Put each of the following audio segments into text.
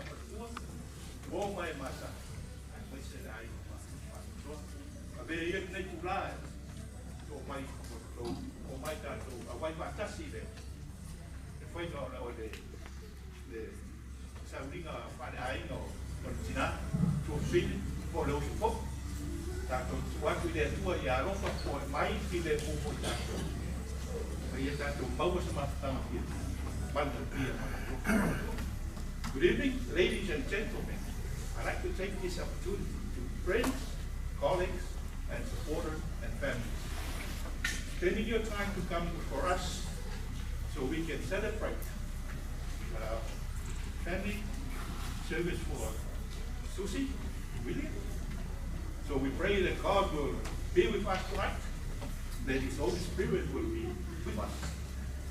matua, o mai masa, ai mai se ai matua, a ver ia nei pula, o mai tato, a vai matasi le, e foi no o le sauringa para ai no Tinā Tafe Vaisigano tato watu le tua ia rofa po mai ki le pupo tato, ia tato maua sa matanga pia, banda pia. Good evening, ladies and gentlemen. I'd like to take this opportunity to friends, colleagues, and supporters and families. Spending your time to come for us so we can celebrate family service for Susi, William. So we pray that God will be with us tonight, that His Holy Spirit will be with us.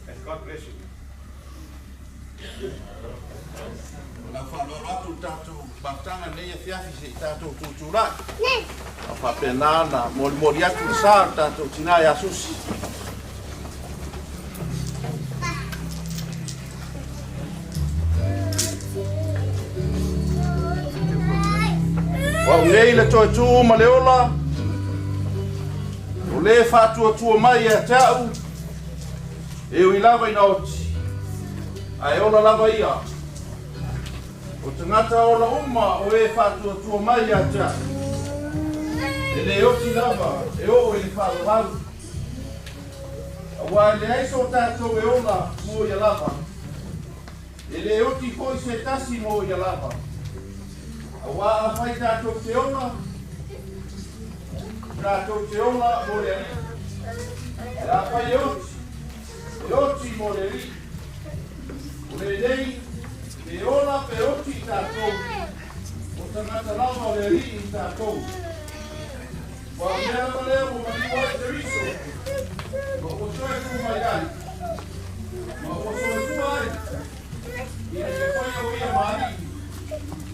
And God bless you. La whanoratu tātou batanga nei e whiawhi se tātou tūtūrai. A whapenana, mori atu sār tātou Tinā Susi. Wa unei le toi tū ma le ola. O le whātua mai e tāu. E ui lava ina oti. Ai ola lava ia. O tangata ola uma o e whātua mai a tia. E le oti lava, e o e le whāwaru. A wā le aiso tātou e ola mō ia lava. E le oti koi se tasi mō ia lava. A wā a whai tātou te ola. Tātou te ola mō le ri. E a whai e oti mō le ri. Le nei, le ola pe oti tātou, o tangata lava o le ri i tātou. Wa o mea ma leo o mani wai te riso, ma o soe ku mai ai, ma o soe ku ai, i e te whai o ia maari,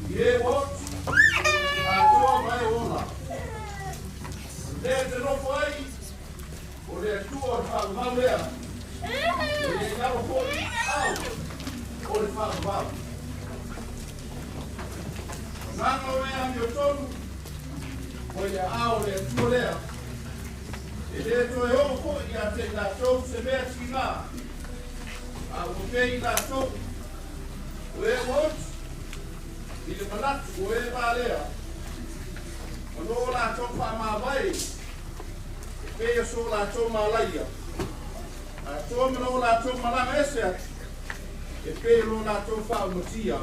i e oti, a toa mai ola. Le te nofo ai, o le atua o whāu lea, o le karo hoi au, o le whāwau. Nanga o ea mi o tonu, o ia ao le atua lea. E le toe o ko i a te tātou se mea tina. A o kei tātou, o e mot, i le manatu o e pālea. O no tātou whamawai, e pēia so tātou malaia. A tō mino tātou malanga ese atu. E pē lo tātou whaumatia.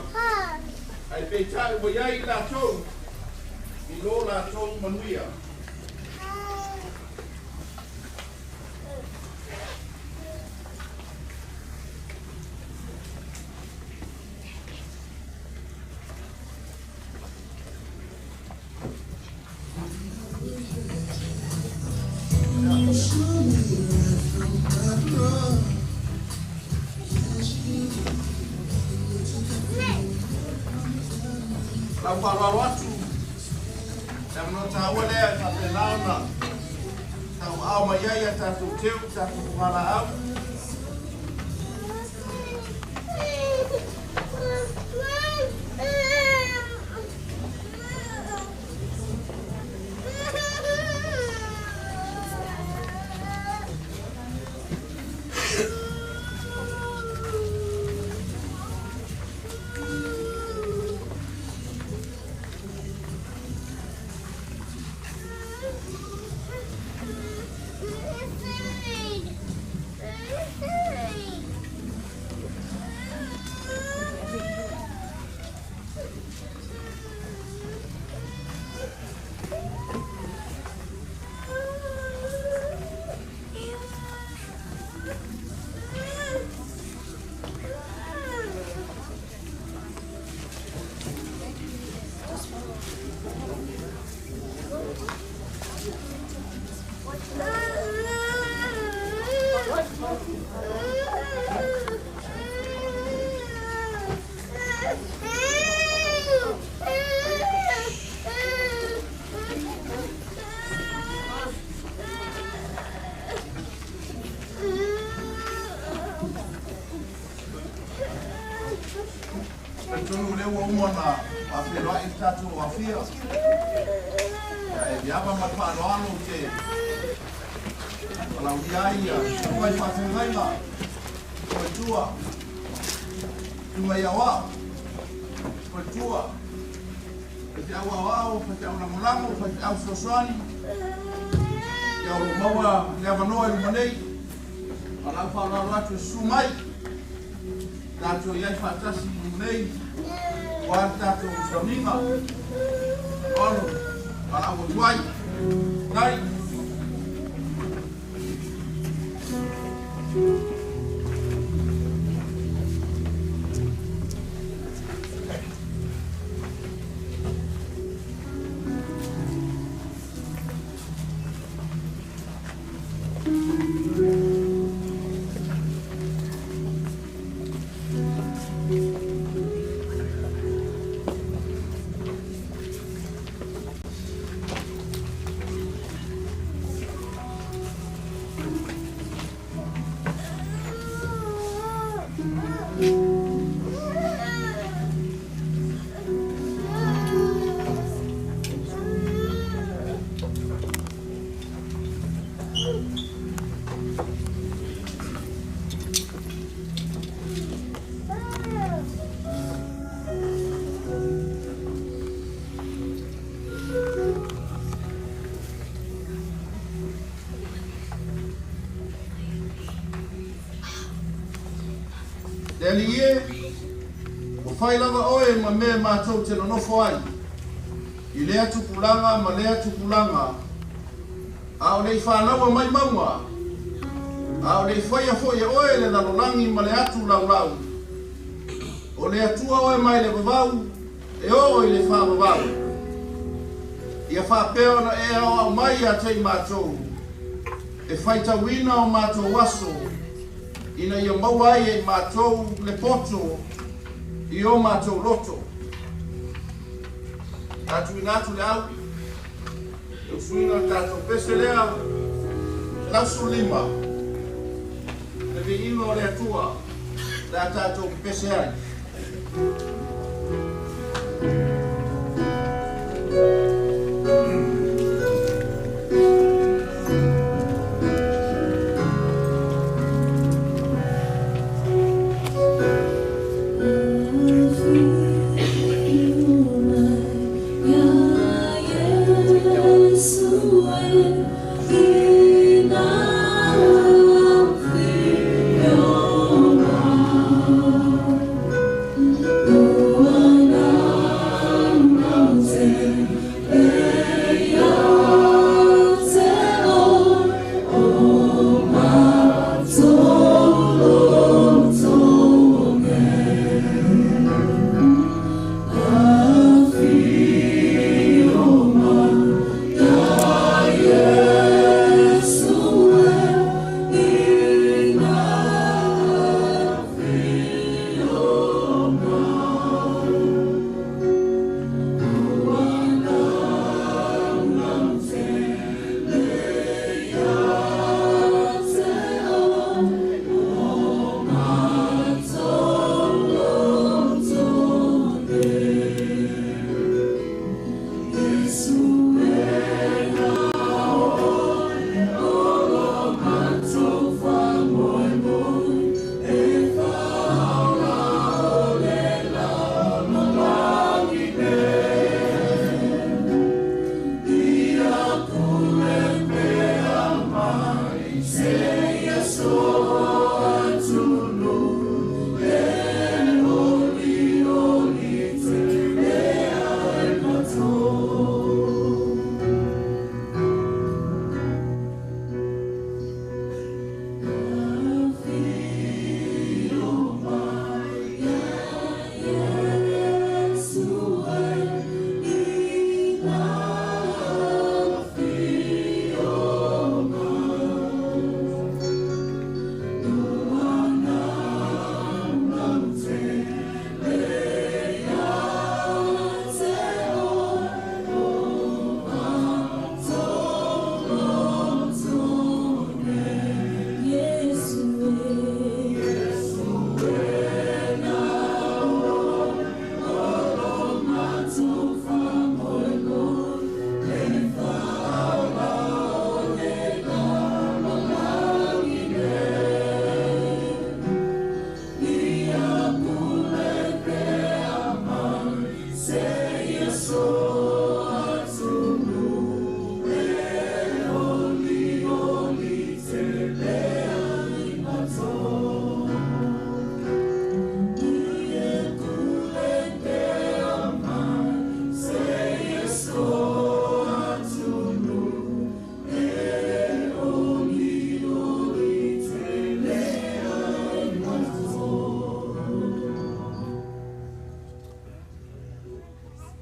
Ai pē tai o iai tātou, i lo tātou manuia. La whararo atu, te mno tāua lea ka te launa, tau au mai ai a tātou teu, tātou kuhara au. tonu le wa umona a pelo ai tatu wa fia e yaba ma pa lo alo ke ala udiaia ko fa tengaina ko tua tuma ya wa ko tua te awa wa fa te awa mulamo fa te awa sosani ya o mawa le vanoa i manei ala fa la ratu sumai tato ia fatasi nei wa tato soninga olo ala o tuai nai Delie, o whai lava oe ma me mātou te nonofo ai. I lea tupulanga ma lea tupulanga. A o lei whānaua mai maua. A o lei whaia foia oe le lalolangi ma le atu lau lau. O le atua oe mai le vavau, e o i le whāvavau. Ia whāpeo na e au mai a tei mātou. E whaitawina o mātou waso. Ina ia maua ai e mātou le poto i o mātou loto. Tātu inatu le au, e usuina tātou pese lea, lausu lima, le vi ino le atua, la tātou pese ai. Oh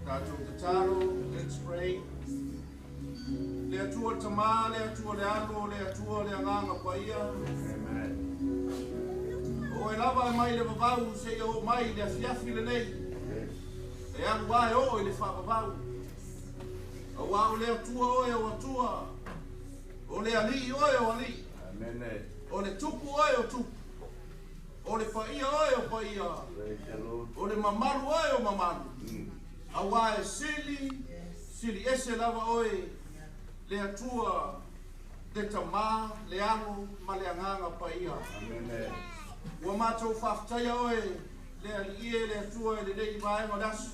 Tātou te taro, let's pray. Le atua le tamā, le atua le alo, le atua le anganga paia. O e lava mai le vavau, se o mai le afiafi le nei. E alu ai o le whakavau. O au le atua o e o atua. O le ali o e o ali. O le tupu o e o tupu. O le paia o e o paia. O le mamaru o e o mamaru. Awa e sili ese lava oe le atua le tamā, le alo, ma le anganga paia. Ua mātou whaftaia oe le alie le atua e le nei vae ma dasu.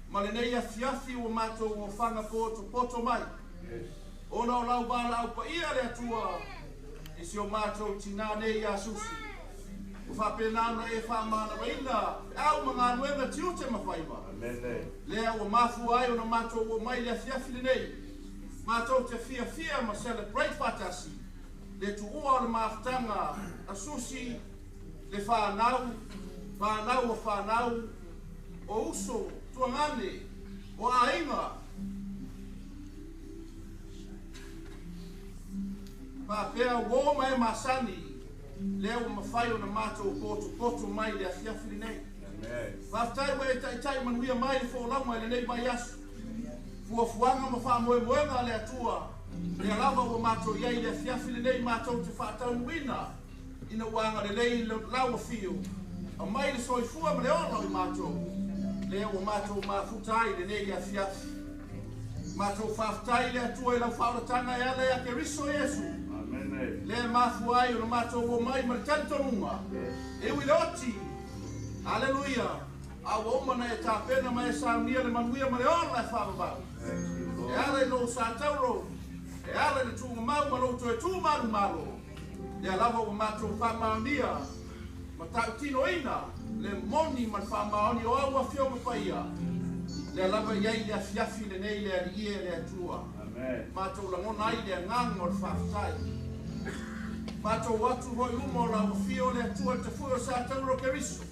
Ma le nei afiafi ua mātou ua whanga poto mai. Ona o lau bala au paia le atua e si o mātou Tinā nei a Susi. Ua whapenana e whamana waina au mga nuenga tiute mawhaiva. Lea ua mafu ai ona mātou ua mai le afiafi le nei. Mātou te fia ma celebrate fatasi. Le tu ua o le maafutanga a Susi le whanau o whanau o uso tuangane o ainga. Pāpea uo mai masani lea ua mawhai o na mātou poto mai le afiafi le nei. Whaftai ua e tai manuia mai le wholaunga le nei mai asu. Fuafuanga ma whamoemoenga le atua. Le alawa ua mātou iai le afiafi le nei mātou te whaataunuina. Ina uanga le lei laua fio. A mai le soifua ma le ono i mātou. Lea ua mātou mafutai le nei afiafi. Mātou whaftai le atua i lau whauratanga e ale a ke riso Yesu. Lea mafu ai o na mātou ua mai ma le tantonunga. E ui le oti. Aleluia. Awa umana e tāpena ma e saunia le manuia ma le ona e whamabau. E ale no sātauro. E ale le tūma mau ma loto e tūmaru malo. Le alawa ua mātou whamaunia. Ma tautino ina. Le moni ma whamaoni o aua fio ma paia. Le alawa iai le afiafi le nei le alie le atua. Mātou langona ai le ngang o le whaftai. Mātou watu hoi umo la o fio le atua te fuo sātauro ke riso.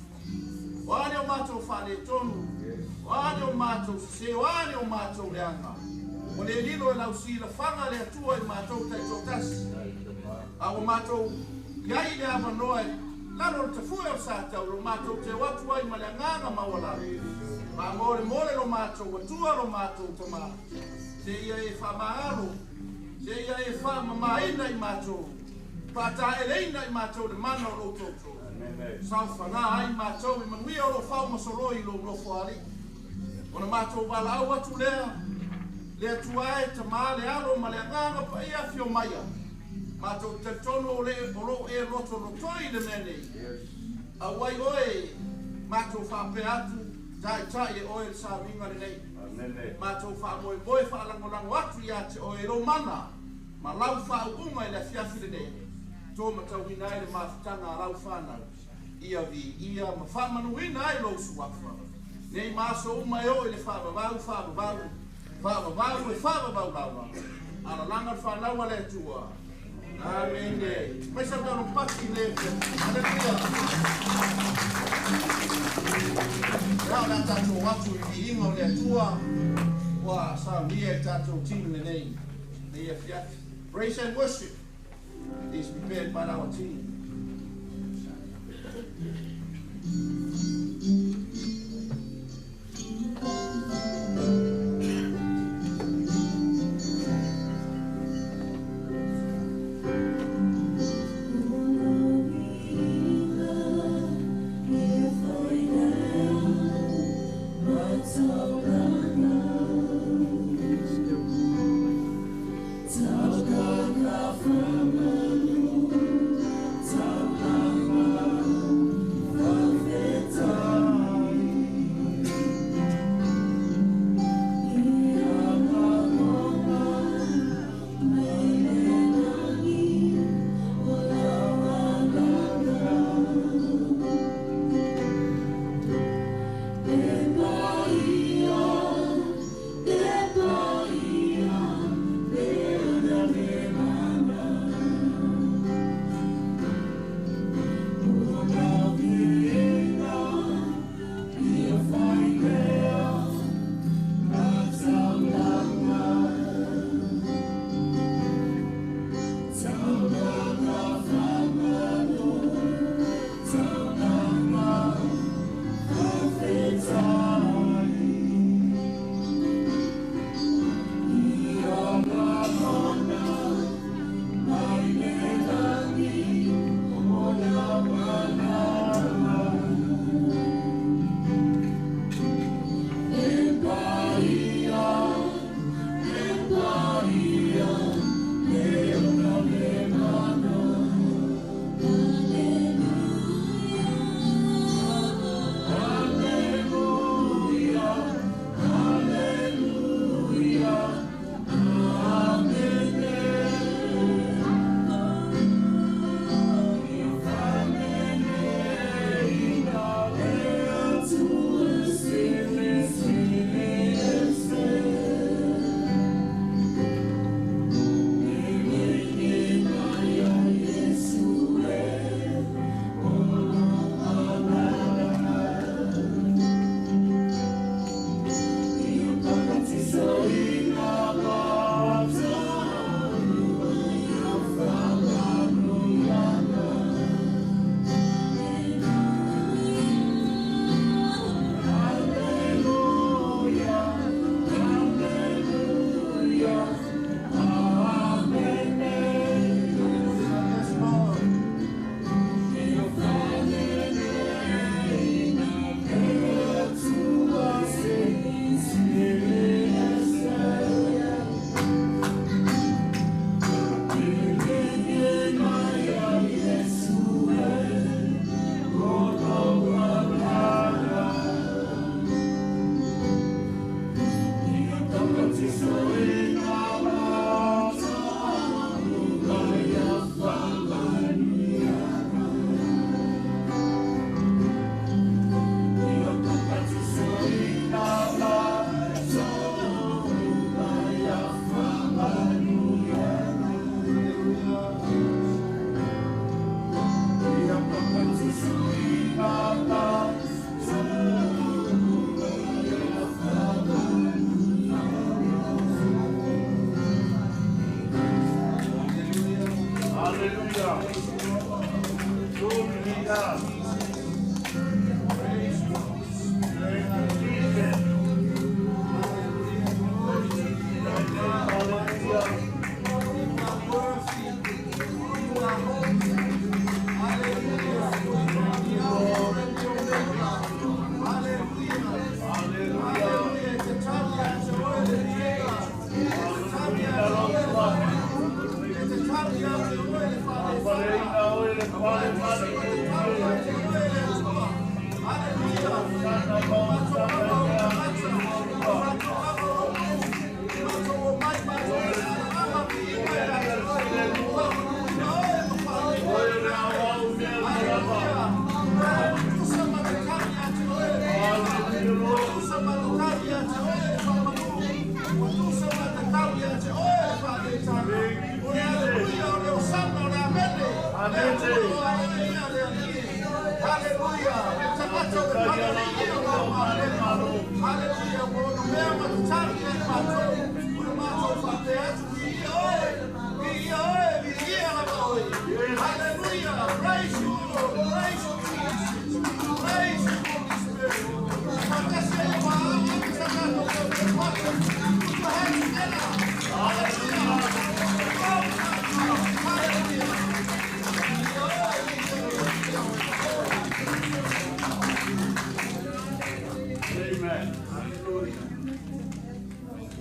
Oane o mātou whale tonu, oane o mātou se, oane o mātou leanga. O le lilo e lau si la whanga le atua i mātou tai tōtasi. A o mātou iai le awanoa e lalo te fue o sātauro, mātou te watu ai ma le nganga mawala. Ma more lo mātou, atua lo mātou tama. Te ia e whamaharo, te ia e whamamaina i mātou. Pata e leina i mātou le mana o lo toto. Sau whanga ai mātou i manuia o lo whau masoroi lo whari. Ona mātou wala au atu lea, le atuae tamā le alo ma le nganga pa ia fio maia. Mātou te tono o lo e roto rotoi le mene. Awai oe, mātou whape atu, tai e oe le sa minga le nei. Mātou wha moe whaalangolango atu i ate oe lo mana, ma lau wha unga i le fiafi le nei. Tō matauina ai le mafutanga a lau whanau. Ia vi, ia ma whamanuina ai lo suafa. Nei maso uma e o i le whababau e whababau lawa. Ana langa whanau a le tua. Amen. Mai sa tano pati le. Aleluia. Rao na tato watu i vi inga o le tua. Wa sa mia e tato tinu le nei. Nei e fiat. Praise and worship is prepared by our team. Tafe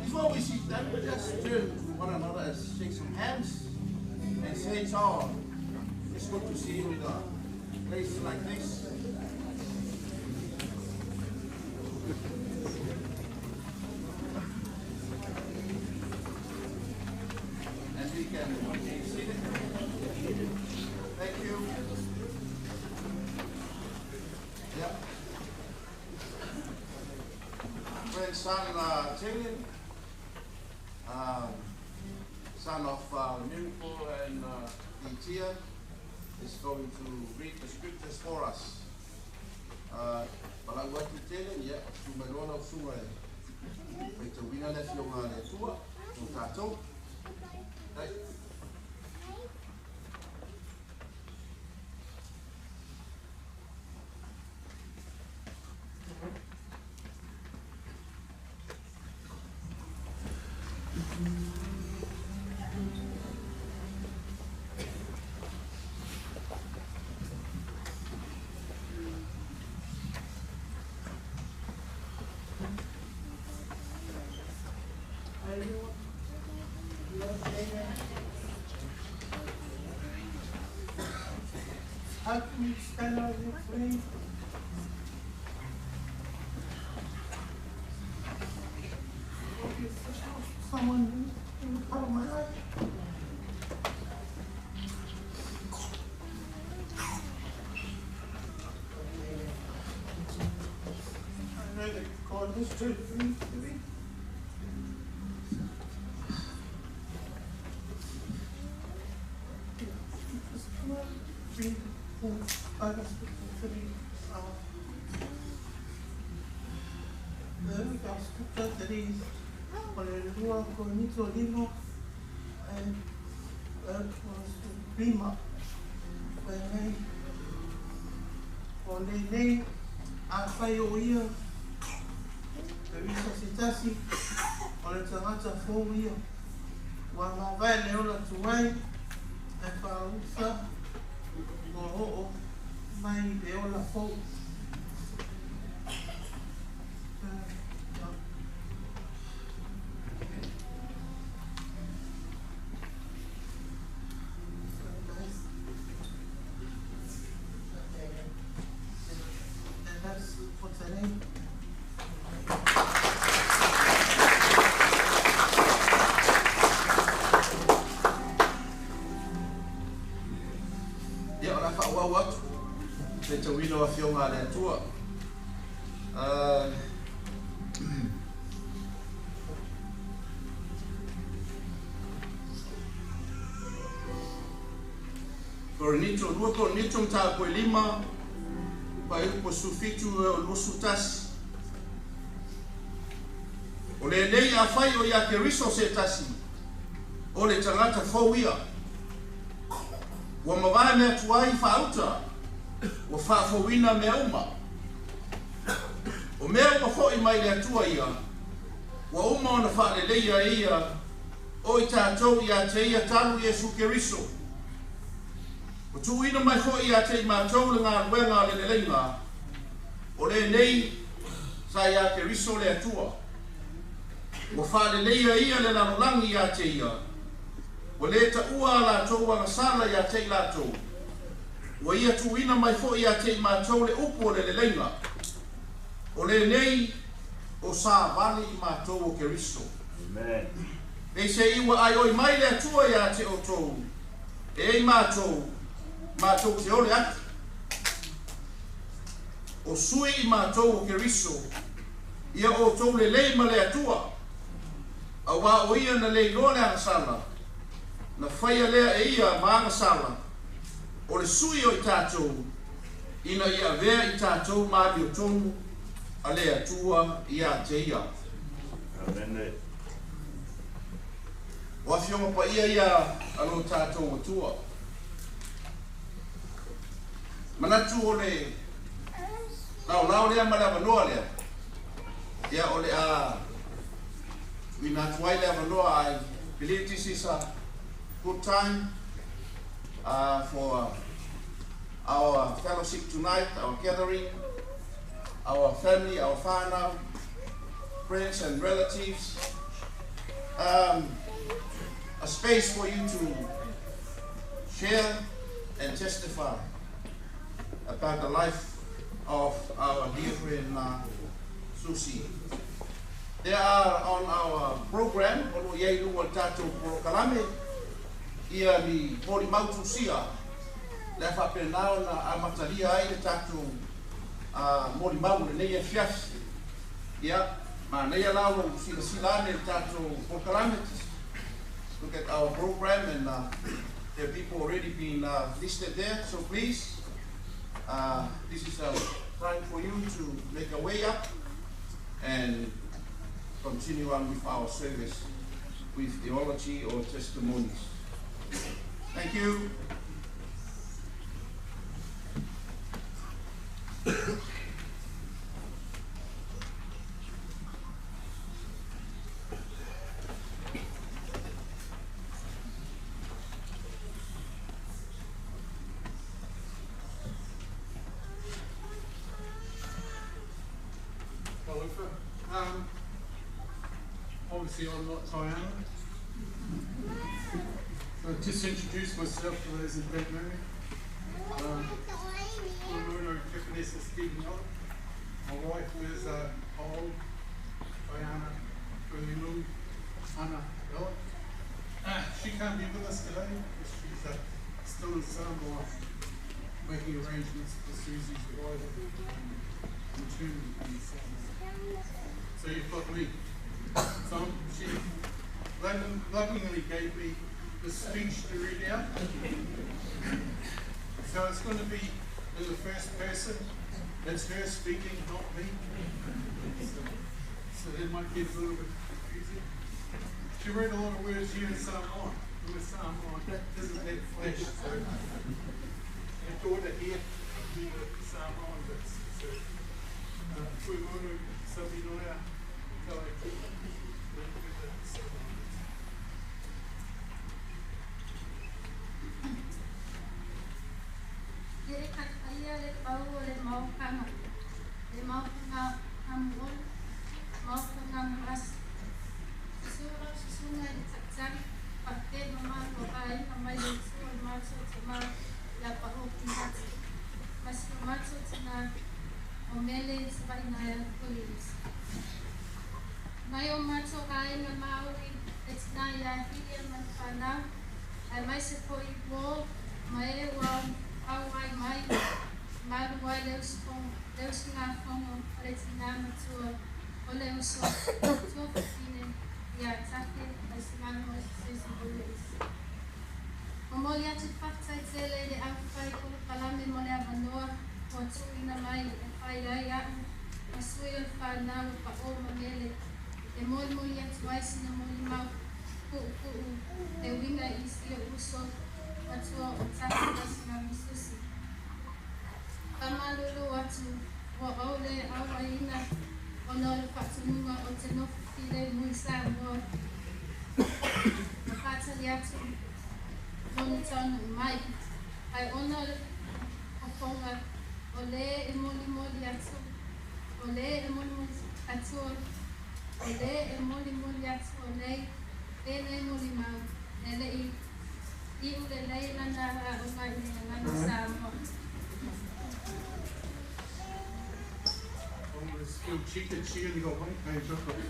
Before we sit down, we just turn to one another and shake some hands and say it's all. It's good to see you in a place like this. And we can be seated. Thank you. Yeah. Friend son Jillian, son of Miracle and Itia, is going to read the scriptures for us. But I want to tell you, yeah, to my Lord of Suwa, it's a winner left your tour, to Tato. How can you stand on your feet? Someone in front of my eye. I know that God is true for me to be. It's a window of your man tour. For nitro luoto nitro ta po lima pa po sufitu lusutas. O le lei a fai o ya ke riso se tasi. O le tangata fowia. Wa mavane tuai fauta. O whawhawina me uma. O mea o hoi mai le atua ia. Wa uma o na whaaleleia ia. O i tātou ia te ia talu Iesu Keriso. O tuina mai hoi ia te i mātou le ngā ruenga le lelenga. O le nei sa ia Keriso le atua. O whaaleleia ia le larolangi ia te ia. O le ta ua la tau anga sala ia te la tau. Wa ia tuina mai fo ia te mātou le upo le lelenga. O le nei o sa vali i mātou o Keriso. Amen. E se iwa ai oi mai le atua ia te o tou. E ei mātou te ole ati. O sui i mātou o Keriso. Ia o tou le leima le atua. A wā o ia na le iloa le angasala. Na whaia lea e ia ma angasala. O le sui o i tātou, ina ia vea i tātou māli o tonu, a le atua ia te ia. Amen. o afionga pa ia alo tātou atua. Manatu o le lao lea ma le avanoa lea. Ia o le wina tuai le avanoa, I believe this is a good time for our fellowship tonight, our gathering, our family, our whānau, friends and relatives. A space for you to share and testify about the life of our dear friend Susi. There are on our program, o iei lua tātou porokalame, ia ni mori mautu sia, le whapenao na amataria ai le tātou mori mau le neia fias. Ia, ma neia lau sila le tātou porokalame. Look at our program, and there are people already been listed there, so please, this is a time for you to make a way up and continue on with our service with theology or testimonies. Thank you. Obviously, I'm not Diana. So I'll just introduce myself for those that don't know me. I'm Bruno Tiffany Stephen. My wife is old Diana Bruno Anna. She can't be with us today because she's still in Samoa making arrangements for Susie's arrival and return. So you've got me. So she lovingly gave me the speech to read out. So it's going to be in the first person. That's her speaking, not me. So that might get a little bit confusing. She read a lot of words here in Samoan. With Samoan, that isn't that flesh. So her daughter here do the Samoan bits. So we want to Sabinoya. She only got one page, I've got 5.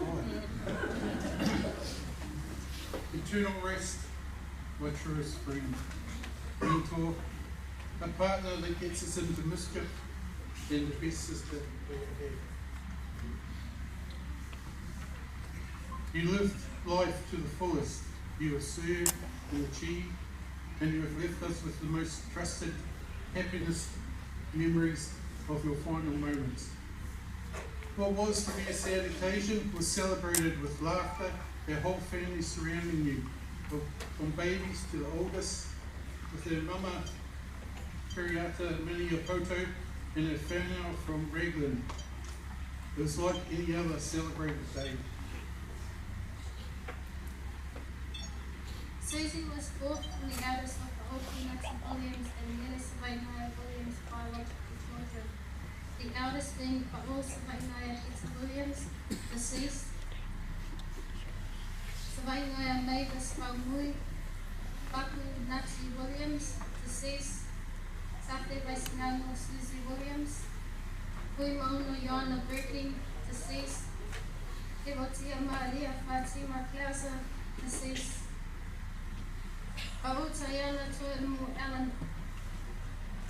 Eternal rest, my truest friend. Mentor, a partner that gets us into mischief, and the best sister we ever had. You lived life to the fullest. You have served and achieved, and you have left us with the most trusted happiness memories of your final moments. What was to be a sad occasion was celebrated with laughter, our whole family surrounding you, from babies to the oldest, with her mama Kiriata Miniapoto and her whānau from Raglan. It was like any other celebrated day. Susie was fourth and the eldest of the Okinati Williams and Nene Savainaya Williams biological children. The eldest being Pa'o Savainaya Hita Williams, deceased. Savainaya Mavis Paumui, Paku Nati Williams, deceased. Tafe Vaisigano Susi Williams, Puimauna Yana Birkin, deceased. Evotia Maria Fatima Piazza, deceased. Pa'o Tayana Tuamu Ellen,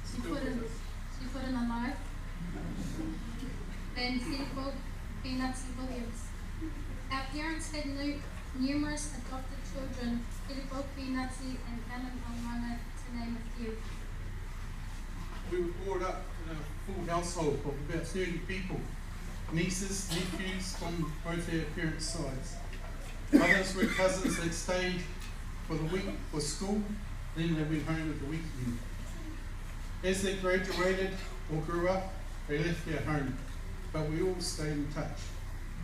she put in a life. Then Filippo Pinati Williams. Our parents had numerous adopted children, Filippo Pinati and Ellen Omana, to name a few. We were brought up in a full household of about 30 people, nieces, nephews from both our parents' sides. Others were cousins that stayed for the week for school, then they went home at the weekend. As they graduated or grew up, they left their home, but we all stayed in touch,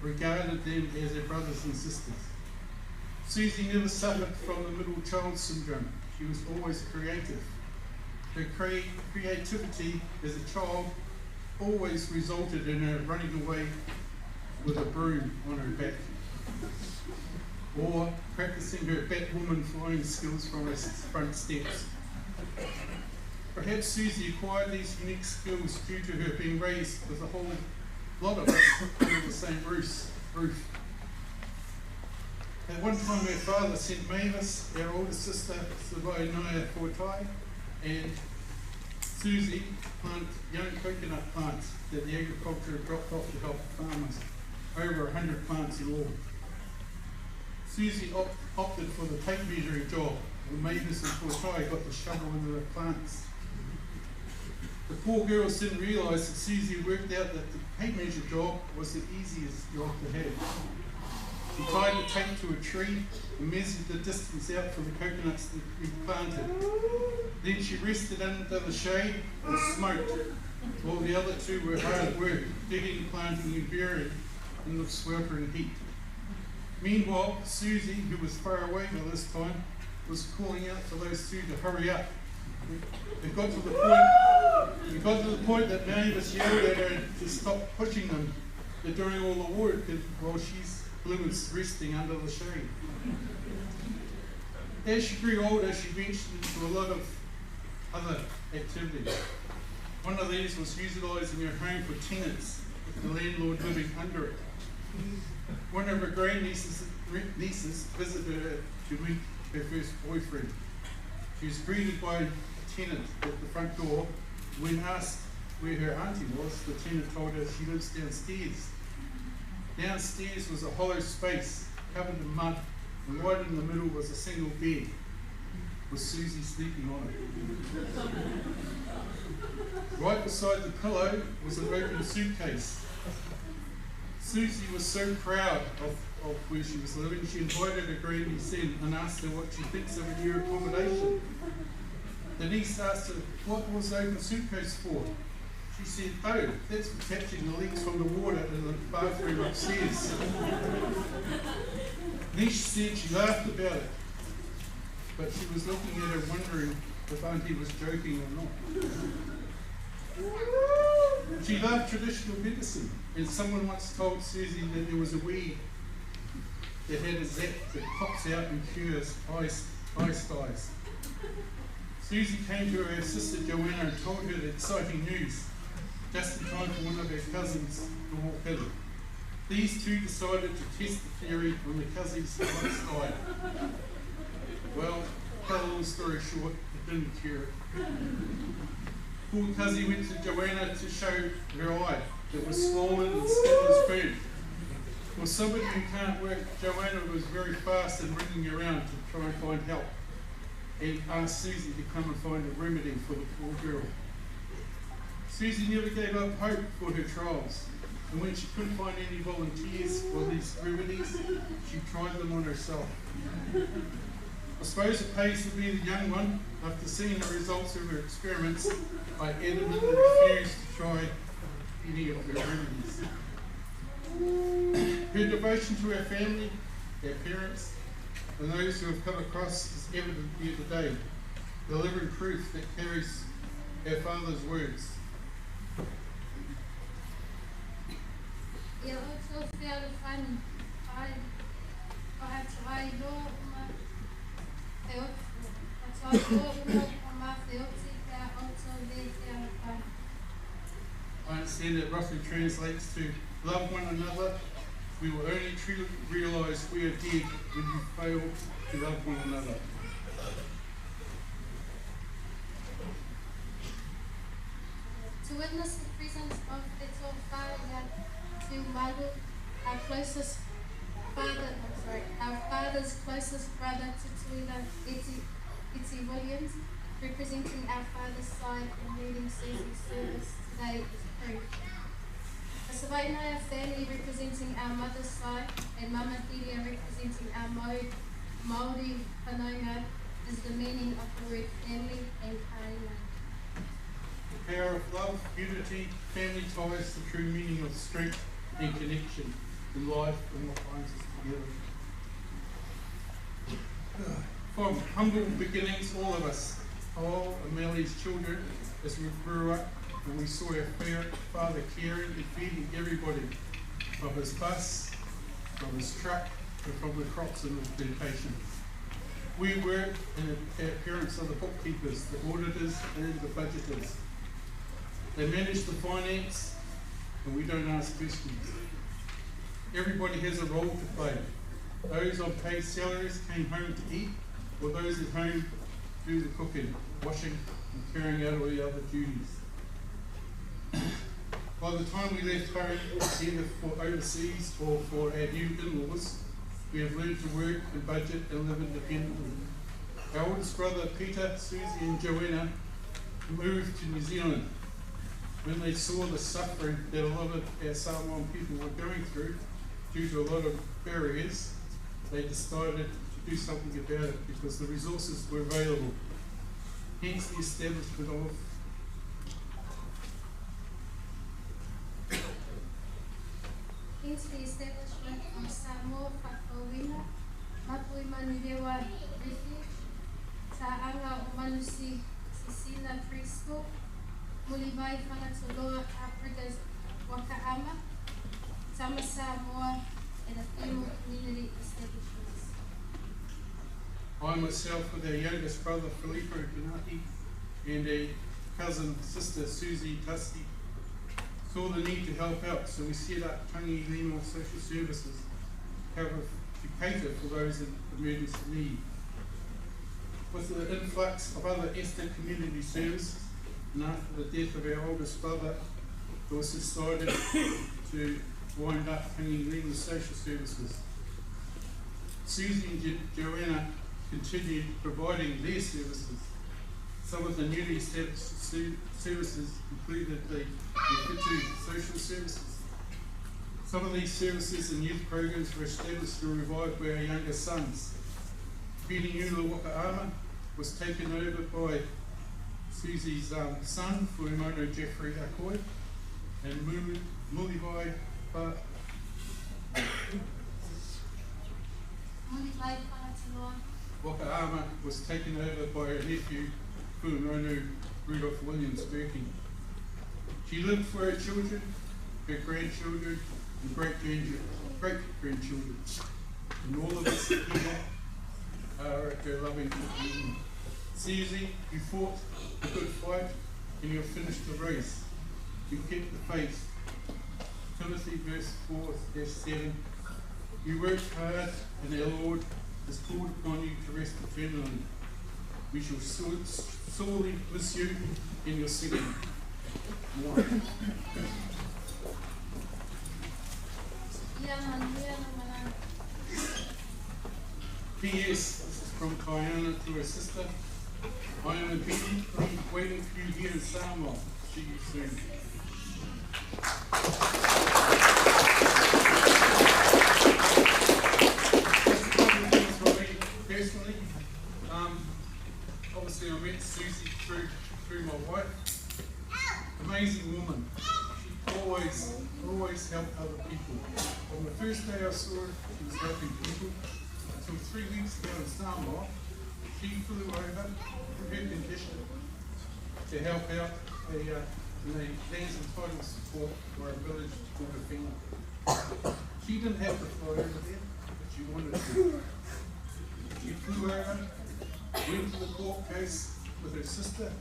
regarded them as their brothers and sisters. Susie never suffered from the middle child syndrome. She was always creative. Her creativity as a child always resulted in her running away with a broom on her back, or practicing her Batwoman flying skills from her front steps. Perhaps Susie acquired these unique skills due to her being raised with a whole lot of us under the same roof. At one time her father sent Mavis, our older sister, Savainaya Fortai, and Susie plant young coconut plants that the agriculture dropped off to help farmers, over 100 plants in all. Susie opted for the tape measuring job, and Mavis and Fortai got the shovel into the plants. The poor girls didn't realise that Susie worked out that the tape measure job was the easiest job to have. She tied the tape to a tree and measured the distance out for the coconuts that we planted. Then she rested under the shade and smoked, while the other two were hard at work, digging, planting and burying in the sweltering heat. Meanwhile, Susie, who was far away by this time, was calling out for those two to hurry up. It got to the point that Mavis yelled at her to stop pushing them. They're doing all the work while she's resting under the shade. As she grew older, she ventured into a lot of other activities. One of these was utilising her home for tenants, with the landlord living under it. One of her grandnieces visited her to meet her first boyfriend. She was greeted by a tenant at the front door. When asked where her auntie was, the tenant told her she lives downstairs. Downstairs was a hollow space covered in mud, and right in the middle was a single bed with Susie sleeping on it. Right beside the pillow was an open suitcase. Susie was so proud of where she was living, she invited her grandniece in and asked her what she thinks of her new accommodation. The niece asked her, what was the open suitcase for? She said, oh, that's for catching the leaks from the water in the bathroom upstairs. Niece said she laughed about it, but she was looking at her wondering if Auntie was joking or not. She loved traditional medicine, and someone once told Susie that there was a weed that had a zap that pops out and cures eye styes. Susie came to her sister Joanna and told her the exciting news, just in time for one of her cousins to walk in. These two decided to test the theory on the cousin's right side. Well, cut a long story short, it didn't cure it. Poor cousin went to Joanna to show her eye that was swollen and skin was burnt. For somebody who can't work, Joanna was very fast in ringing around to try and find help, and asked Susie to come and find a remedy for the poor girl. Susie never gave up hope for her trials, and when she couldn't find any volunteers for these remedies, she tried them on herself. I suppose it pays to be the young one. After seeing the results of her experiments, I adamantly refused to try any of her remedies. Her devotion to her family, her parents, and those who have come across is evident here today, delivering proof that carries our Father's words. Ia o tō whia whani, ai tuai lo uma te oti, a tuai lo uma o ma te oti kia o tō le whia whani. I understand it roughly translates to love one another. We will only truly realise we are dead when we fail to love one another. To witness the presence of Te Tō Whāia Te Malu, our father's closest brother, Tutuila Iti Williams, representing our father's side and leading Susi's service today is proof. The Savainaya family representing our mother's side and Mama Thiria representing our Māori whanaunga is the meaning of the word family and kāinga. The power of love, unity, family ties, the true meaning of strength and connection in life and what binds us together. From humble beginnings, all of us, all Amelia's children, as we grew up and we saw our father caring and feeding everybody, from his bus, from his truck, and from the crops and the plantation. We worked, and our parents are the bookkeepers, the auditors, and the budgeters. They manage the finance, and we don't ask questions. Everybody has a role to play. Those on paid salaries came home to eat, or those at home do the cooking, washing, and carrying out all the other duties. By the time we left home, either for overseas or for our new in-laws, we have learned to work and budget and live independently. Our oldest brother Peter, Susie and Joanna moved to New Zealand. When they saw the suffering that a lot of our Samoan people were going through due to a lot of barriers, they decided to do something about it because the resources were available. Hence the establishment of Samoa Whakawina, Mapui Manurewa Refuge, Tāanga o Manusi Cecilia Preschool, Mulivai Whangatoloa Africa's Wakaama, Tama Samoa, and a few more community establishments. I myself, with our youngest brother Filippo Pinati and a cousin sister Susie Tusty, saw the need to help out, so we set up Tangi Lima Social Services to cater for those in emergency need. With the influx of other instant community services, and after the death of our oldest brother, it was decided to wind up Tangi Lima Social Services. Susie and Joanna continued providing their services. Some of the newly established services included the Whitu social services. Some of these services and youth programs were established and revived by our younger sons. Feeding Ula Wakaama was taken over by Susie's son, Fuimono Jeffrey Akoi, and Mulivai Wakaama was taken over by her nephew, Fuimono Rudolph Williams Birking. She lived for her children, her grandchildren, and great-grandchildren. And all of us here are at her loving communion. Susie, you fought a good fight and you have finished the race. You kept the faith. Timothy verse 4-7. You worked hard and our Lord has called upon you to rest eternally. We shall sorely miss you in your singing. P.S. This is from Kaiana to her sister. I am obediently waiting for you here in Samoa. See you soon. Personally, was helping people until 3 weeks ago in Samoa, she flew over from her condition to help out in the lands and title support for a village called Tinā. She didn't have to fly over there, but she wanted to. She flew over, went to the court case with her sister,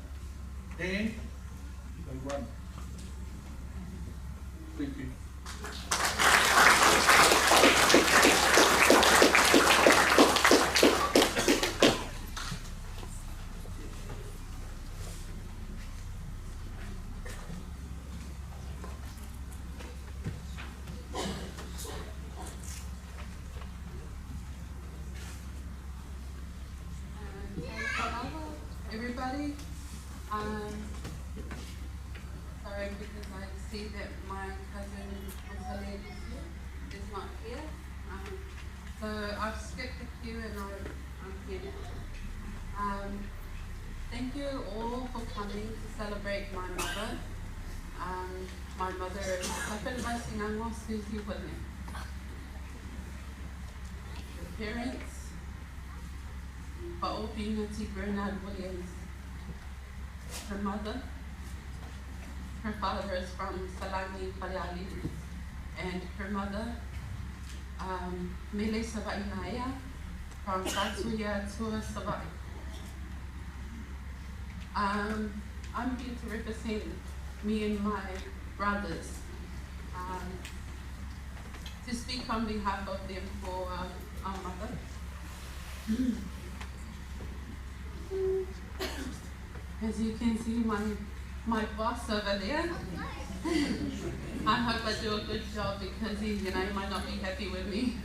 and they won. Thank you. Everybody, sorry because I see that my cousin is not here. So I've skipped a few and I'm here now. Thank you all for coming to celebrate my mother. My mother is Tafe Vaisigano Susi. The parents, Pa'opinati Bernard Williams. Her mother, her father is from Salangi, Paliali, and her mother, Mele Savainaya, from Katuya Tua Savai. I'm here to represent me and my brothers, to speak on behalf of them for our mother. As you can see, my boss over there, I hope I do a good job because he might not be happy with me.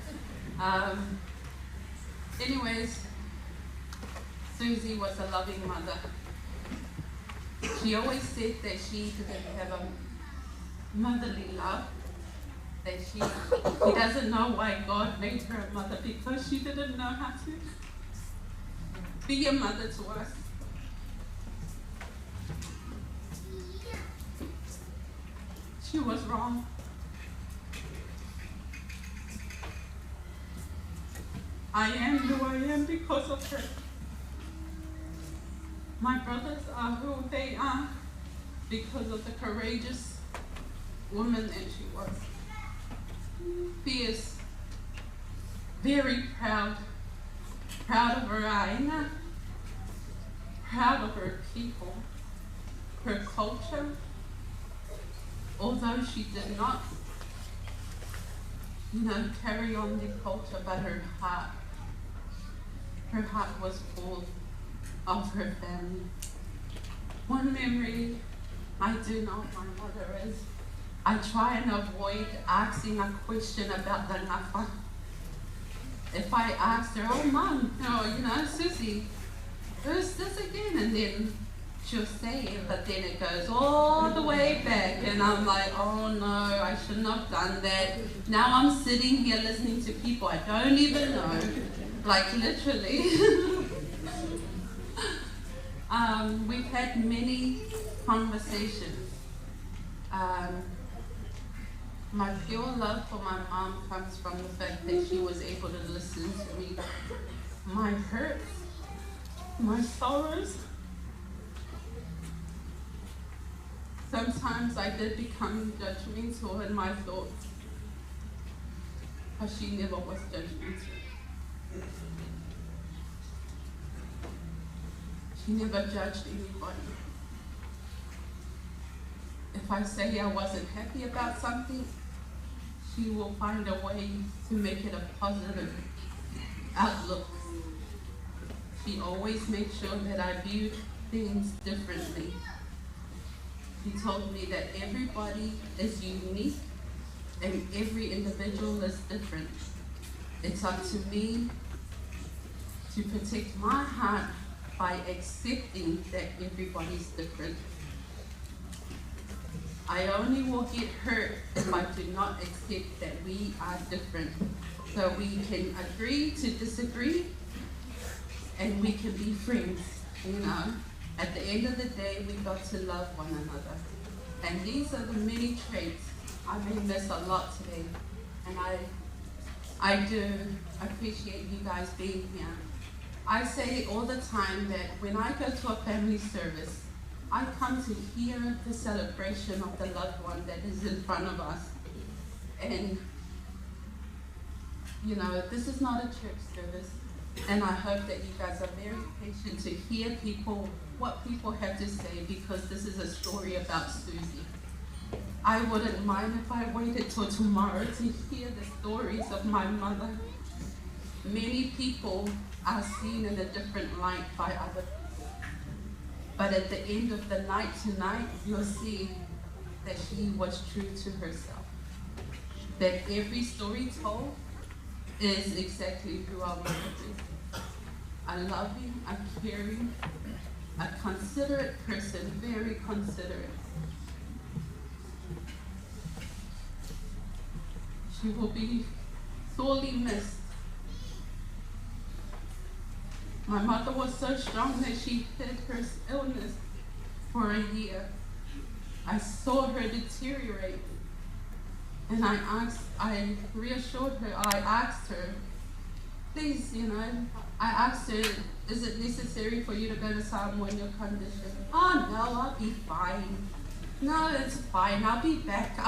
Anyways, Susie was a loving mother. She always said that she didn't have a motherly love, that she doesn't know why God made her a mother because she didn't know how to be a mother to us. She was wrong. I am who I am because of her. My brothers are who they are because of the courageous woman that she was. Fierce, very proud of her aina, proud of her people, her culture. Although she did not, carry on the culture, but her heart was full of her family. One memory I do know of my mother is I try and avoid asking a question about the ngafa. If I asked her, oh Mum, Susie, who's this again? And then she'll say it, but then it goes all the way back, and I'm like, oh no, I shouldn't have done that. Now I'm sitting here listening to people I don't even know, like literally. We've had many conversations. My pure love for my mom comes from the fact that she was able to listen to me. My hurts, my sorrows. Sometimes I did become judgmental in my thoughts, but she never was judgmental. She never judged anybody. If I say I wasn't happy about something, she will find a way to make it a positive outlook. She always made sure that I viewed things differently. She told me that everybody is unique and every individual is different. It's up to me to protect my heart by accepting that everybody's different. I only will get hurt if I do not accept that we are different. So we can agree to disagree and we can be friends, At the end of the day, we got to love one another. And these are the many traits I may miss a lot today. And I do appreciate you guys being here. I say all the time that when I go to a family service, I come to hear the celebration of the loved one that is in front of us. And, you know, this is not a church service, and I hope that you guys are very patient to hear what people have to say, because this is a story about Susie. I wouldn't mind if I waited till tomorrow to hear the stories of my mother. Many people are seen in a different light by other people. But at the end of the night tonight, you'll see that she was true to herself. That every story told is exactly who I want to be. A loving, a caring, a considerate person, very considerate. She will be sorely missed. My mother was so strong that she hid her illness for a year. I saw her deteriorate, and I reassured her, I asked her, please, you know, I asked her, is it necessary for you to go to Samoa in your condition? Oh no, I'll be fine. No, it's fine, I'll be back.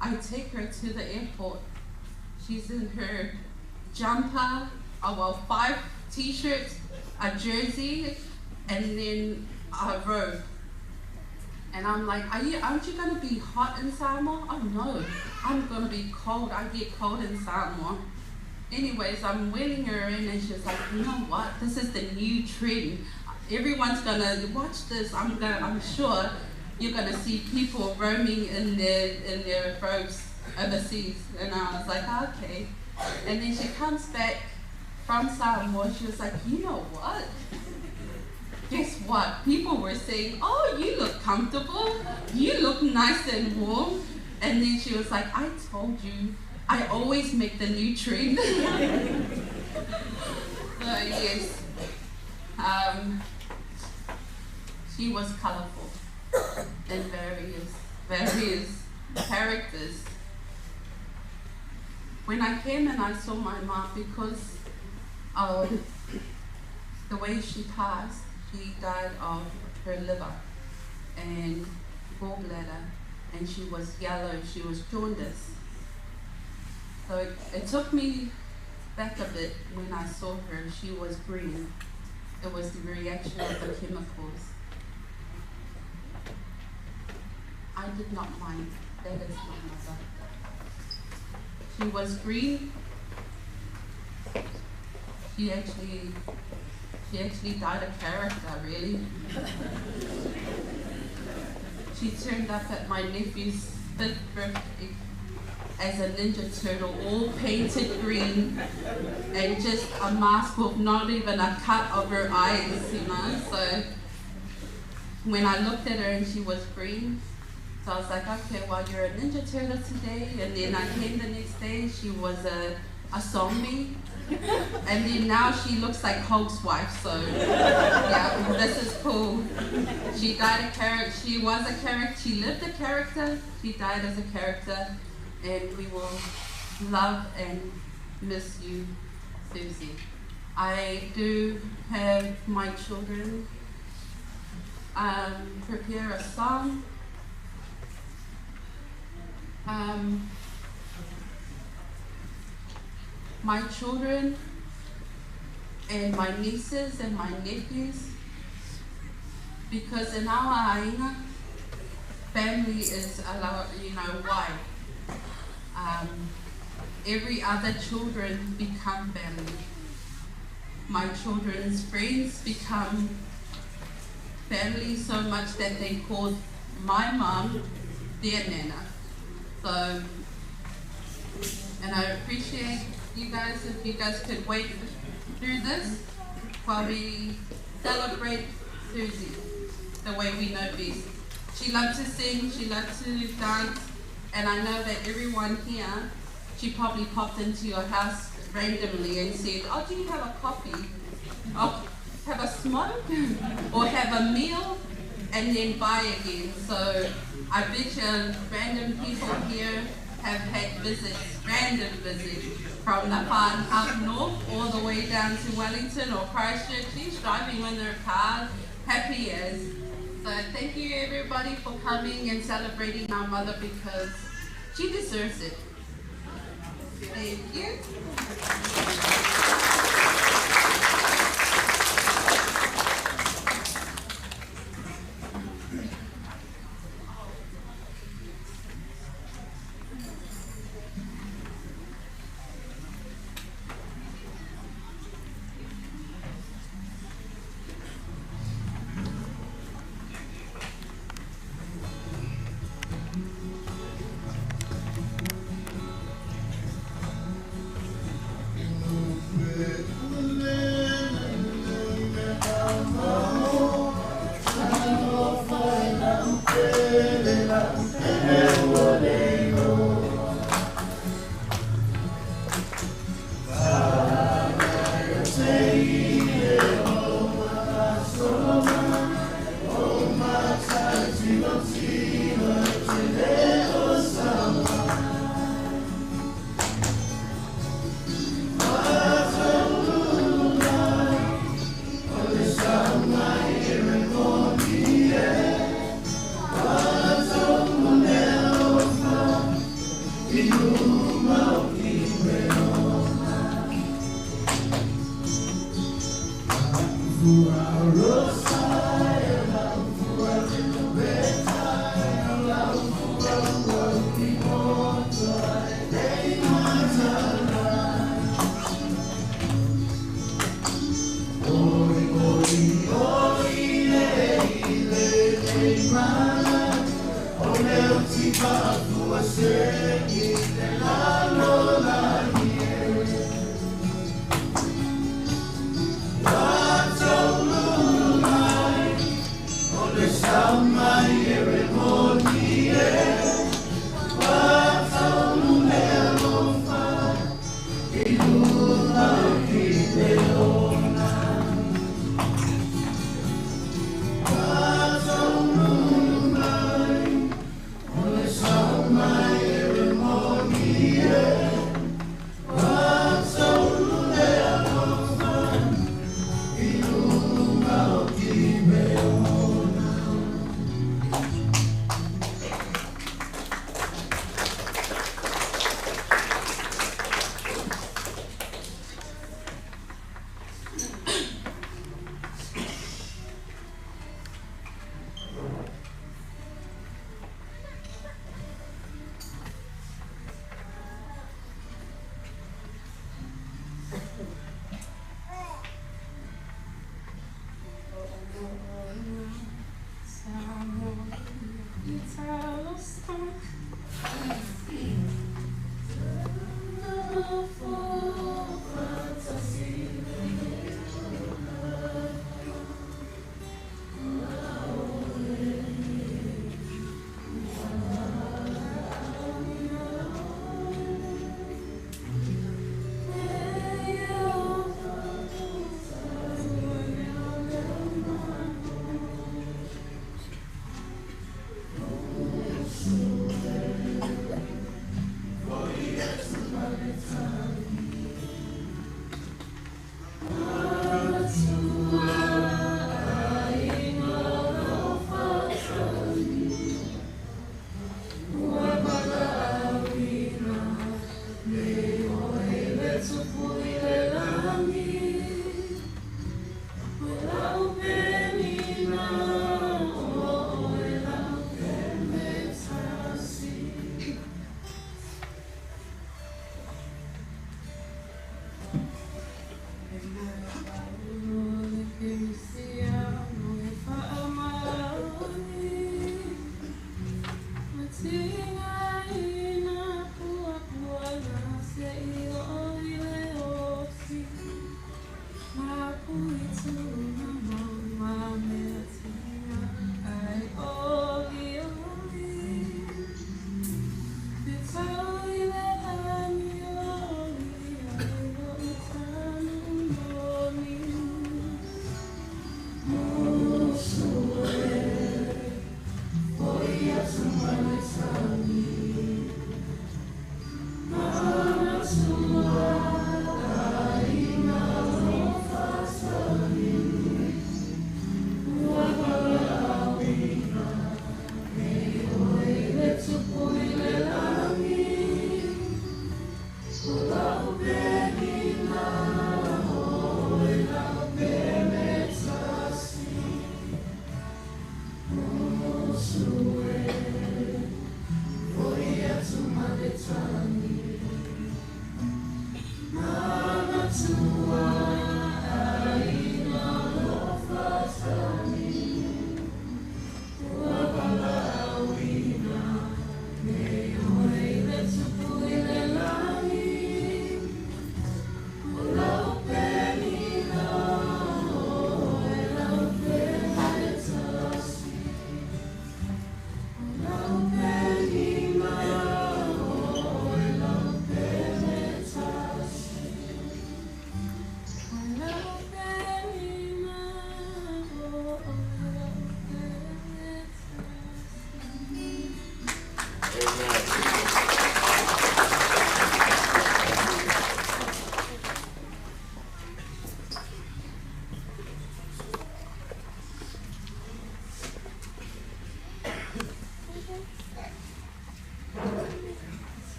I take her to the airport. She's in her jumper, 5 t-shirts, a jersey, and then a robe. And I'm like, aren't you gonna be hot in Samoa? Oh no, I'm gonna be cold. I get cold in Samoa. Anyways, I'm wheeling her in, and she's like, you know what? This is the new trend. Everyone's gonna watch this. I'm sure you're gonna see people roaming in their robes overseas. And I was like, okay. And then she comes back from Samoa. She was like, you know what? Guess what? People were saying, oh, you look comfortable. You look nice and warm. And then she was like, I told you, I always make the new trend. Yes. She was colorful and various characters. When I came and I saw my mom, because of the way she passed, she died of her liver and gallbladder, and she was yellow, she was jaundiced. So it took me back a bit when I saw her. She was green. It was the reaction of the chemicals. I did not mind. That is my mother. She was green. She actually died a character, really. She turned up at my nephew's 5th birthday as a Ninja Turtle, all painted green, and just a mask with not even a cut of her eyes, you know. So when I looked at her and she was green, so I was like, okay, well, you're a Ninja Turtle today. And then I came the next day, she was a zombie. And then now she looks like Hulk's wife, so yeah, this is cool. She died a character, she was a character, she lived a character, she died as a character, and we will love and miss you, Susie. I do have my children prepare a song. My children and my nieces and my nephews, because in our aina, family is allowed, you know why. Every other children become family. My children's friends become family so much that they call my mom their nana. So, and I appreciate you guys, if you guys could wait through this while we celebrate Susie the way we know best. She loved to sing, she loved to dance, and I know that everyone here, she probably popped into your house randomly and said, oh, do you have a coffee? Oh, have a smoke? Or have a meal? And then buy again. So I bet you random people here have had visits, random visits, from the farm up north all the way down to Wellington or Christchurch, each driving in their cars, happy as. So thank you everybody for coming and celebrating our mother because she deserves it. Thank you.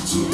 To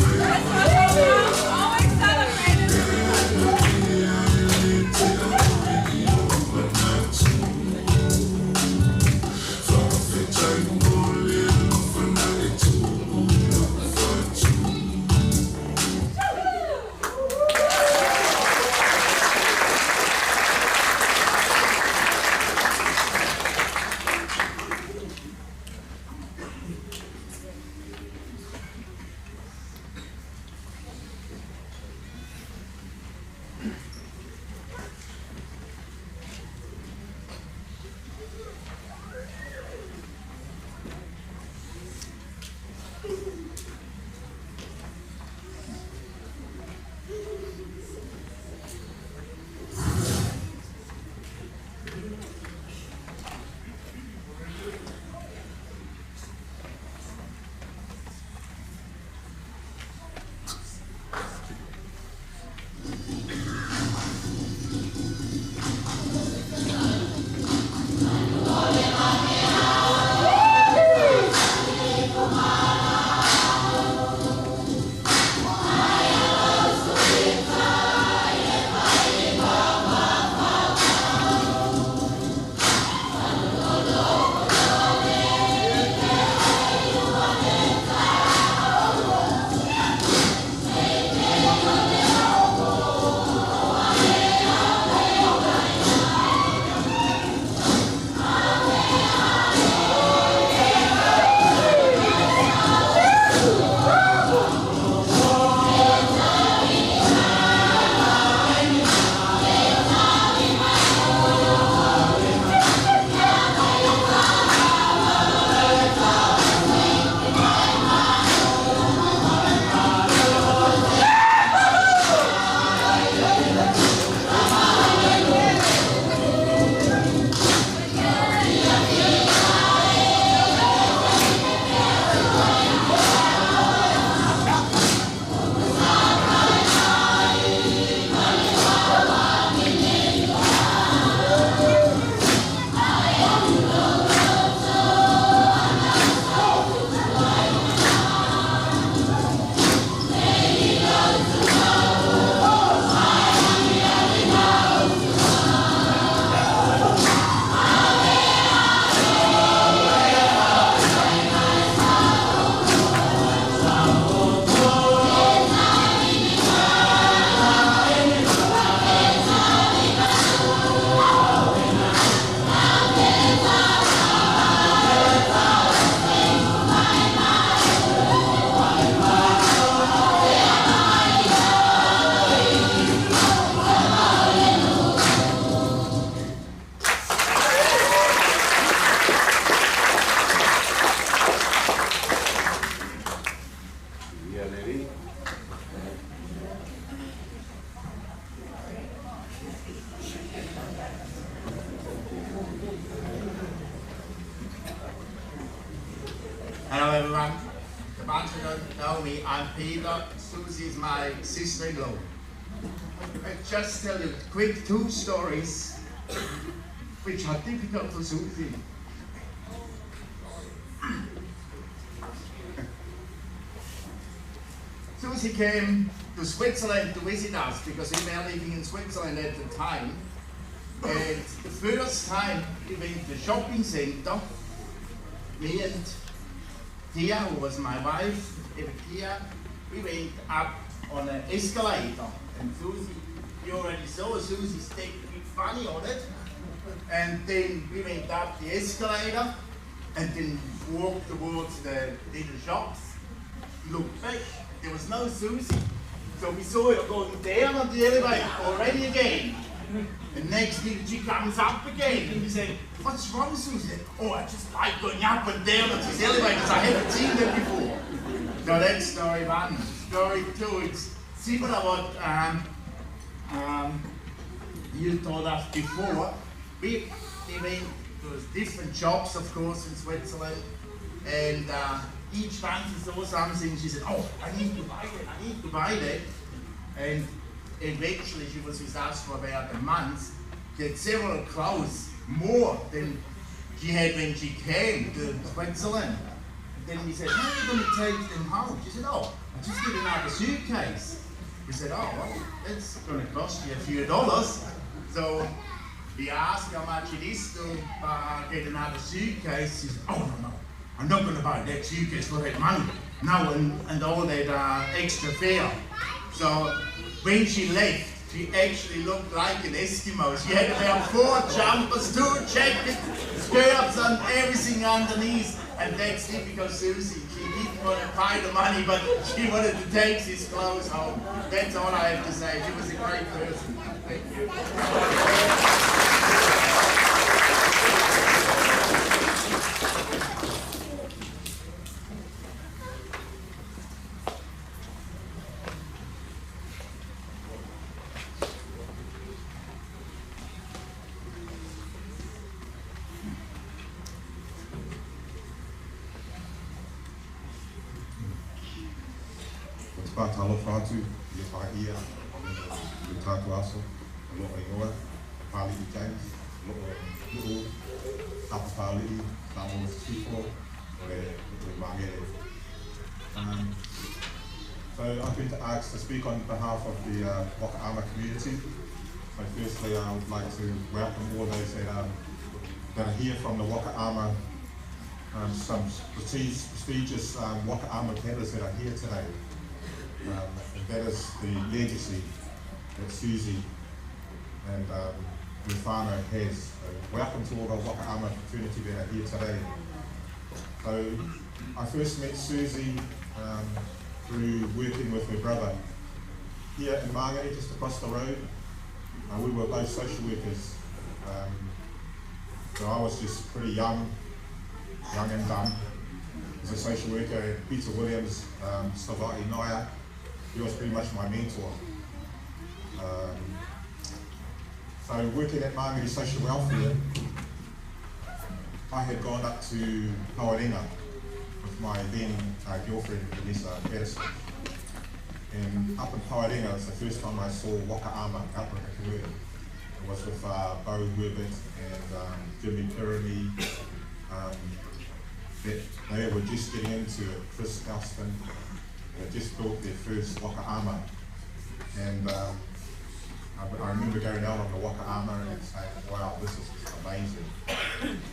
Hello everyone. The bunch who don't know me, I'm Peter. Susi is my sister-in-law. I'll just tell you quick 2 stories which are difficult for Susi. Susi came to Switzerland to visit us because we were living in Switzerland at the time. And the first time we went to the shopping center, me and Tia, who was my wife, Tia, we went up on an escalator. And Susi, you already saw Susi's take a bit funny on it. And then we went up the escalator and then walked towards the little shops. Looked back, there was no Susi. So we saw her going down on the elevator already again. And next thing she comes up again and we said, what's wrong, Susi? Oh, I just like going up and down on these elevators. I haven't seen them before. So that's story 1. Story 2, it's similar what you told us before. We went to different shops, of course, in Switzerland. And each time she saw something, she said, oh, I need to buy that, I need to buy that. And eventually she was with us for about a month. She had several clothes, more than she had when she came to Switzerland. And then we said, how are you going to take them home? She said, oh, I'll just get another suitcase. We said, oh, well, that's going to cost you a few dollars. So we asked how much it is to get another suitcase. She said, oh, no, I'm not going to buy that suitcase for that money. No, and all that extra fare. So when she left, she actually looked like an Eskimo. She had about 4 jumpers, 2 jackets, skirts and everything underneath. And that's typical Susi. She didn't want to pay the money, but she wanted to take these clothes home. That's all I have to say. She was a great person. Thank you. Talo whātu, i whaia, i tātu aso, a loa i noa, Pāli i James, loa Tapa Pāli, Samoa Sifo, e Mangere. So I've been asked to speak on behalf of the Wakaama community. So firstly, I would like to welcome all those that are here from the Wakaama, some prestigious Wakaama tellers that are here today. And that is the legacy that Susi and Rufano has. So welcome to all the Wakaama fraternity that are here today. So I first met Susi through working with her brother here in Māngere, just across the road. We were both social workers. So I was just pretty young and dumb as a social worker. Peter Williams, Savai Naya, he was pretty much my mentor. So working at Māngere Social Welfare, I had gone up to Pawarenga with my then girlfriend, Vanessa Patterson. And up in Pawarenga, it was the first time I saw Wakaama out in the community. It was with Bo Herbert and Jimmy Pirani. They were just getting into it. Chris Elston, they just built their first Wakaama. And I remember going out on the Wakaama and saying, wow, this is just amazing.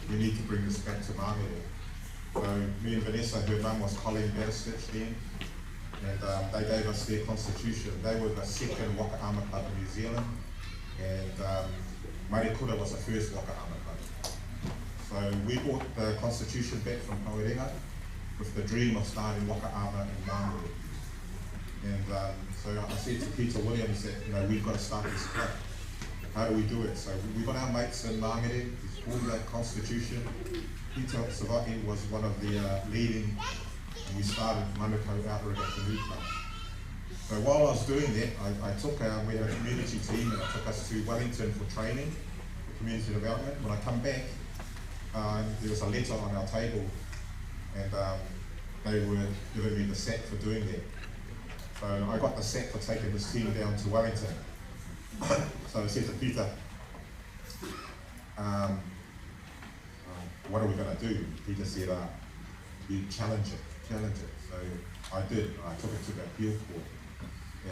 We need to bring this back to Māngere. So me and Vanessa, her mum was Colleen Batistich then, and they gave us their constitution. They were the second Wakaama club in New Zealand, and Marikura was the first Wakaama club. So we brought the constitution back from Pawerenga with the dream of starting Wakaama in Māngere. And so I said to Peter Williams that, you know, we've got to start this club. How do we do it? So we got our mates in Māngere, he's formed that constitution. Peter Savaki was one of the leading, and we started Manukau Outrigger Canoe Club. So while I was doing that, I took we had a community team and I took us to Wellington for training, for community development. When I come back, there was a letter on our table, and they were giving me the sack for doing that. So I got the sack for taking this team down to Wellington. So I said to Peter, what are we going to do? Peter said, you challenge it. So I did. I took it to the appeal court.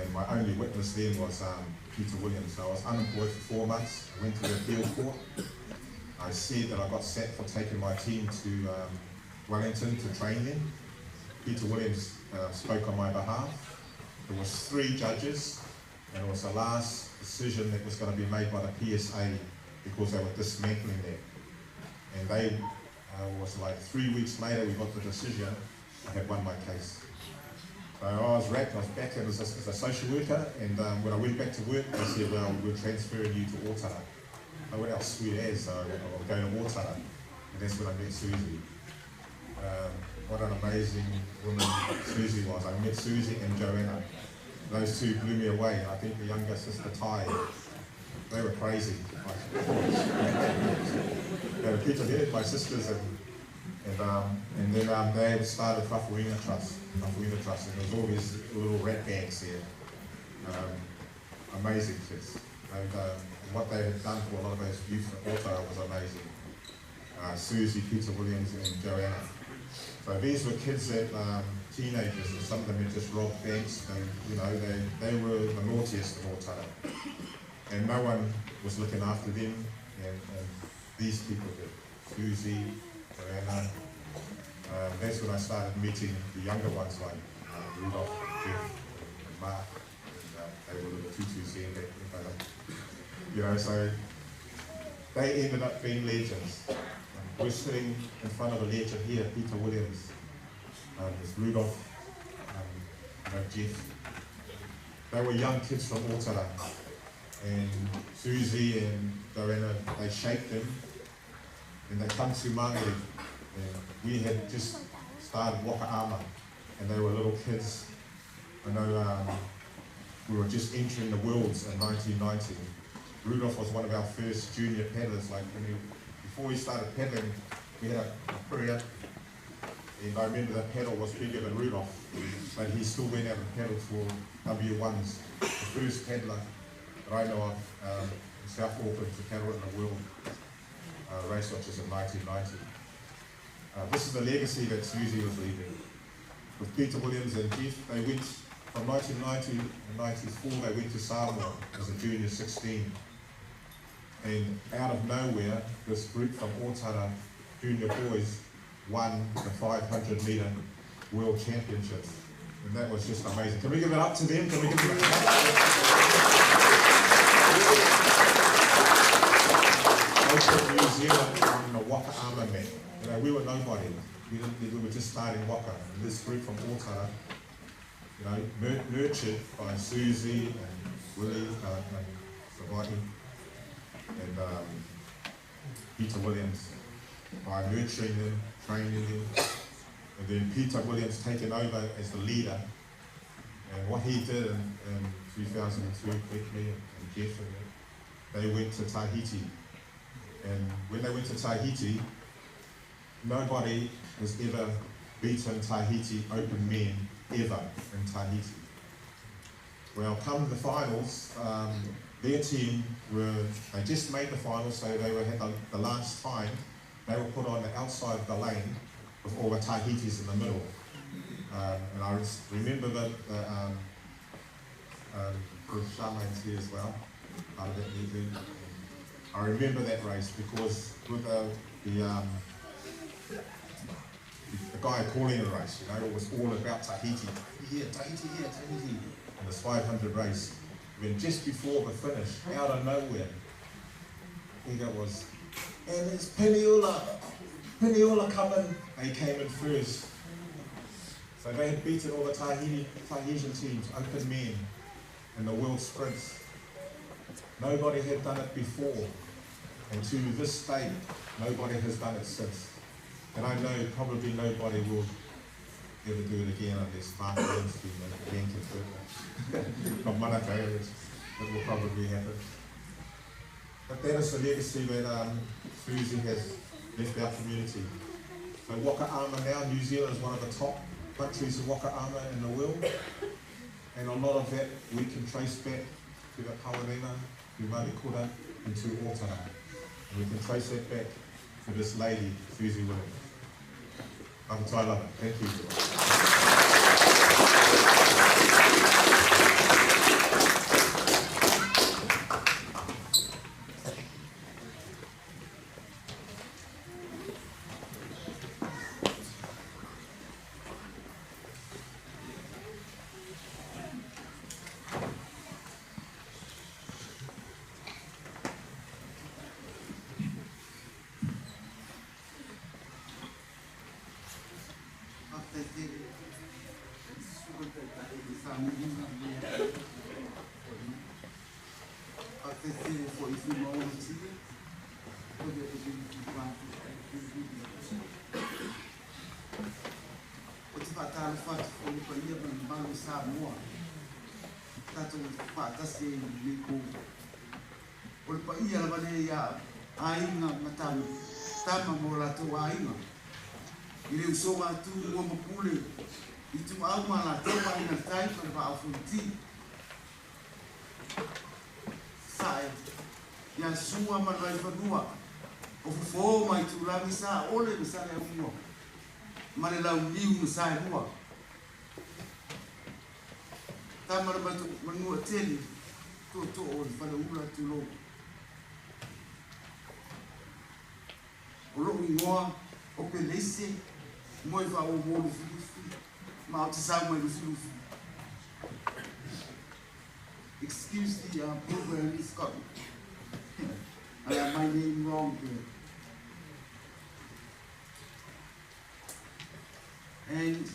And my only witness then was Peter Williams. So I was unemployed for 4 months. I went to the appeal court. I said that I got sacked for taking my team to Wellington to train them. Peter Williams spoke on my behalf. There was 3 judges, and it was the last decision that was going to be made by the PSA because they were dismantling that. And they was like 3 weeks later we got the decision. I had won my case. So I was wrapped, I was back as a social worker, and when I went back to work, they said, well, we're transferring you to Otara. I went out sweet as, so I was going to Otara, and that's when I met Susi. What an amazing woman Susi was. I met Susi and Joanna. Those two blew me away. I think the younger sister, Tai, they were crazy. They were people here, my sisters, and then they started Whakawina Trust, and there was all these little rat gangs there. Amazing kids. And what they had done for a lot of those youth at Otara was amazing. Susi, Peter Williams, and Joanna. So these were kids that, teenagers, and some of them had just robbed banks, and they were the naughtiest of Otara. And no one was looking after them, and these people did. Susi, Joanna. That's when I started meeting the younger ones like Rudolph, Jeff, and Mark. And, they were little tutus there back then. So they ended up being legends. We're sitting in front of a legend here, Peter Williams. There's Rudolph, Jeff. They were young kids from Otara. And Susi and Joanna, they shaped them. And they come to Māngere. And we had just started Wakaama, and they were little kids. I know we were just entering the Worlds in 1990. Rudolph was one of our first junior paddlers. Before we started paddling, we had a courier, and I remember the paddle was bigger than Rudolph, but he still went out and paddled for W1s. The first paddler that I know of in South Auckland to paddle in the World race, which is in 1990. This is the legacy that Susi was leaving. With Peter Williams and Jeff, they went from 1990 and 94, they went to Samoa as a junior 16. And out of nowhere, this group from Otara junior boys won the 500 metre world championships. And that was just amazing. Can we give it up to them? Can we give them a clap? They put New Zealand on the Wakaama map. We were nobody. We were just starting Waka. And this group from Otara, nurtured by Susi and Willie and Savati and Peter Williams, by nurturing them, training them, and then Peter Williams taking over as the leader. And what he did in 2002, quickly, and Jeff and they went to Tahiti. And when they went to Tahiti, nobody has ever beaten Tahiti open men ever in Tahiti. Well, come the finals, their team they just made the finals, so they had the last time. They were put on the outside of the lane with all the Tahitis in the middle. And I remember that Charmaine's here as well, part of that meeting. I remember that race because with the guy calling the race, it was all about Tahiti. Tahiti, and this 500 race. When just before the finish, out of nowhere, I think it was, and it's Peniola coming. They came in first. So they had beaten all the Tahitian teams, open men, in the world sprints. Nobody had done it before, and to this day, nobody has done it since. And I know probably nobody will ever do it again unless Mark Williamson again can do it. From Manukau, it will probably happen. But that is the legacy that Susi has left our community. So Wakaama now, New Zealand is one of the top countries of Waka Ama in the world, and a lot of that we can trace back to the Pawarena, to Marikura, and to Otara. And we can trace that back to this lady, Susi Williams. Thank you. Ya sua malai fanua o fo mai tu la misa ole misa le umo male la uniu misa rua ta mara ba tu manu tele to o fa le ula tu lo o lo ngoa o pelese moi va o mo fifi ma o tsa mo fifi. Excuse the program is got I have my name wrong here. And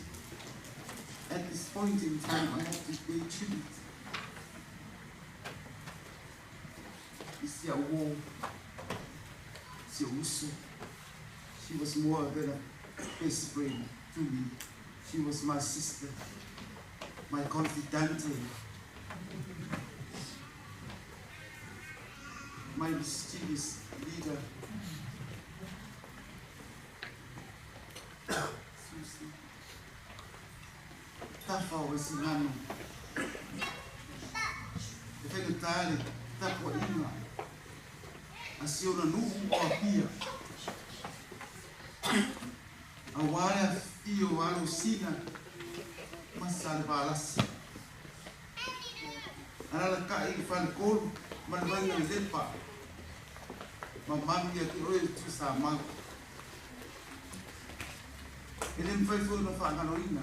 at this point in time, I have to pay tribute. It's your war, it's your uso. She was more than a best friend to me. She was my sister, my confidante, my mischievous leader. Susi. Tafe Vaisigano. E whenga tāre, tako inga. A siona nuhu o a pia. A warea fio alo sina. Masale balasi. Anala ka i whanakolu. Manwanga i lepa. Mamami ki oe tu sa mau. Ele mwhai fo no whangano ina.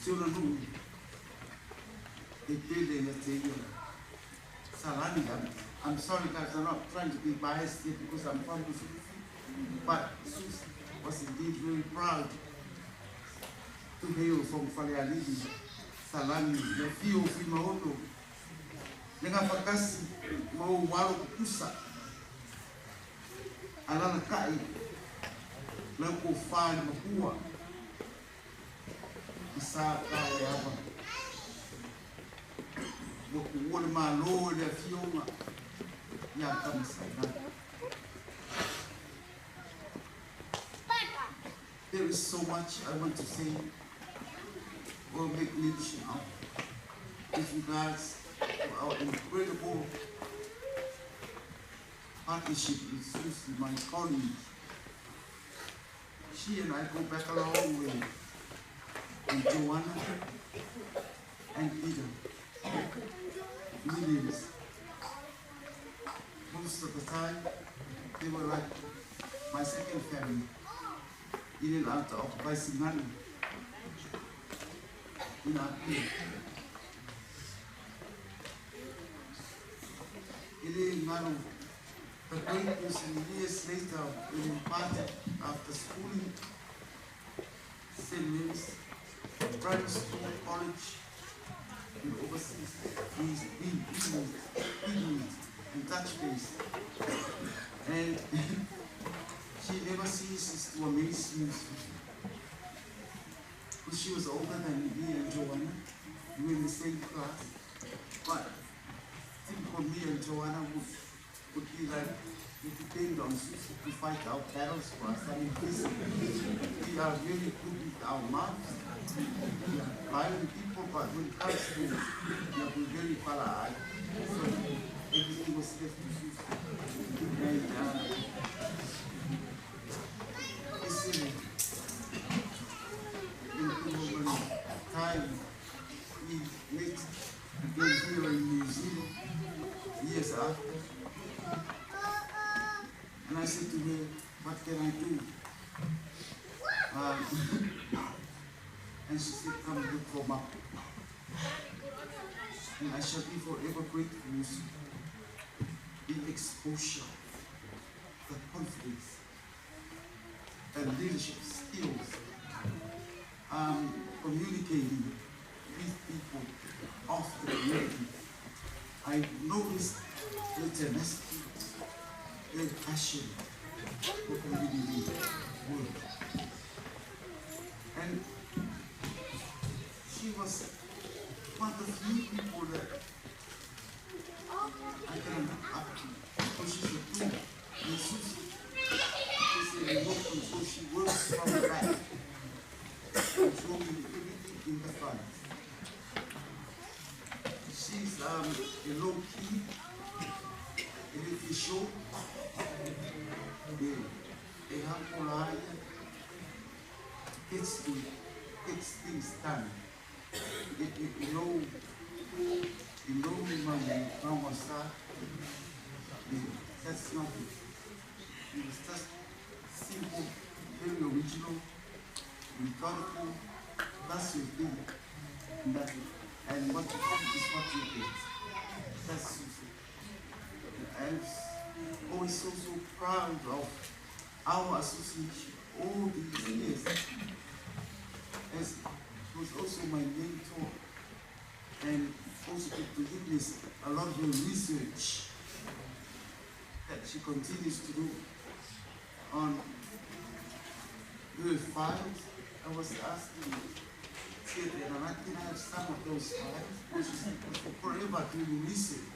Siona nuu. E pele na te ia. Salani. I'm sorry guys, I'm not trying to be biased here because I'm from the city. But Susi was indeed very proud to hail from Falealini. Salani, the fio Fimaono. Nenga fakasi mau waro kusa alana kai na ko fani makua isa kai hapa boku wole malo le fioma ya kamsana. There is so much I want to say. We'll make mention of with regards to our incredible partnership with Susi, my colleague. She and I go back a long way. And Joanna and Peter Williams. Most of the time, they were like my second family. In and out of Vaisigano. In our place. The greatness and years later, when we parted after schooling, St. Louis, private school, college, and overseas, we meet and touch base. And she never ceases to amaze me. Because she was older than me and Joanna. We were in the same class. But I think for me and Joanna would be like, we depend on Susi to fight our battles for us. I mean, we we are really good with our mouths. We are violent people, but when it comes to, we're very polite. So everything was left to Susi. And listen, in the time we met again here in New Zealand, years after. And I said to her, what can I do? And she said, come look for Mapu. And I shall be forever grateful in exposure, the confidence, and leadership skills, communicating with people of the community. I noticed the tenacity, the passion for community work. And she was one of the few people that I can look up to, because she's a tool. And Susi is a local, so she works from the back, controlling everything in the front. She's a low key, a little show, a humble eye, gets things done. You know when Mom was start, that's not it. It was just simple, very original, methodical, that's your thing. And what you think is what you get. That's Susi. I'm always so proud of our association all these years. As was also my mentor, and also to witness a lot of the research that she continues to do on her files. I was asking her, and I can have some of those files, because she said, forever doing research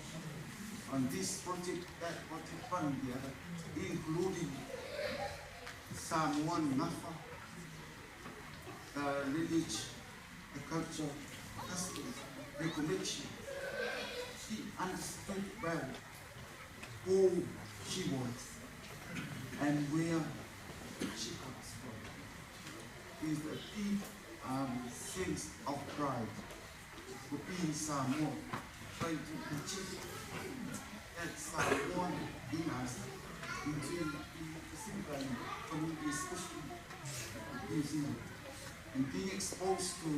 on this project, that project, one and the other, including Samoan Nafa, the lineage, the culture, customs, the connection. She understood well who she was and where she comes from. Is a deep sense of pride for being Samoan, trying to achieve that Samoan in us, into the Pacific community, especially New Zealand. And being exposed to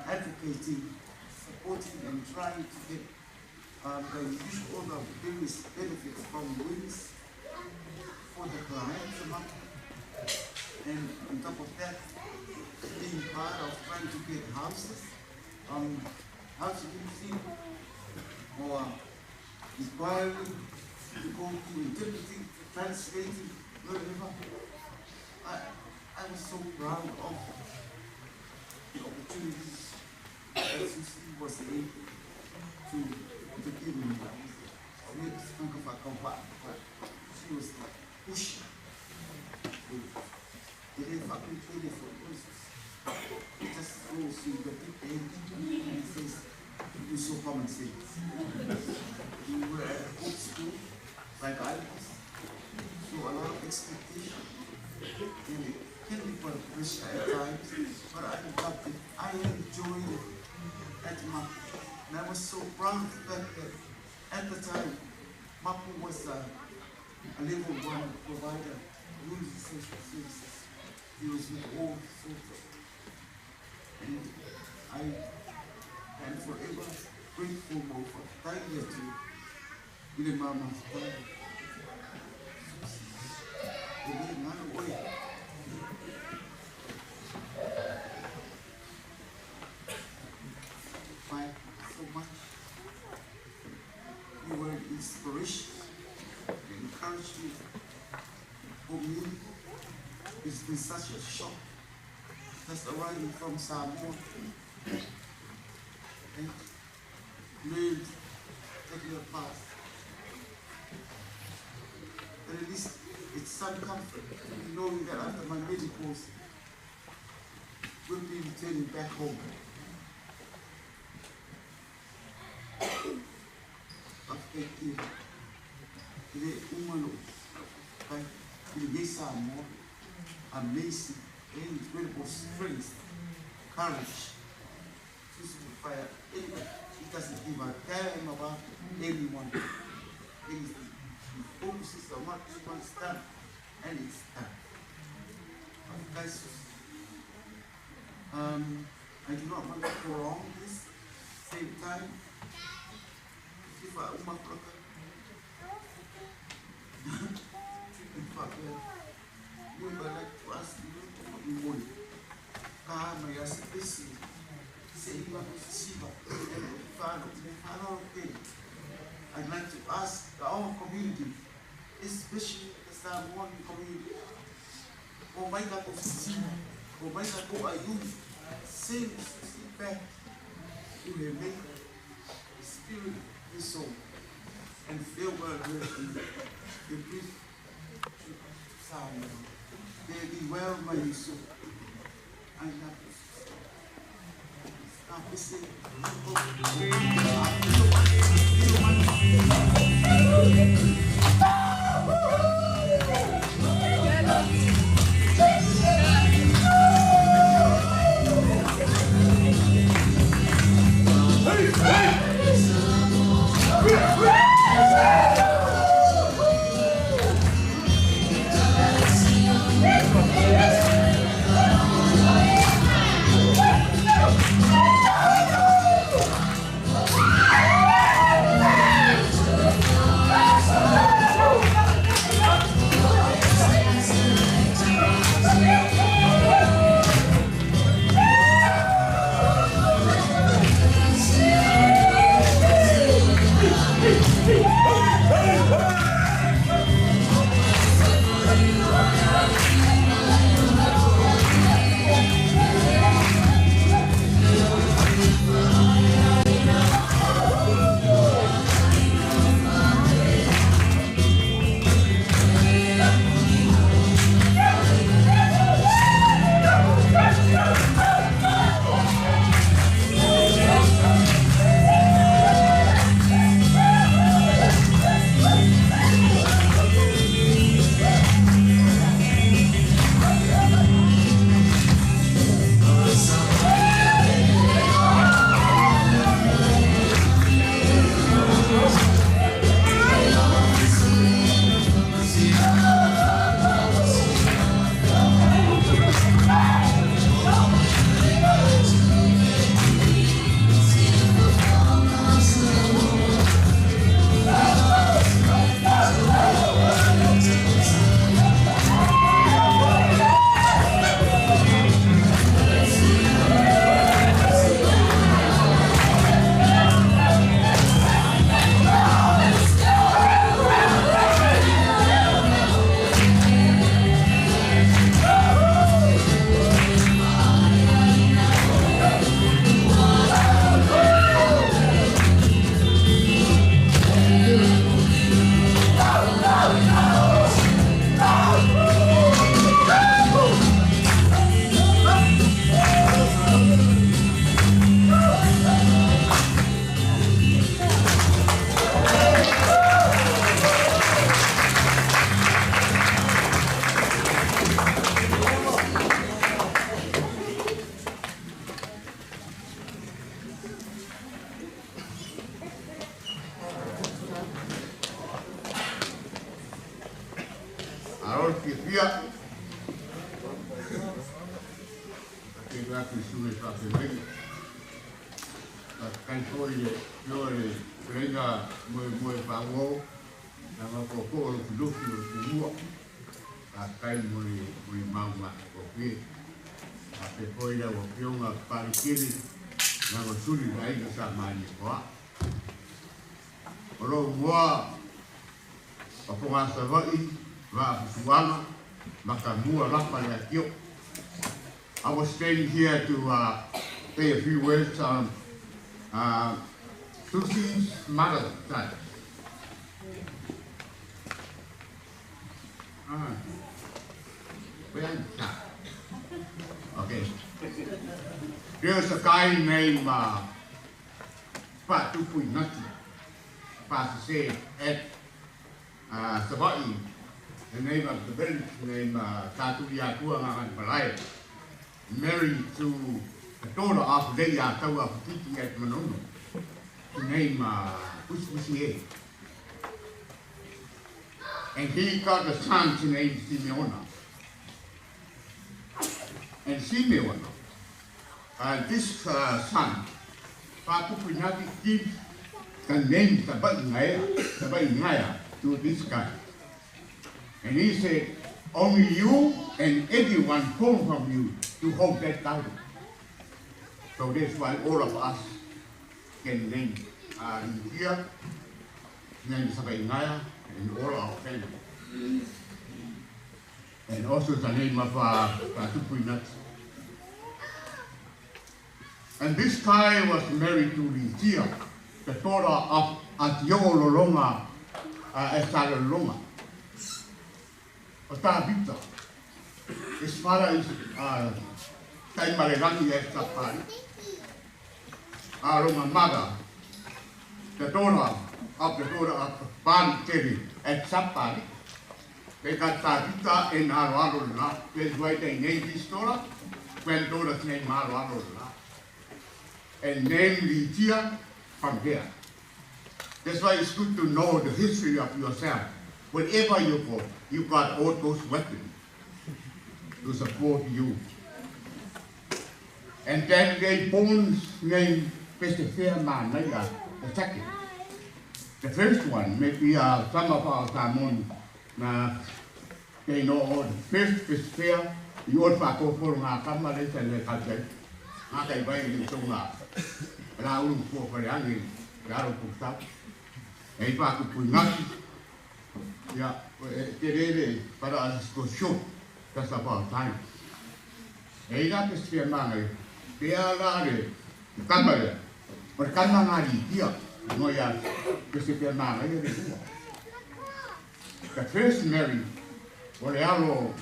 advocating, supporting, and trying to get the usual all the various benefits from wins for the clients, and on top of that, being part of trying to get houses, housing or inquiring, to go to interpreting, translating, whatever. I was so proud of the opportunities that Susi was able to give me. She was pushing. It just goes to the big end and says, you saw common sense. You were at a good school, like I was, so a lot of expectation. And it can be quite pressure at times, but I loved it. I enjoyed it at Mapu. And I was so proud of the fact that at the time, Mapu was a level 1 provider, community social services. He was with all sorts of. And I am forever grateful for that year to Ile Mama's time. So much. You were an inspiration, you encouraged me. For me, it's been such a shock just arriving from Samoa and learned taking a path. But at least it's some comfort knowing that after my medicals, we'll be returning back home. After the woman, the more amazing, incredible strength, courage, to fire anyone. It doesn't give a damn about anyone. Anything. He focuses on what he wants done, and it's done. Guys, I do not want to prolong this. Same time, if I we would like to ask you what we want. My assistant say he wants to see what I'd like to ask our community, especially the Samoan community, or my God of see, or my God of Ayun, sing back to the make the spirit, the soul, and feel well with the brief sound. They be well, my soul. I love you. Stop listening. I was staying here to say a few words on Susi's mother's side. Okay. There's a guy named Tafe Vaisigano at Savai. The name of the village named Tafe married to the daughter of the Tafe teaching at Manono, to name Susi. And he got a son to name Simeona. And Simeona, this son, Tafe gives the name Tafe Vaisigano to this guy. And he said, only you and everyone born from you to hold that title. So that's why all of us can name here, name Tafe Vaisigano, and all our family. And also the name of Tafe. And this guy was married to Litia, the daughter of Atiololonga, Estalolonga. Otavita. His father is Taimarelaki Estapari. Alonga mother, the daughter of Bani Terry at Sapari. They got Tavita and Aruarola. That's why they named this daughter. Granddaughter's name Aruarola. And named Litia from there. That's why it's good to know the history of yourself. Wherever you go, you got all those weapons to support you. And then they born named Mr. Man, the second. The first one, maybe some of our Samon, they know all the first Mr. You all go for my cameras and the country. I can buy you so much. Raul for Yangi, Raul Pustap. A pack of Punaki. Yeah, but I was sure that's about time. A got this fear man, they are large, Camera, but Camari here, no yard, Mr. Man. The first Mary, Orialo,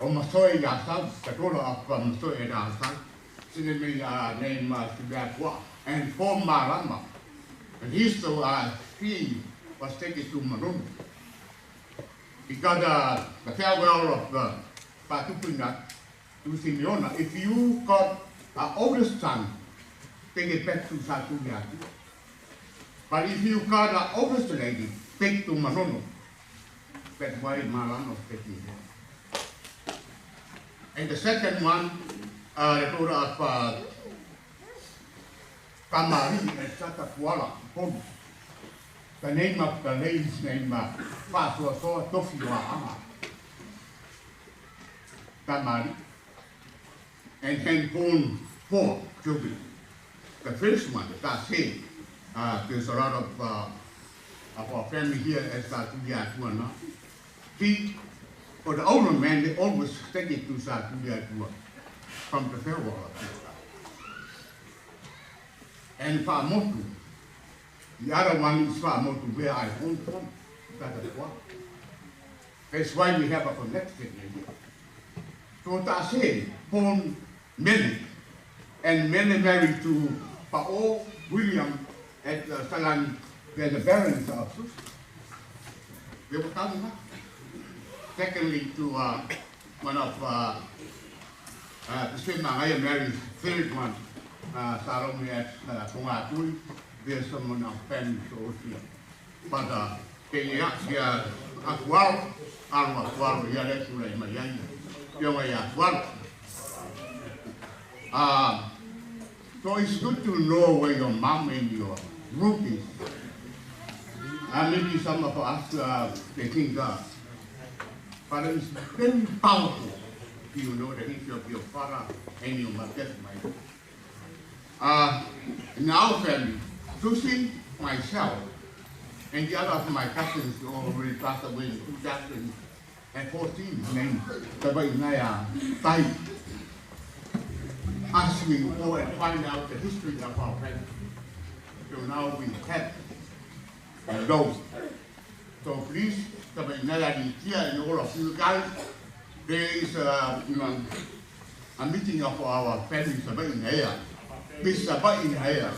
Omasoy Yasab, the daughter of Masoy Yasab, sending me name Sibakwa, and 4 Marama. And he's so he was taken to Maroon. Because the farewell of Tafe to Simeona, if you got an oldest son, take it back to Satuya. But if you got an oldest lady, take to Maroon. That's why Maran was taking it. And the second one, the daughter of Kamari and Satapuala, the name of the lady's name, Tafe Vaisigano Kamari, and then born 4 children. The first one, Tafe, there's a lot of our family here as Satuya. He, for the older man, they always take it to Satuya from the farewell. And Famotu, the other one is Famotu, where I own from. That's why we have a connection here. So Tafe born Mary, and Mary married to Pao William at Salan, where the barons of Susi. They were coming up. Secondly, to one of the same I married, third one, Salome at Pongatui, there's someone of family here. But they actually Aquaro, Aquaro, Yarekule, Mayani, Yomaya, Aquaro. So it's good to know where your mom and your root is. And maybe some of us, they think that. But it's very powerful if you know the history of your father and your mother. In our family, Susi, myself, and the other of my cousins who already passed away in 2014, named Tafe Vaisigano, asked me to go and find out the history of our family. So now we have those. So please, Tafe Vaisigano and all of you guys, there is a meeting of our family in here. This in here.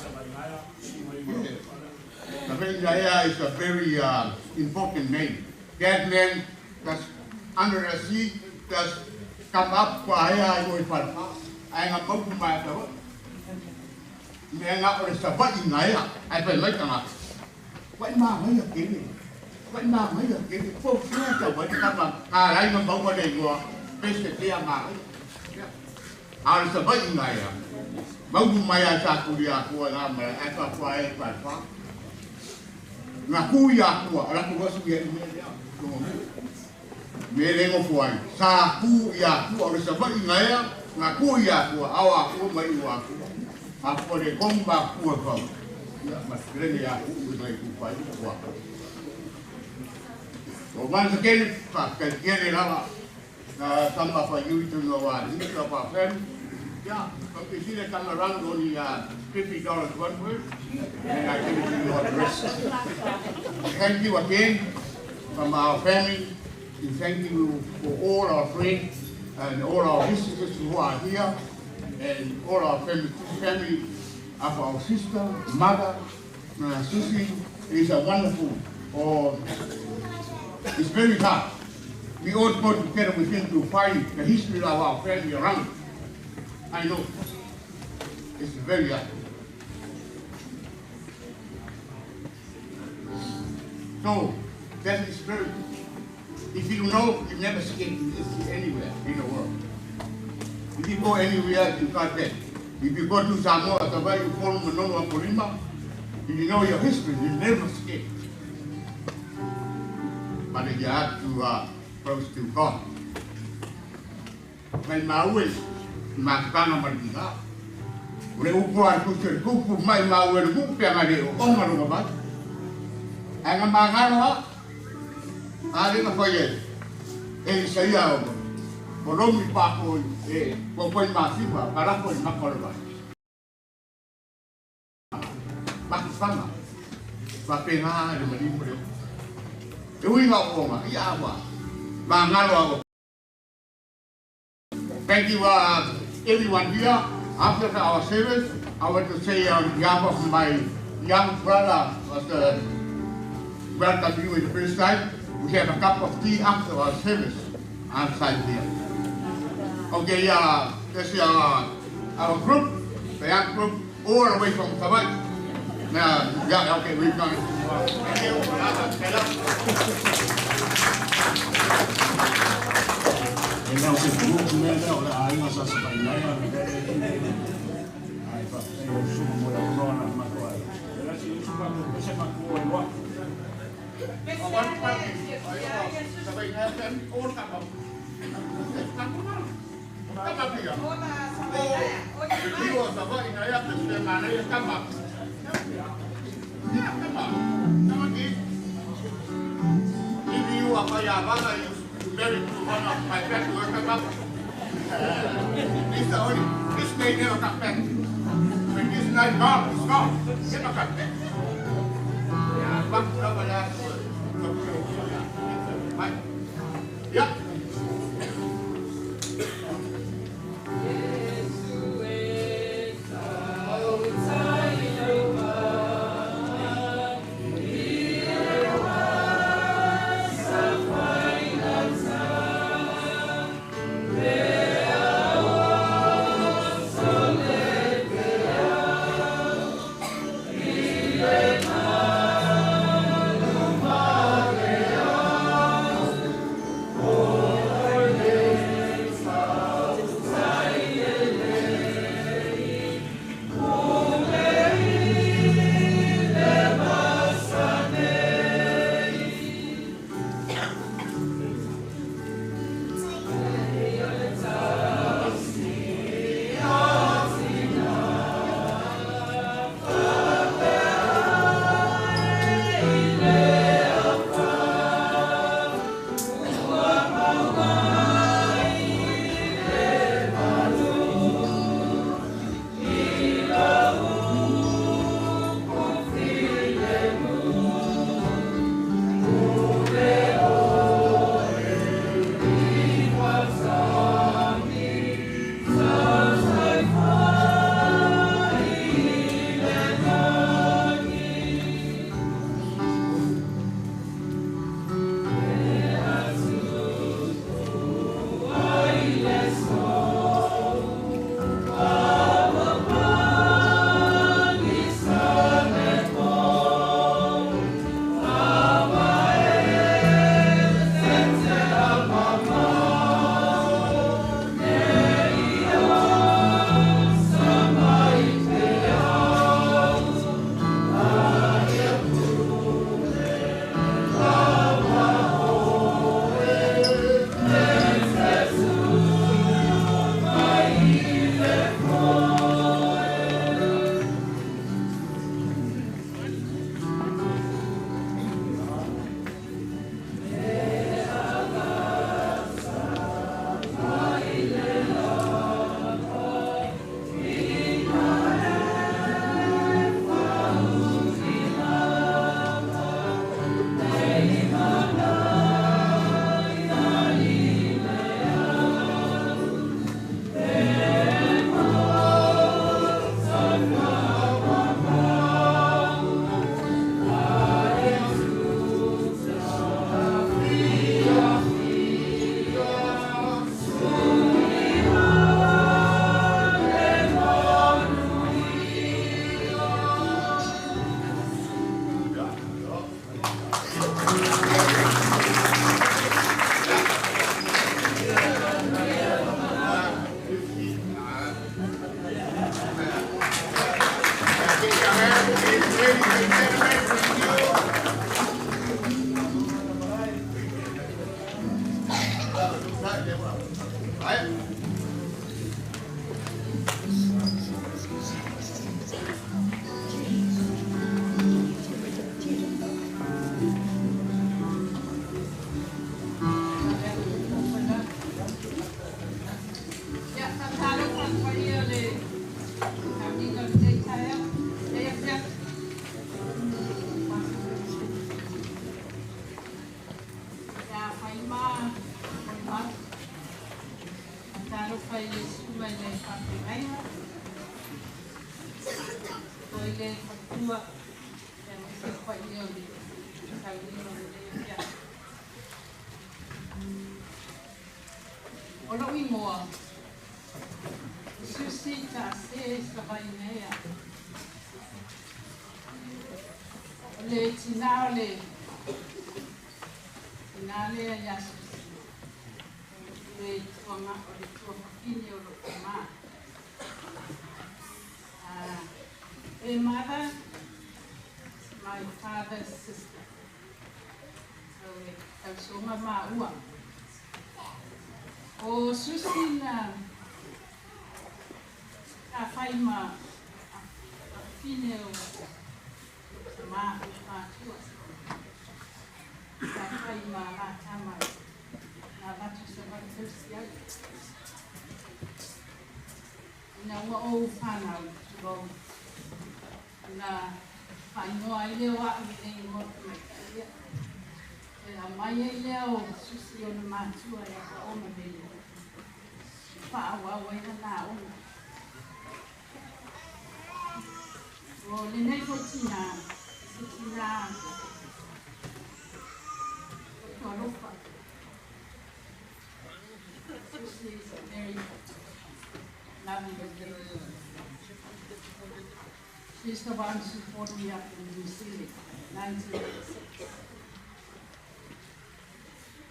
Tafe Vaisigano is a very important name. That man that's under the sea, that's come up for here, going for I am about to my daughter. Man up with a sabat in here. I feel like I'm what man are you what man are you folks what come I know about what they go. Basically, I'm out. I was sabat in here. Mau Maya Sakuria, who I'm at a quiet by far. Nakuya, aku was getting Mereng of one. Sakuya, who are sabat in here. Nakuya, who our home by you are. After they come back, poor come. So once again, some of you to know history of our friend. Yeah, but you see they come around only $50 one word, and I give it to you all the rest. Thank you again from our family, and thank you for all our friends and all our visitors who are here, and all our family of our sister, mother, Susi. Is a wonderful, it's very hard. We all go together with him to find the history of our family around. I know, it's very hard. So, that is very, if you know, you never see it anywhere in the world. If you go anywhere, you can't get. If you go to Samoa, you follow Manoa Polima, if you know your history, you never escape. But you have to close to God. When Maui, Makana Marina, when you go and put your good my Maui, good family, Omaruba, and a Magana, I didn't forget. And say, Boromi Paco, Popoy Masiva, Paraco, Makorba. Pakistan, Papena, the Marine. We got Roma, Yawa, Bangalo. Thank you, everyone here. After our service, I want to say on behalf of my young brother, was welcome you the first time. We have a cup of tea after our service outside here. Okay, this is our group, the young group, all the way from Hawaii. Now, yeah, okay, we're going to if you are married to one of my friends who come up, this may never come back. When this night gone, it's gone. Never come back. Yeah. Oh Susi Tafe Vaisigano. Le Tinā ya Susi. Le tuanga o le tuapapini o lo kama. A mother, my father's sister. So mama ua. O Susi na a whaima a whine o ma tua. A whaima a tama na watu sa watu au. Na ua o whanau tuau. Na whainoa i leo a i motu mai kaia. E a mai e leo Susi o na mātua e a oma mele. Whaawa waina nā ona. O le nei ko Tinā, se Tinā o tua ropa. Susi is a very lovely lady. She's the one who brought me up in New Zealand, 1986.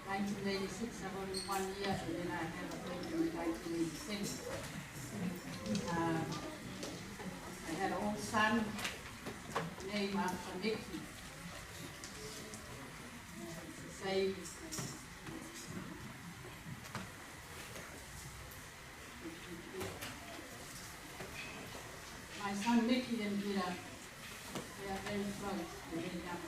1986, I was 1 year, and then I had a baby in 1986. I had an old son named after Nicky. Same. My son Nicky and Peter, they are very close, they're very young.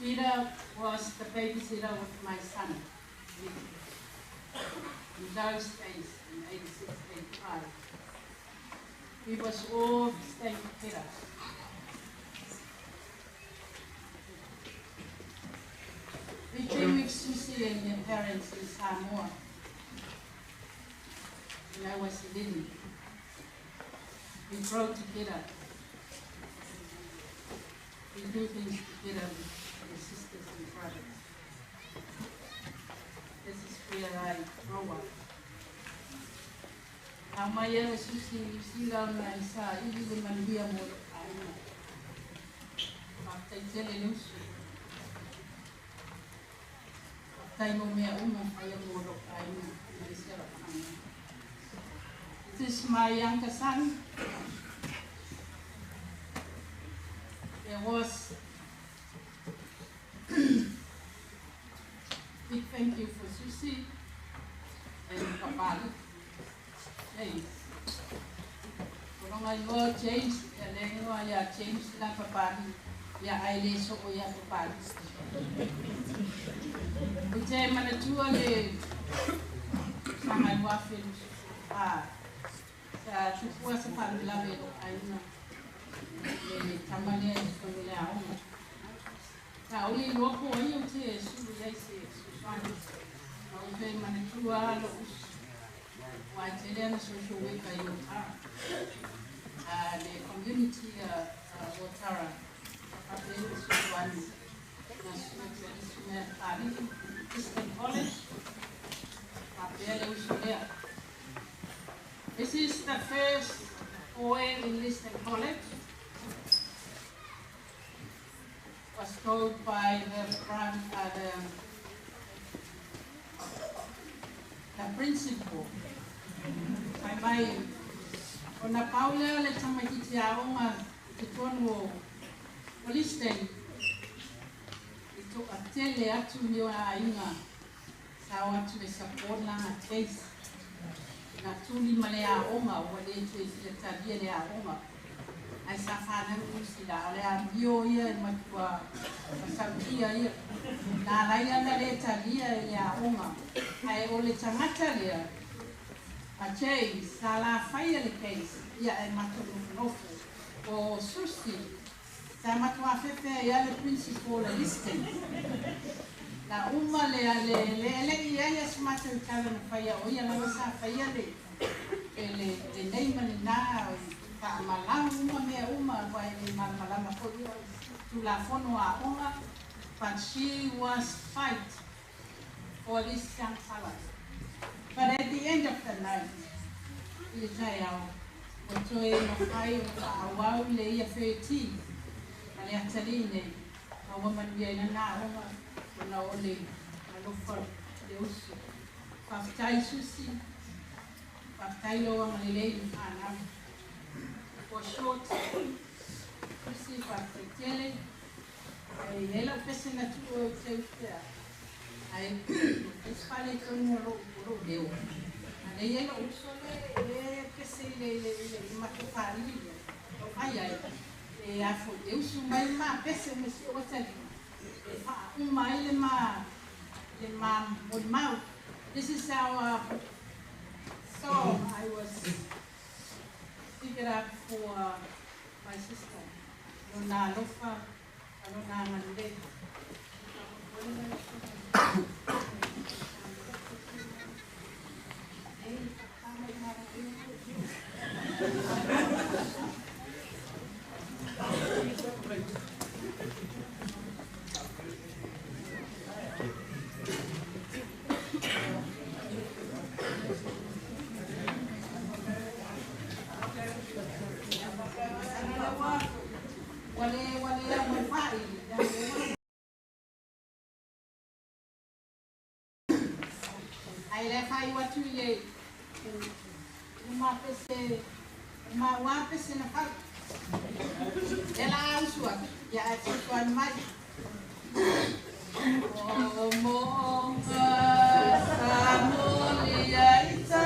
Peter was the babysitter with my son, Nicky. In those days, in 86, 85. We was all staying together. We came with Susi and their parents in Samoa. And I was living. We grow together. We do things together with the sisters and brothers. This is where I grow up. Now my young Susi, sila na isa, ili mandia mo aina. After tele nusu. After mo mea aya mo aina. This is my younger son. There was big thank you for Susi and Papali. James. Kurang ayo James, yang ya James na Papali, ya aile so ya Papali. Ujay manatua le sama wafil sa chukua sa panlave lo aina. Tamale family auma. Na uli loko ayo te sulu yaise susani. Ujay manatua lo Wajiriana social worker in the community Watara, Christian College, this is the first OA in Christian College. Was told by the principal. Mai ona Paula le tamaki tia onga te tono police station ito atele atu ni wa inga sa tau atu le support langa case. Na tuli male a onga o le te le tabia le a onga. Ai sa whana usi la le a bio ia matua masautia ia. Na lai ana le tabia le a onga. Ai o le tangata lea. A chei sa la whaia le case. Ia e matu nofo. O Susi. Sa matua fefe ia le principal le listing. La uma le ia ia smata utala na whaia o ia langa sa whaia le neima ni nā ka malang uma mea uma wai le malama ko ia tu la fono a onga, but she was fight for this young fella. But at the end of the night, i tai au o toe no whai o ka awau le ia 13 a le atarine a wamanuia ina nā onga na ole alofa le usu. Whaftai Susi, whaftai loa malelei ana. For short, Susi whaftai tele, ai hela pese na tu o te utea. Ai espale tonu ro leo. Ai hela uso le pese le matopari. Ai ai, e afo le usu mai ma pese me si o tali. This is our song I was figured out for my sister. Nona Lofa, Nona Mande. Ai le fai watu le ma pese na fa ela usua ya tuan mai o mo samolia ita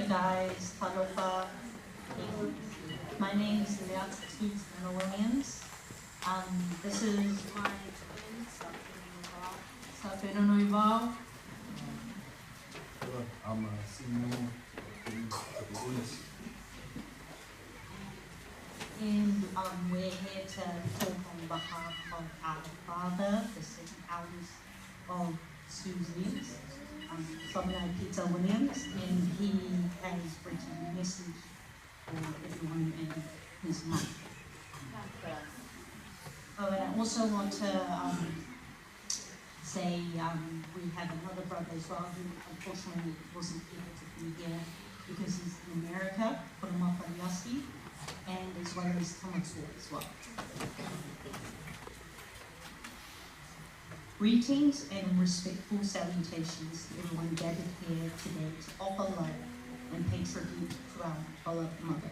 Guys, Talofa. My name is Tinā Williams. This is my twin, Tafe Vaisigano. I'm a senior in the And we're here to talk on behalf of our father, the second eldest of Susi, Tafe Williams, and he has written a message for everyone and his mum. Oh, and I also want to say we have another brother as well who unfortunately wasn't able to be here because he's in America, Yasi, and as well as Tamatu as well. Greetings and respectful salutations to everyone gathered here today to offer love and pay tribute to our beloved mother.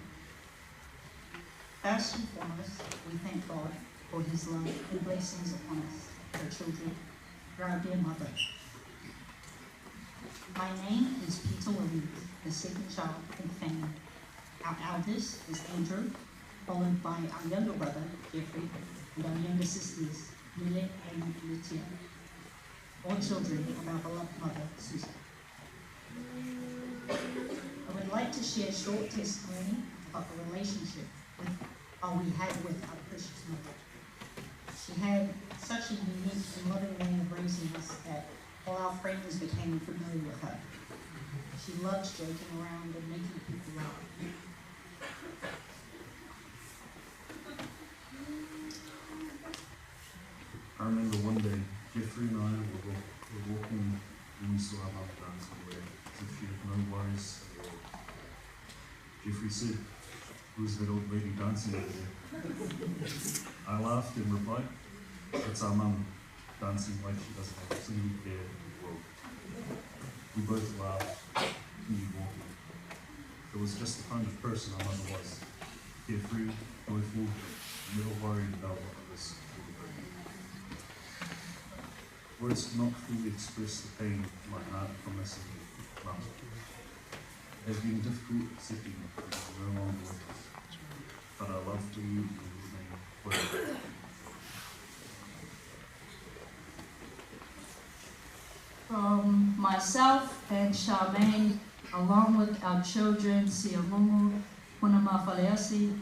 First and foremost, we thank God for his love and blessings upon us, our children, our dear mother. My name is Peter Williams, the second child in the family. Our eldest is Andrew, followed by our younger brother, Jeffrey, and our younger sisters, Millie and Lucia. All children of our beloved mother, Susi. I would like to share a short testimony about the relationship we had with our precious mother. She had such a unique and loving way of raising us that all our friends became familiar with her. She loved joking around and making people laugh. I remember one day, Jeffrey and I were walking and we saw our mum dancing where as if she had no worries at all. Jeffrey said, "Who's that old lady dancing over there?" I laughed and replied, "It's our mum, dancing like she doesn't have a single care in the world." We both laughed, continued walking. It was just the kind of person our mother was, carefree, joyful, never worried about what others would bring. Words cannot fully express the pain of my heart from missing mum. It has been difficult accepting that she is no longer with us, but our love for you will remain forever. From myself and Charmaine, along with our children, Siamumu, Punama Faleasi,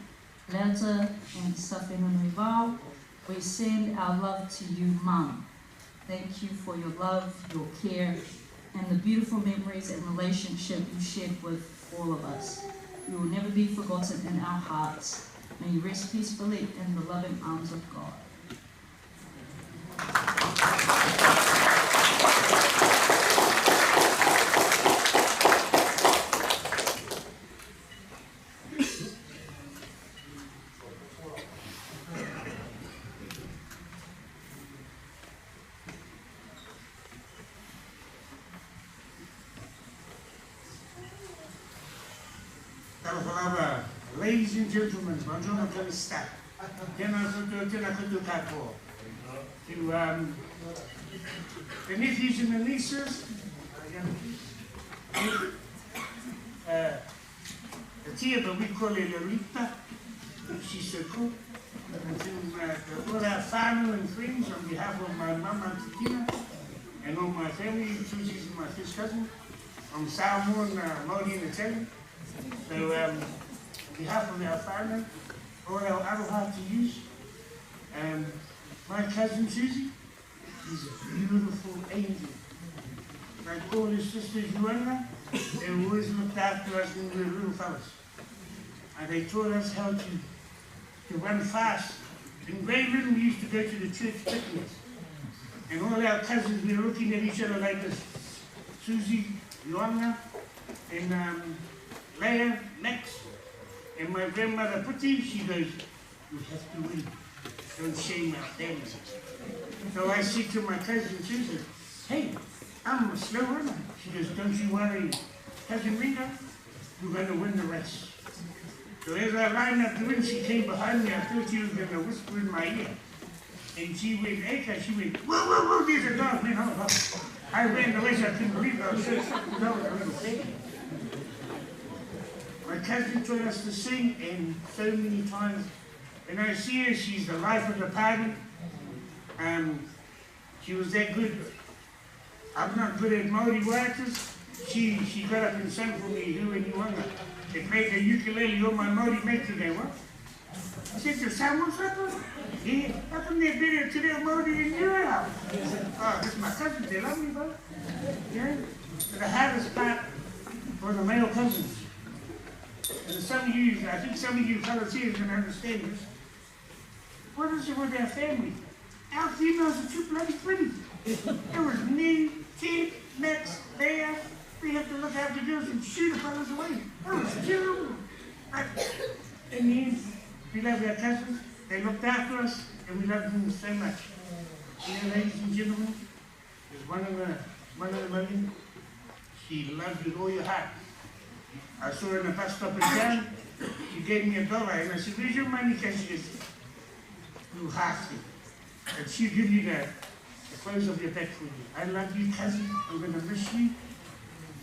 Leta, and Safenunivau, we send our love to you, Mum. Thank you for your love, your care, and the beautiful memories and relationship you shared with all of us. You will never be forgotten in our hearts. May you rest peacefully in the loving arms of God. Ladies and gentlemen, buongiorno come sta? To the nephews and the nieces, the tia, but we call her Lolita, she's so cool. And to all our family and friends, on behalf of my mum, Auntie Tinā, and all my family, Susie's my first cousin, I'm Samoan, Māori and Italian. So, on behalf of our family, all our aroha to use, my cousin Susi is a beautiful angel. Like all his sisters, Joanna, they always looked after us when we were little fellas. And they taught us how to run fast. In grade little, we used to go to the church picnics. And all our cousins, we were looking at each other like this. Susi, Joanna, and Leia, Max, and my grandmother Putti, she goes, "You have to win. Don't shame our family." So I said to my cousin Susan, "Hey, I'm a slow runner." She goes, "Don't you worry, Cousin Rita, you're going to win the race." So as I lined up to win, she came behind me. I thought she was going to whisper in my ear. And she went, Eka, she went, "Whoa, whoa, whoa, there's a dog." Man, I ran the race, I couldn't believe it. I was so excited. My cousin taught us to sing, and so many times when I see her, she's the life of the party. She was that good. I'm not good at Māori words. She got up and sang for me, who and Iwanga. They played the ukulele, all my Māori mates today, what? I said, "The Samoan supper?" "Yeah, how come they're better to their Māori than you are?" I said, "Oh, this is my cousin, they love me, brother." Yeah? So the hardest part for the male cousins. And some of you, I think some of you fellas here can understand this. What is it with our family? Our females are too bloody pretty. There was me, Ted, Max, Leia. We have to look after girls and shoot the fellas away. That was terrible. In the end, we love our cousins. They looked after us, and we loved them so much. You know, ladies and gentlemen, there's one of the million. She loves you with all your heart. I saw her in the bus stop in town. She gave me $1 and I said, where's your money? She said, you have to. And she'll give you the clothes of your back for you. I love you, cousin. I'm going to miss you.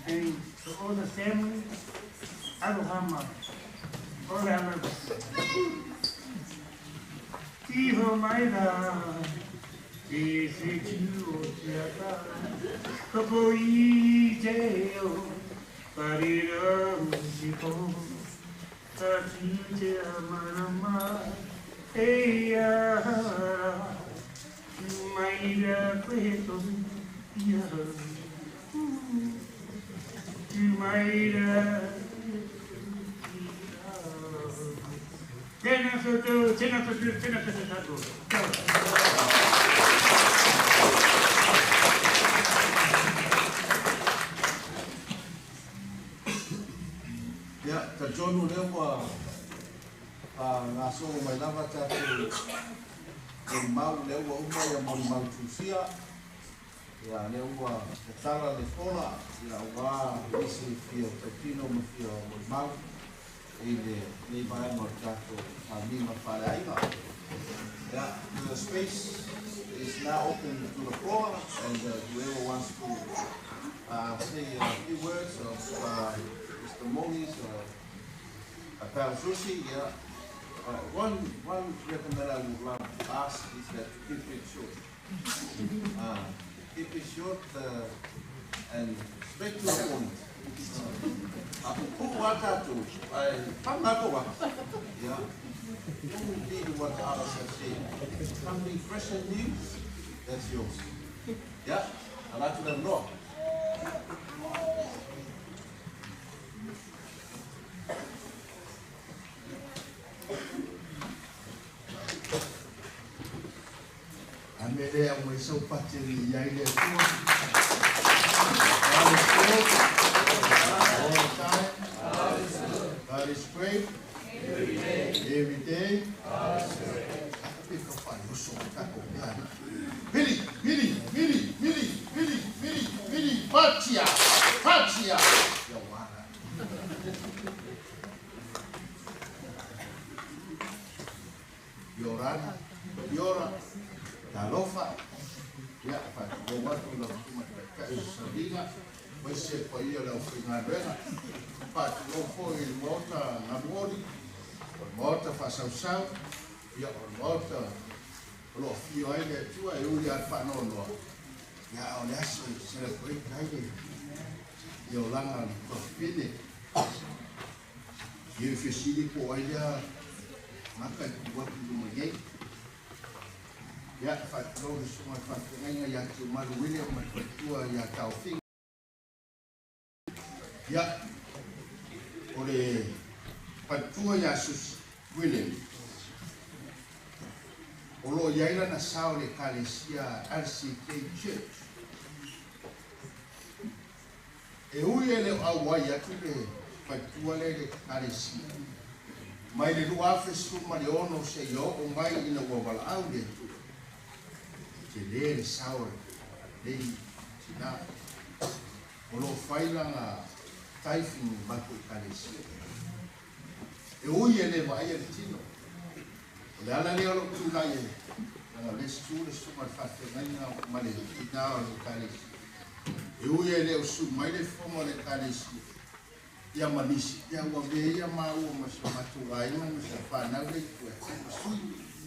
And to all the family, aroha all our lovers. Tiho maira, te se tu o te ata, kapo I te o, parira musipo, tatu te amarama, eia hara, maira kweto, ia, maira. Tinā Tafe Ya, ta jonu leo wa ngā songo mai lava tātou e mau leo wa uma ia mori mau tūsia. Ya, leo wa te tala le fona, ia wā isi fio tautino ma fio mori mau. The space is now open to the floor, and whoever wants to say a few words of testimonials or Tafe Susi, one recommend I would like to ask is that keep it short. Keep it short and straight to the point. Yeah. Don't read what others have said. Something fresh and new, that's yours. Yeah? I'd like to let them know. Amelea mweso pateri yaile kuwa. All the time. God is great. Every day. Billy, Patia. Yora, Talofa, ya, go back to the Sabina, we say for you, Finabella, but go for in water, Namori, or water for South, ya, or water, you are there too, I only had fun on one. Ya, let's celebrate Friday. Yolanda, Fini. If you see the boy, maka what you do again. Ya, fatou semua fatou yang cuma William Matua ya Taufik. Ya, oleh Patua ya Susi William. Olo yaira na sao le Kalesia RCK Church. E uye le awai atu le Patua le Kalesia. Mai le lua fesu ma le ono se yo o mai ina wawala au le tu. Te le sao le Tinā. Olo faila nga taifin bako Kalesia. E uye le mai le tino. Le ala le alo tūnai e. Le stūle suma whawhengaina ma le Tinā o le Kalesia. E uye le o su mai le whonga le Kalesia. Ia manisi, ia wabe, ia maua masa matuai, masa whanau le kua.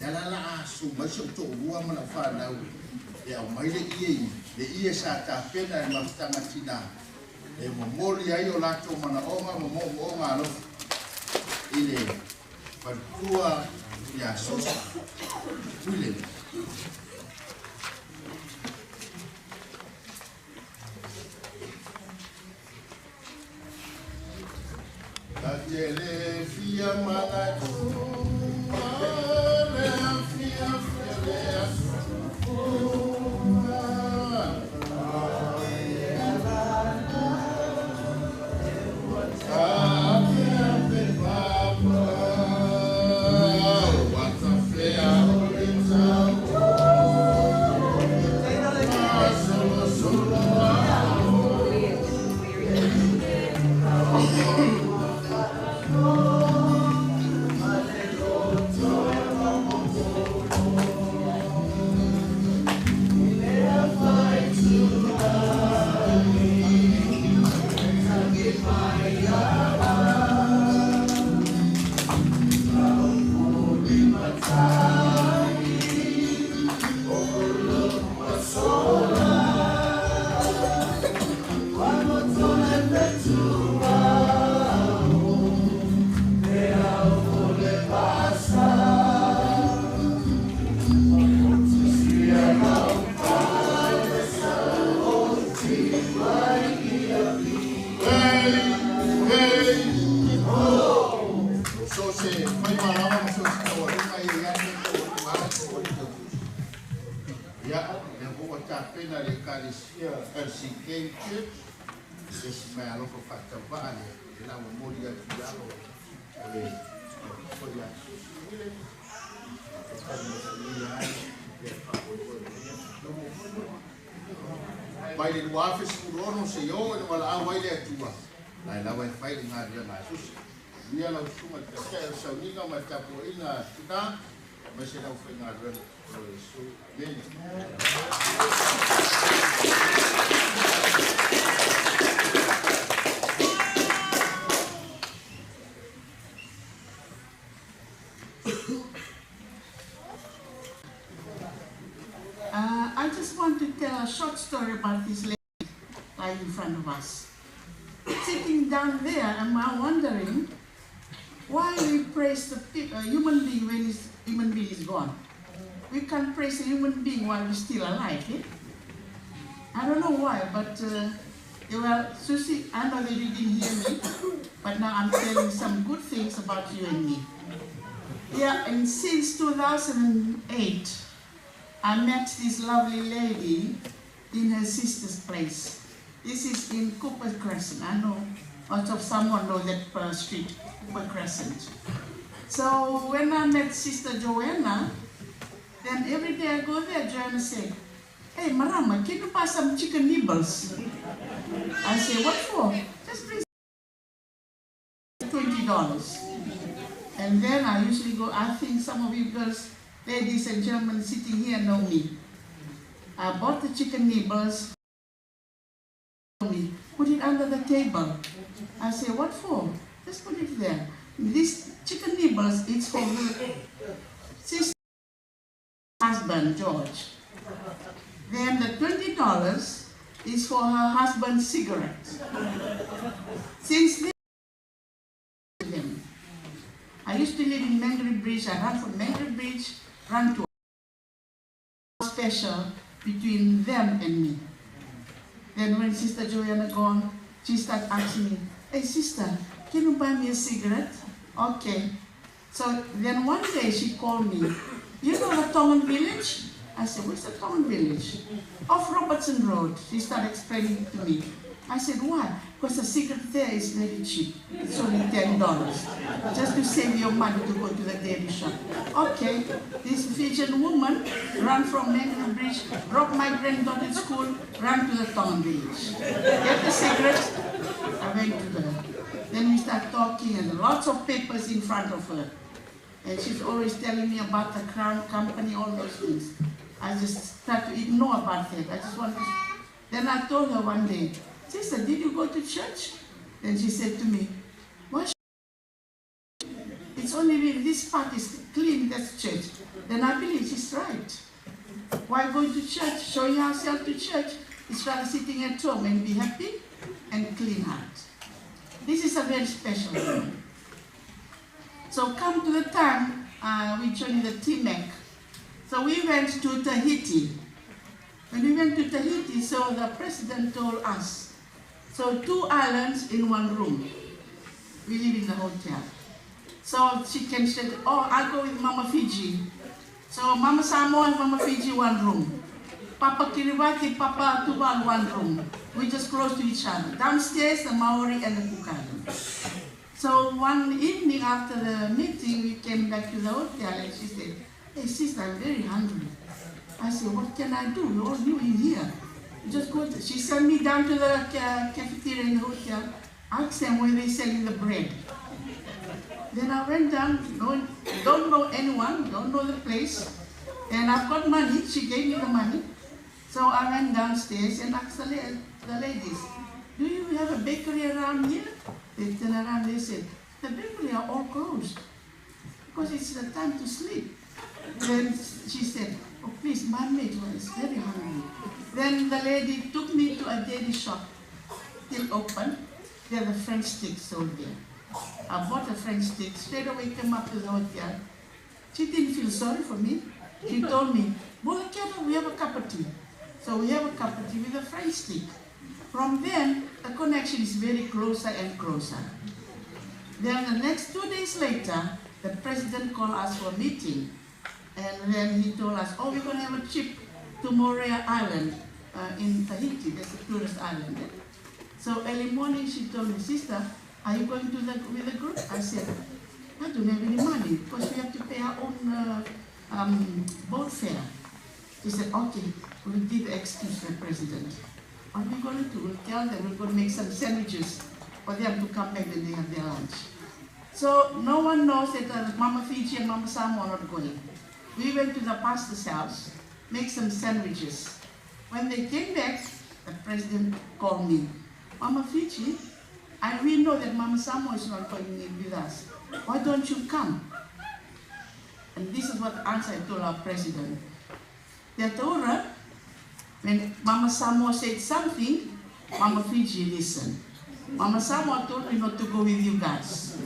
Ia lala asu, masa uto urua mana whanau. Ia mai le ie sa tāpena e mafutanga Tinā. E mamori ai o lato mana onga, mamomo onga alo. Ile, Patua ia Susi William. Tele fia malatu, fia fia Pai le wafe skurono se yo e wala a waile atua. Lai la wai fai nga dia na sus. Nia la usuma te se sa ninga ma tapo ina tuta. Ma se la fai nga dia so bene. I just want to tell a short story about this lady lying in front of us. Sitting down there, am I wondering why we praise the human being when his human being is gone? We can't praise a human being while we're still alive, eh? I don't know why, but well, Susi, I know that you didn't hear me, but now I'm telling some good things about you and me. Yeah, and since 2008, I met this lovely lady in her sister's place. This is in Cooper Crescent. I know lots of someone know that street, Cooper Crescent. So when I met Sister Joanna, then every day I go there, Joanna said, "Hey, Marama, can you buy some chicken nibbles?" I say, "What for?" "Just please $20. And then I usually go, I think some of you girls, ladies and gentlemen sitting here know me. I bought the chicken nibbles, put it under the table. I say, "What for?" "Just put it there." This chicken nibbles, it's for her sister's husband, George. Then the $20 is for her husband's cigarette. Since then, I used to live in Mangere Bridge. I ran from Mangere Bridge, ran to a special between them and me. Then when Sister Joanna gone, she started asking me, "Hey sister, can you buy me a cigarette?" Okay. So then one day she called me, "You know the Tongan village?" I said, "What's the Tongan village?" "Off Robertson Road." She started explaining it to me. I said, "Why?" "Because the cigarette there is very cheap. It's only $10. Just to save your money to go to the dairy shop." Okay, this Fijian woman ran from Mangere Bridge, dropped my granddaughter at school, ran to the Tongan village. Get the cigarette, I went to her. Then we start talking and lots of papers in front of her. And she's always telling me about the Crown Company, all those things. I just start to ignore about that. I just want to... Then I told her one day, "Sister, did you go to church?" Then she said to me, "Why? It's only when this part is clean, that's church." Then I believe she's right. Why go to church, show yourself to church, instead of sitting at home and be happy and clean heart. This is a very special one. So come to the time we joined the TMAC. So we went to Tahiti. When we went to Tahiti, so the president told us, so 2 islands in 1 room. We live in the hotel. So she can say, "Oh, I'll go with Mama Fiji." So Mama Samoa and Mama Fiji 1 room. Papa Kiribati, Papa Tubal 1 room. We just close to each other. Downstairs, the Maori and the Cook Islands. So one evening after the meeting, we came back to the hotel and she said, "Hey sister, I'm very hungry." I said, "What can I do? We're all new in here. Just go." She sent me down to the cafeteria in the hotel, asked them where they're selling the bread. Then I went down, don't know anyone, don't know the place, and I've got money. She gave me the money. So I went downstairs and asked the ladies, "Do you have a bakery around here?" They turned around, they said, "The bakery are all closed because it's the time to sleep." Then she said, oh please, my maid was very hungry. Then the lady took me to a dairy shop, still open. There's a French stick sold there. I bought a French stick, straight away came up to the hotel. She didn't feel sorry for me. She told me, boy, we have a cup of tea. So we have a cup of tea with a French stick. From then, the connection is very closer and closer. Then the next 2 days later, the president called us for a meeting. And then he told us, oh, we're going to have a trip to Moorea Island in Tahiti. That's a tourist island. So early morning, she told me, sister, are you going with the group? I said, I don't have any money because we have to pay our own boat fare. She said, okay, we'll give excuse to the president. What are we going to do? We'll tell them we're going to make some sandwiches for them to come back when they have their lunch. So no one knows that Mama Fiji and Mama Samoa are not going. We went to the pastor's house, make some sandwiches. When they came back, the president called me. Mama Fiji, we know that Mama Samoa is not going in with us. Why don't you come? And this is what answer I told our president. They told her, when Mama Samoa said something, Mama Fiji listened. Mama Samoa told me not to go with you guys.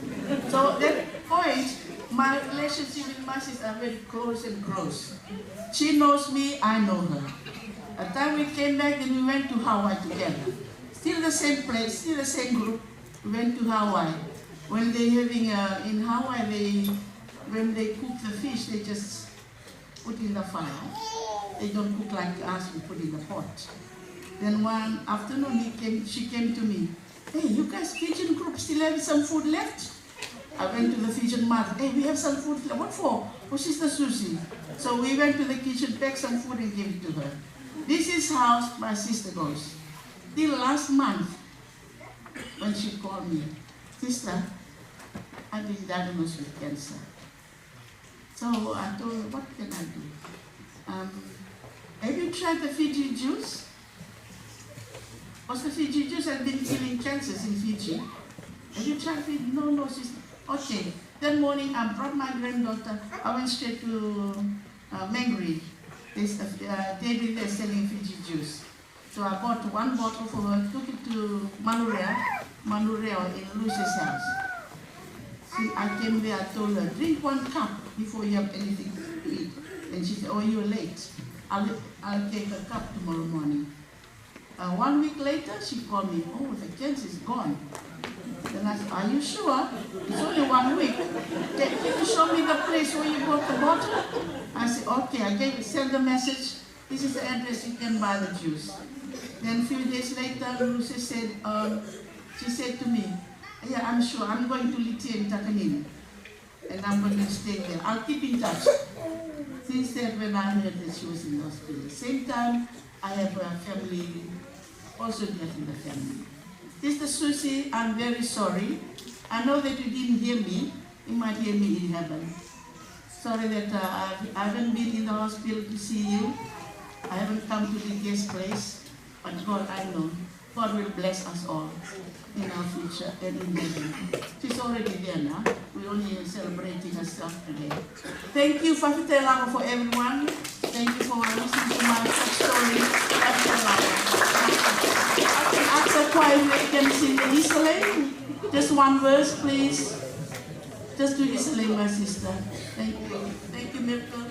So at that point, my relationship with my sister are very close and close. She knows me, I know her. At the time we came back, then we went to Hawaii together. Still the same place, still the same group. We went to Hawaii. When they having in Hawaii, when they cook the fish, they just put in the fire. They don't cook like us, we put in the pot. Then one afternoon she came to me. Hey, you guys Fijian group still have some food left? I went to the Fijian mother. Hey, we have some food left. What for? For Sister Susi. So we went to the kitchen, packed some food and gave it to her. This is how my sister goes. Till last month, when she called me, sister, I've been diagnosed with cancer. So I told her, what can I do? Have you tried the Fiji juice? Because the Fiji juice has been killing cancers in Fiji. Have you tried Fiji? No, sister. Okay. That morning I brought my granddaughter. I went straight to Mangere. They're selling Fiji juice. So I bought one bottle for her, took it to Manurea in Lucy's house. So I came there, I told her, drink 1 cup before you have anything to eat. And she said, oh, you're late. I'll take a cup tomorrow morning. 1 week later, she called me, oh, the cancer is gone. Then I said, are you sure? It's only 1 week. Can you show me the place where you bought the bottle? I said, okay, I sent the message. This is the address, you can buy the juice. Then a few days later, Lucy said, she said to me, yeah, I'm sure, I'm going to Liti in Takanini. And I'm going to stay there. I'll keep in touch. Since then, when I heard that she was in the hospital, at the same time, I have a family, also death in the family. Sister Susi, I'm very sorry. I know that you didn't hear me. You might hear me in heaven. Sorry that I haven't been in the hospital to see you. I haven't come to the guest place. But God, I know, God will bless us all in our future and in heaven. She's already there now. We're only celebrating herself today. Thank you, Fafite Lama, for everyone. Thank you for listening to my story. Fafite Lama. I can ask her quietly, you can sing the Isale. Just one verse, please. Just do Isale, my sister. Thank you. Thank you, Miracle.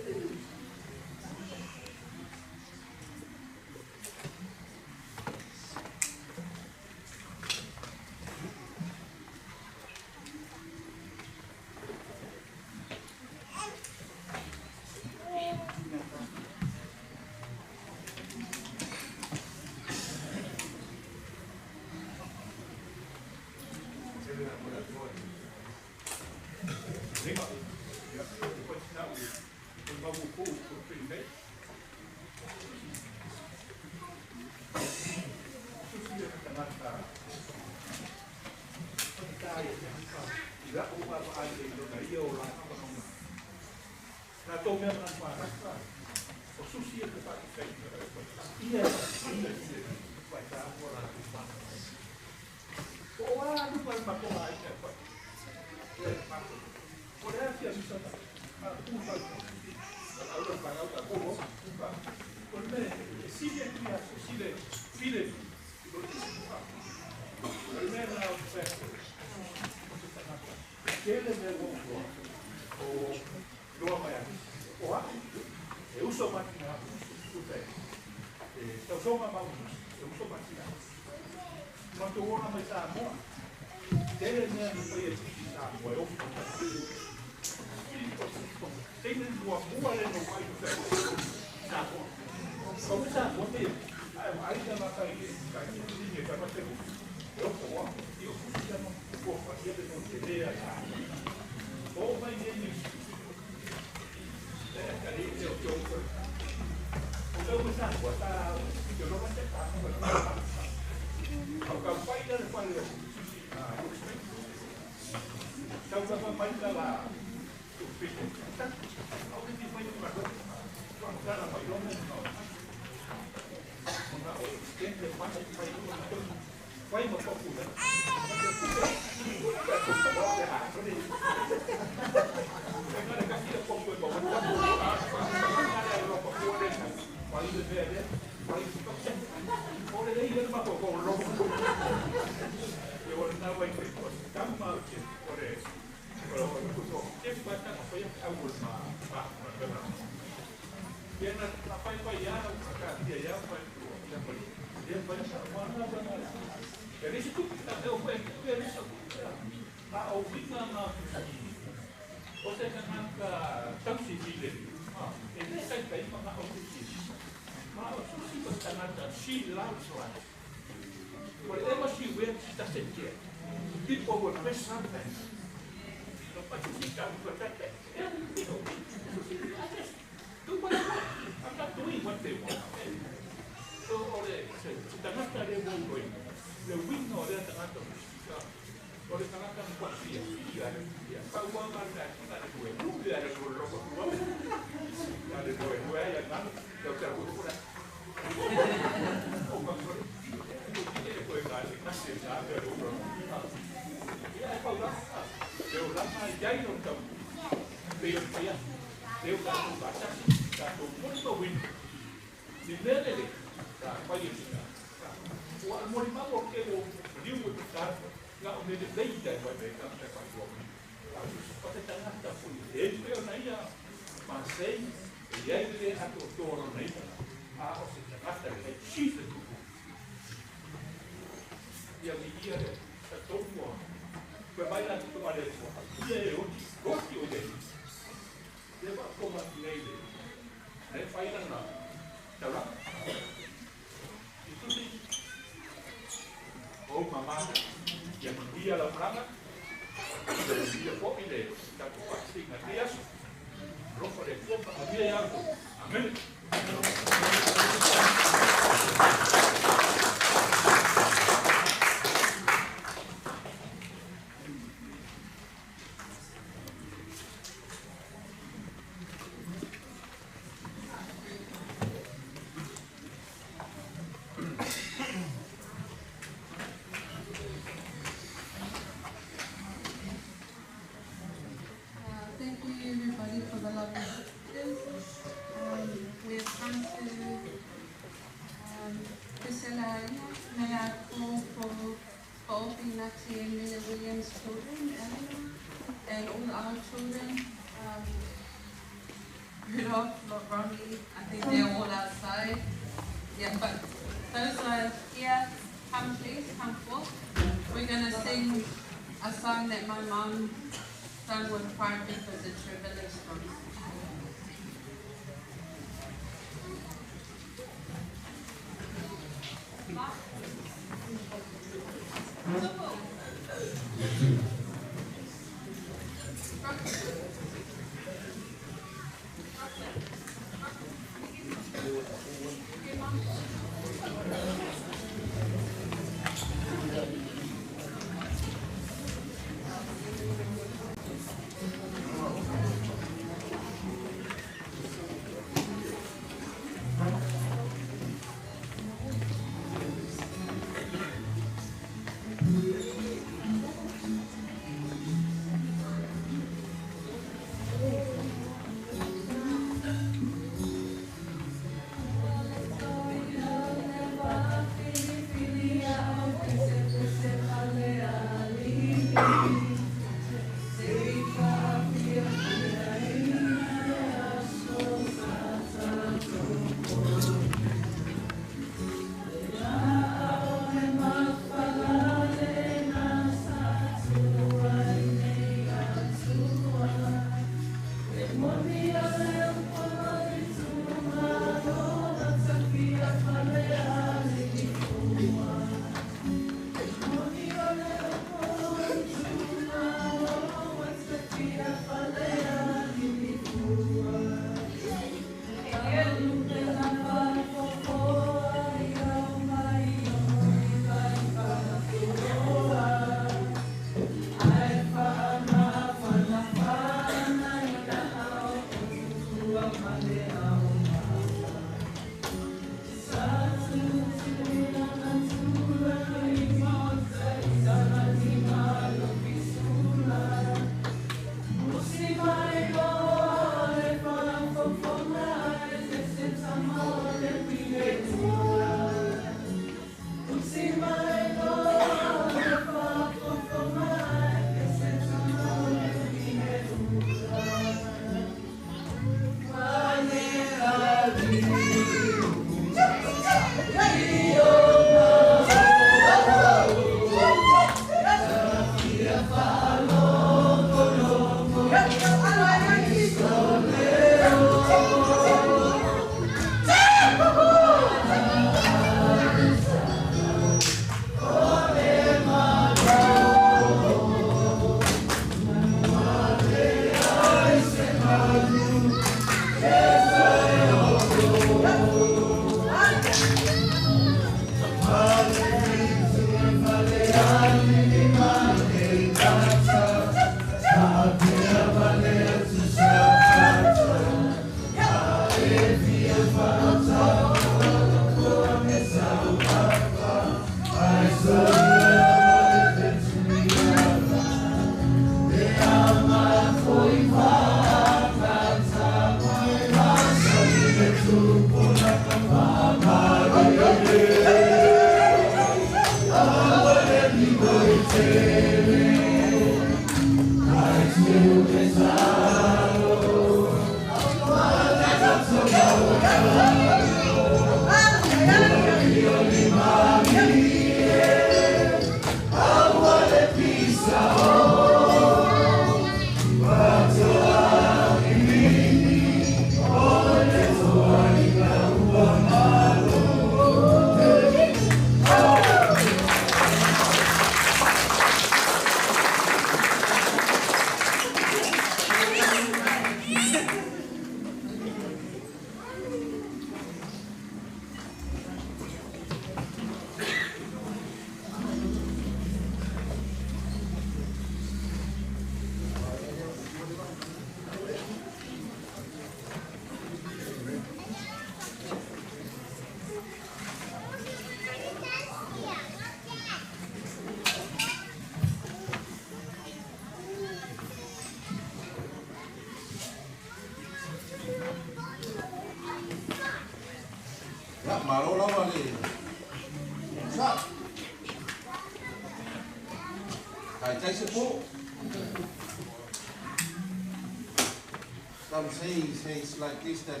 Some says like this, that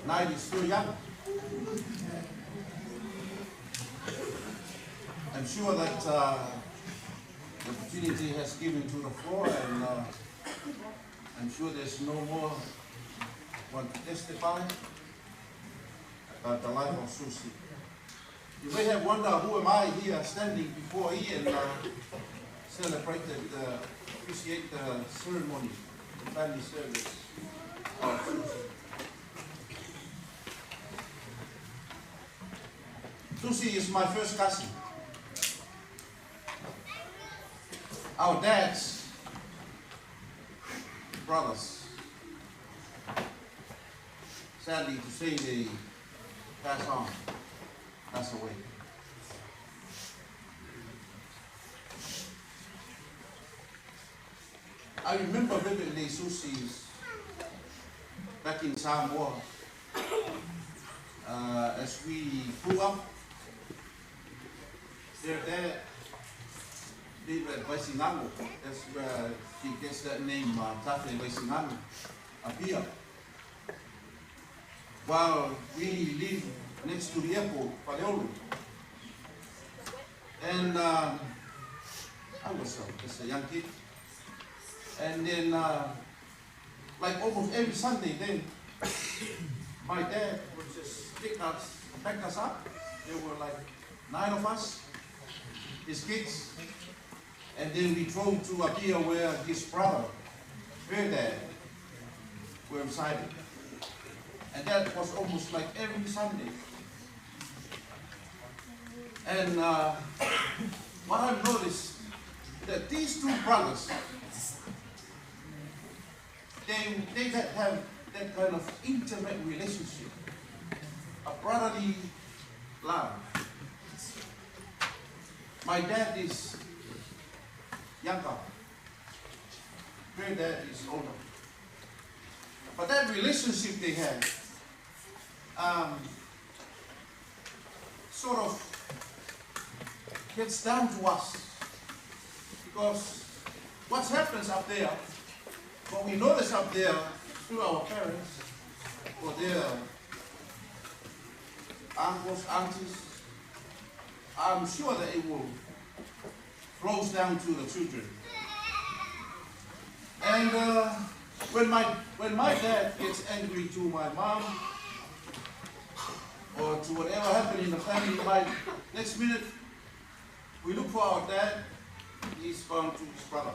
night is still young. I'm sure that the opportunity has given to the floor, and I'm sure there's no more want to testify about the life of Susi. You may have wondered, who am I here standing before you and celebrate appreciate the ceremony, the family service of Susi. Susi is my first cousin. Our dad's brothers. Sadly to say, they pass away. I remember vividly Susi's back in Samoa as we grew up. Their dad Tafe Vaisigano, that's where she gets that name, Tafe Vaisigano, appear. While we lived next to the airport, Paleolu. And I was just a young kid. And then, like almost every Sunday, then my dad would just pick us up. There were like 9 of us, his kids. And then we drove to Apia where his brother, her dad, were residing. And that was almost like every Sunday. And what I've noticed, that these two brothers, they have that kind of intimate relationship, a brotherly love. My dad is younger. Her dad is older. But that relationship they had sort of gets down to us. Because what happens up there, what we notice up there through our parents, or their uncles, aunties, I'm sure that it will flows down to the children. And when my dad gets angry to my mom, or to whatever happened in the family, next minute we look for our dad, he's gone to his brother.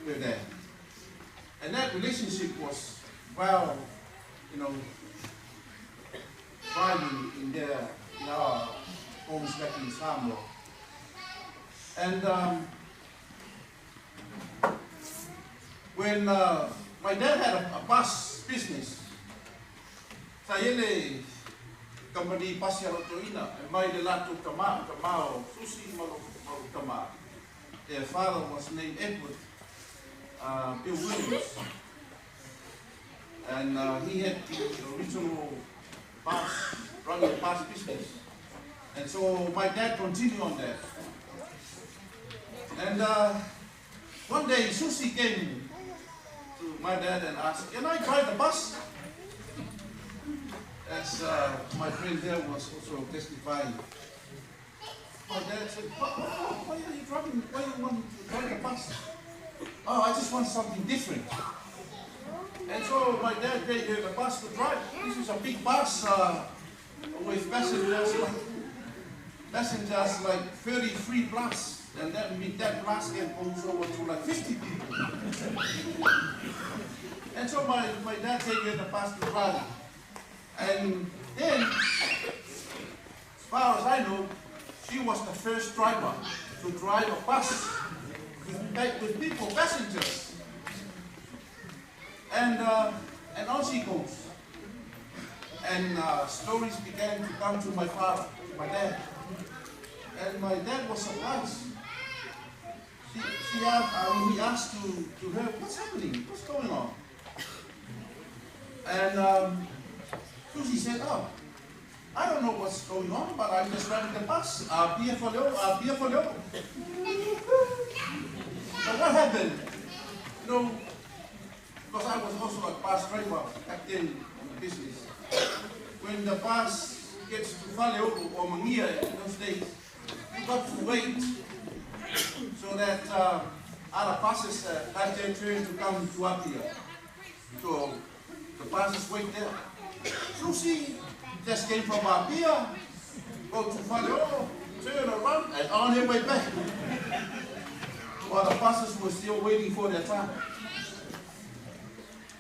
Her dad. And that relationship was, well, you know, thriving in our homes back in Samoa. And when my dad had a bus business, Sayele company Pasiarotoina, and my Lato Tamao, Susi Tama. Their father was named Edward Bill Williams. And he had the original bus, running a bus business. And so my dad continued on that. And one day Susi came to my dad and asked, "Can I drive the bus?" As my friend there was also testifying. My dad said, why are you driving? Why do you want to drive the bus? Oh, I just want something different. And so my dad gave her the bus to drive. This is a big bus with passengers like 33 plus. And that bus can go over to like 50 people. And so my dad gave her the bus to drive. And then, as far as I know, she was the first driver to drive a bus with people, passengers. And on she goes. And stories began to come to my father, my dad. And my dad was surprised. He asked to her, "What's happening? What's going on?" And Susi said, "Oh, I don't know what's going on, but I'm just driving the bus. I'll be here for you. But what happened? You know, because I was also a bus driver back then in the business. When the bus gets to Faleopo or Mangia in those days, you got to wait so that other buses had their turn to come to up here. So the buses wait there. Susi just came from Apia, go to Faleopo, turn around, and on her way back. While the buses were still waiting for their time.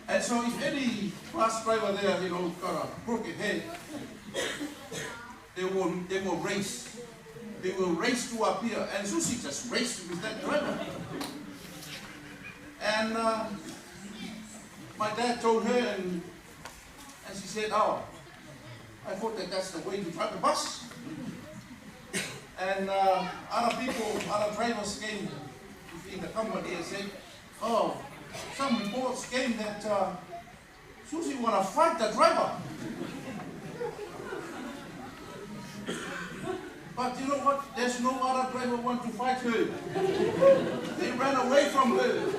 And so if any bus driver there, you know, got a broken head, they will race. They will race to Apia, and Susi just raced with that driver. And my dad told her, and she said, "Oh, I thought that's the way to drive the bus." And other drivers came in the company and said, "Oh, some reports came that Susi want to fight the driver." But you know what? There's no other driver want to fight her. They ran away from her.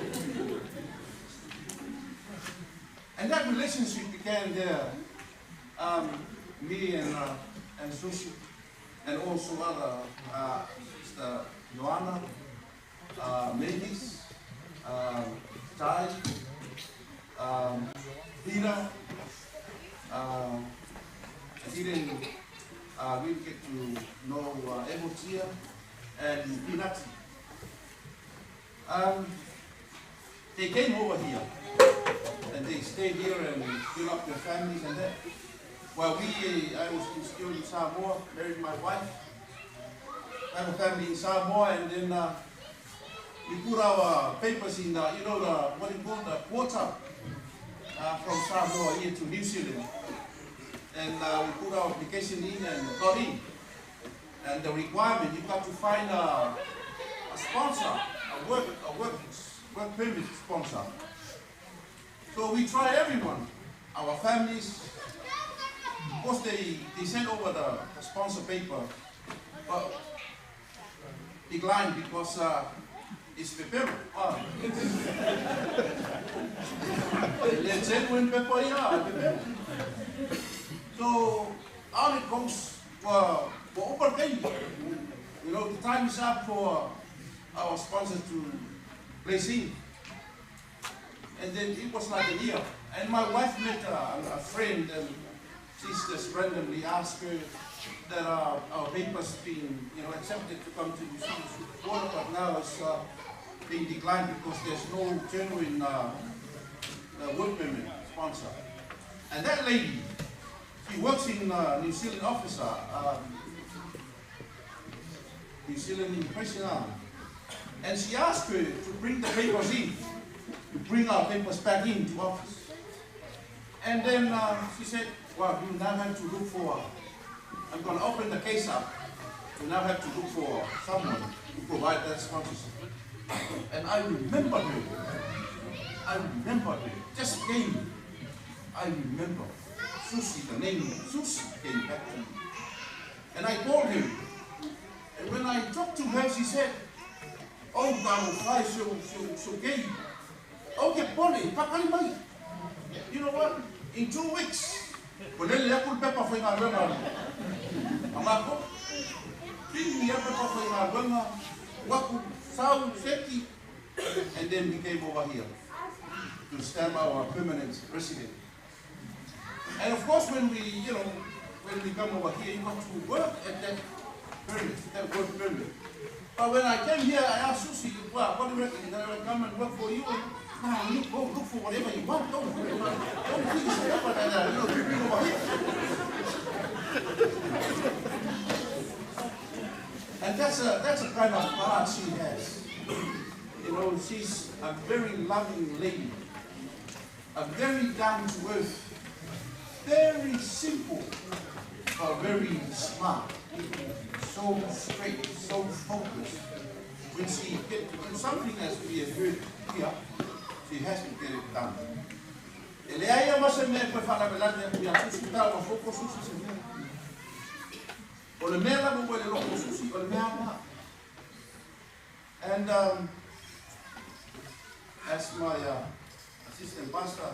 And that relationship began there. Me and Susi, and also other Sister Joanna, Mavis, Tai, Peter. I didn't really get to know Ebotia and Pinati. They came over here and they stayed here and built up their families and that. While I was still in Samoa, married my wife. I have a family in Samoa, and then we put our papers in the, you know, what do you call the quota from Samoa here to New Zealand. And we put our application in and got in. And the requirement, you got to find a sponsor, a work permit sponsor. So we try everyone, our families. Of course, they sent over the sponsor paper, but declined because it's pepero. The genuine pepper, yeah, pepero. So all it goes for overpaying. You know, the time is up for our sponsors to place in. And then it was like a year. And my wife met a friend, and she's just randomly asked her that our papers been, you know, accepted to come to New Zealand water, but now it's being declined because there's no genuine work permit sponsor. And that lady, she works in New Zealand officer, New Zealand Immigration Army. And she asked her to bring the papers in, to bring our papers back into office. And then she said, well, you now have to look for, I'm going to open the case up. You now have to look for someone to provide that sponsorship. And I remember her, just came. I remember Susi, the name Susi came back to me. And I called her. And when I talked to her, she said, oh, so gay. Okay, Polly, pakali. You know what? In 2 weeks, and then we came over here to stamp our permanent resident. And of course, when we come over here, you have to work at that permit, that work permit. But when I came here, I asked Susi, well, what do you reckon? Can I come and work for you? No, you go look for whatever you want. Don't please step on that, you bring over here. And that's a kind of heart she has. You know, she's a very loving lady, a very down-to-earth, very simple, but very smart, so straight, so focused. When she gets to do something as we have heard here, she has to get it done. And as my assistant pastor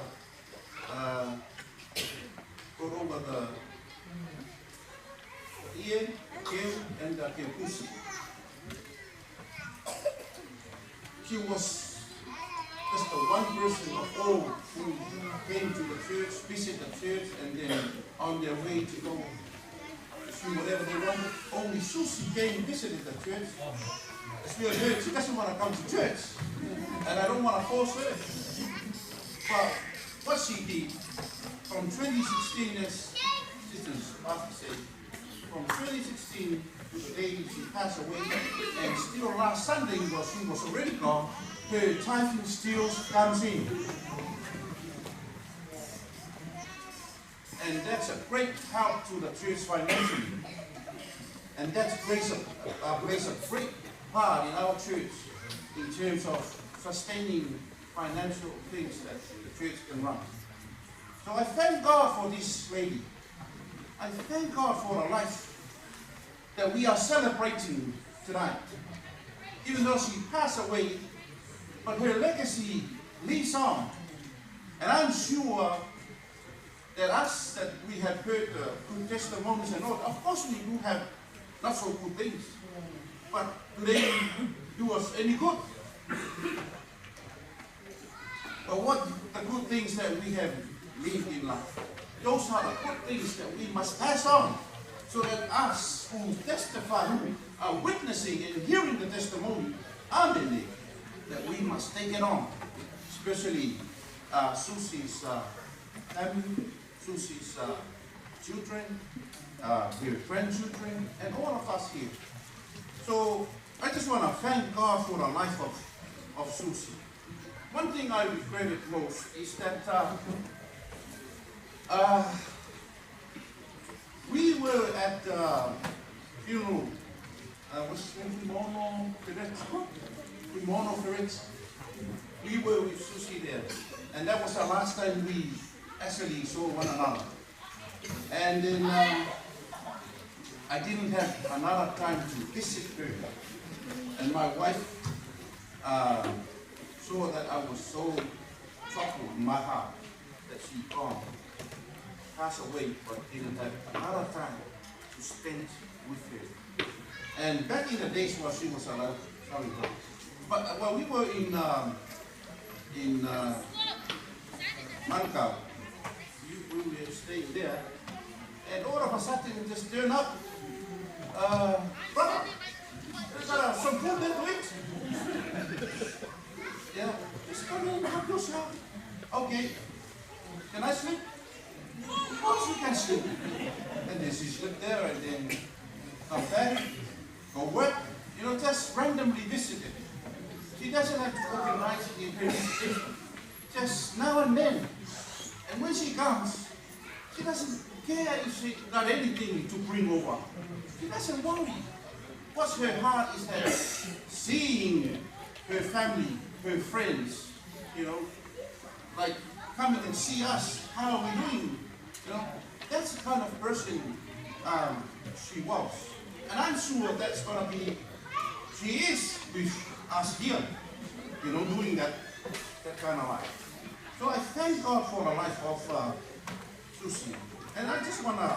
got over the Ian, Kim, and Kepusi, she was just the one person of all who came to the church, visit the church, and then on their way to go do whatever they wanted. Only Susi came and visited the church. As we heard, she doesn't want to come to church, and I don't want to force her. But what she did from 2016, as Sister Pastor said, from 2016 to the day she passed away, and still last Sunday she was already gone, her tithing still comes in. And that's a great help to the church financially. And that plays a great part in our church in terms of sustaining financial things that the church can run. So I thank God for this lady. I thank God for her life that we are celebrating tonight. Even though she passed away, but her legacy lives on. And I'm sure that us, that we have heard good testimonies and all, of course we do have not so good things. But do they do us any good? But what the good things that we have lived in life? Those are the good things that we must pass on, so that us who testify, who are witnessing and hearing the testimony, that we must take it on. Especially Susi's family, Susi's children, her grandchildren, and all of us here. So I just want to thank God for the life of of Susi. One thing I regretted most is that we were at the funeral. We were with Susi there, and that was the last time we actually saw one another. And then I didn't have another time to visit her, and my wife saw that I was so troubled in my heart that she passed away, but didn't have another time to spend with her. And back in the days while she was alive, but while we were in Mancau, we were staying there, and all of a sudden it just turned up, brother, there's some food there to eat. Yeah, just come in, have yourself. Okay, can I sleep? Of course you can sleep. And then she slept there and then come back, go work, just randomly visit it. She doesn't have to organize it in her visitation, just now and then. And when she comes, she doesn't care if she got anything to bring over. She doesn't worry. What's her heart is that seeing her family, her friends, like coming and see us, how are we doing? That's the kind of person she was. And I'm sure that's going to be, she is with us here, doing that kind of life. So I thank God for the life of Susi. And I just want to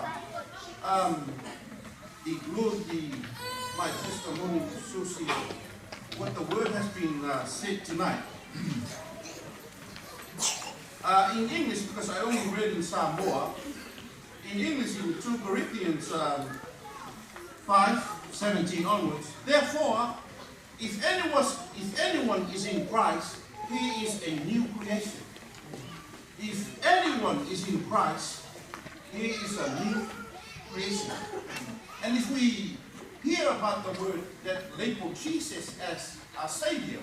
include my testimony to Susi, what the word has been said tonight. In English, because I only read in Samoa, in English in 2 Corinthians 5:17 onwards, therefore, if anyone is in Christ, he is a new creation. If anyone is in Christ, he is a new creation. And if we hear about the word that labeled Jesus as a Savior,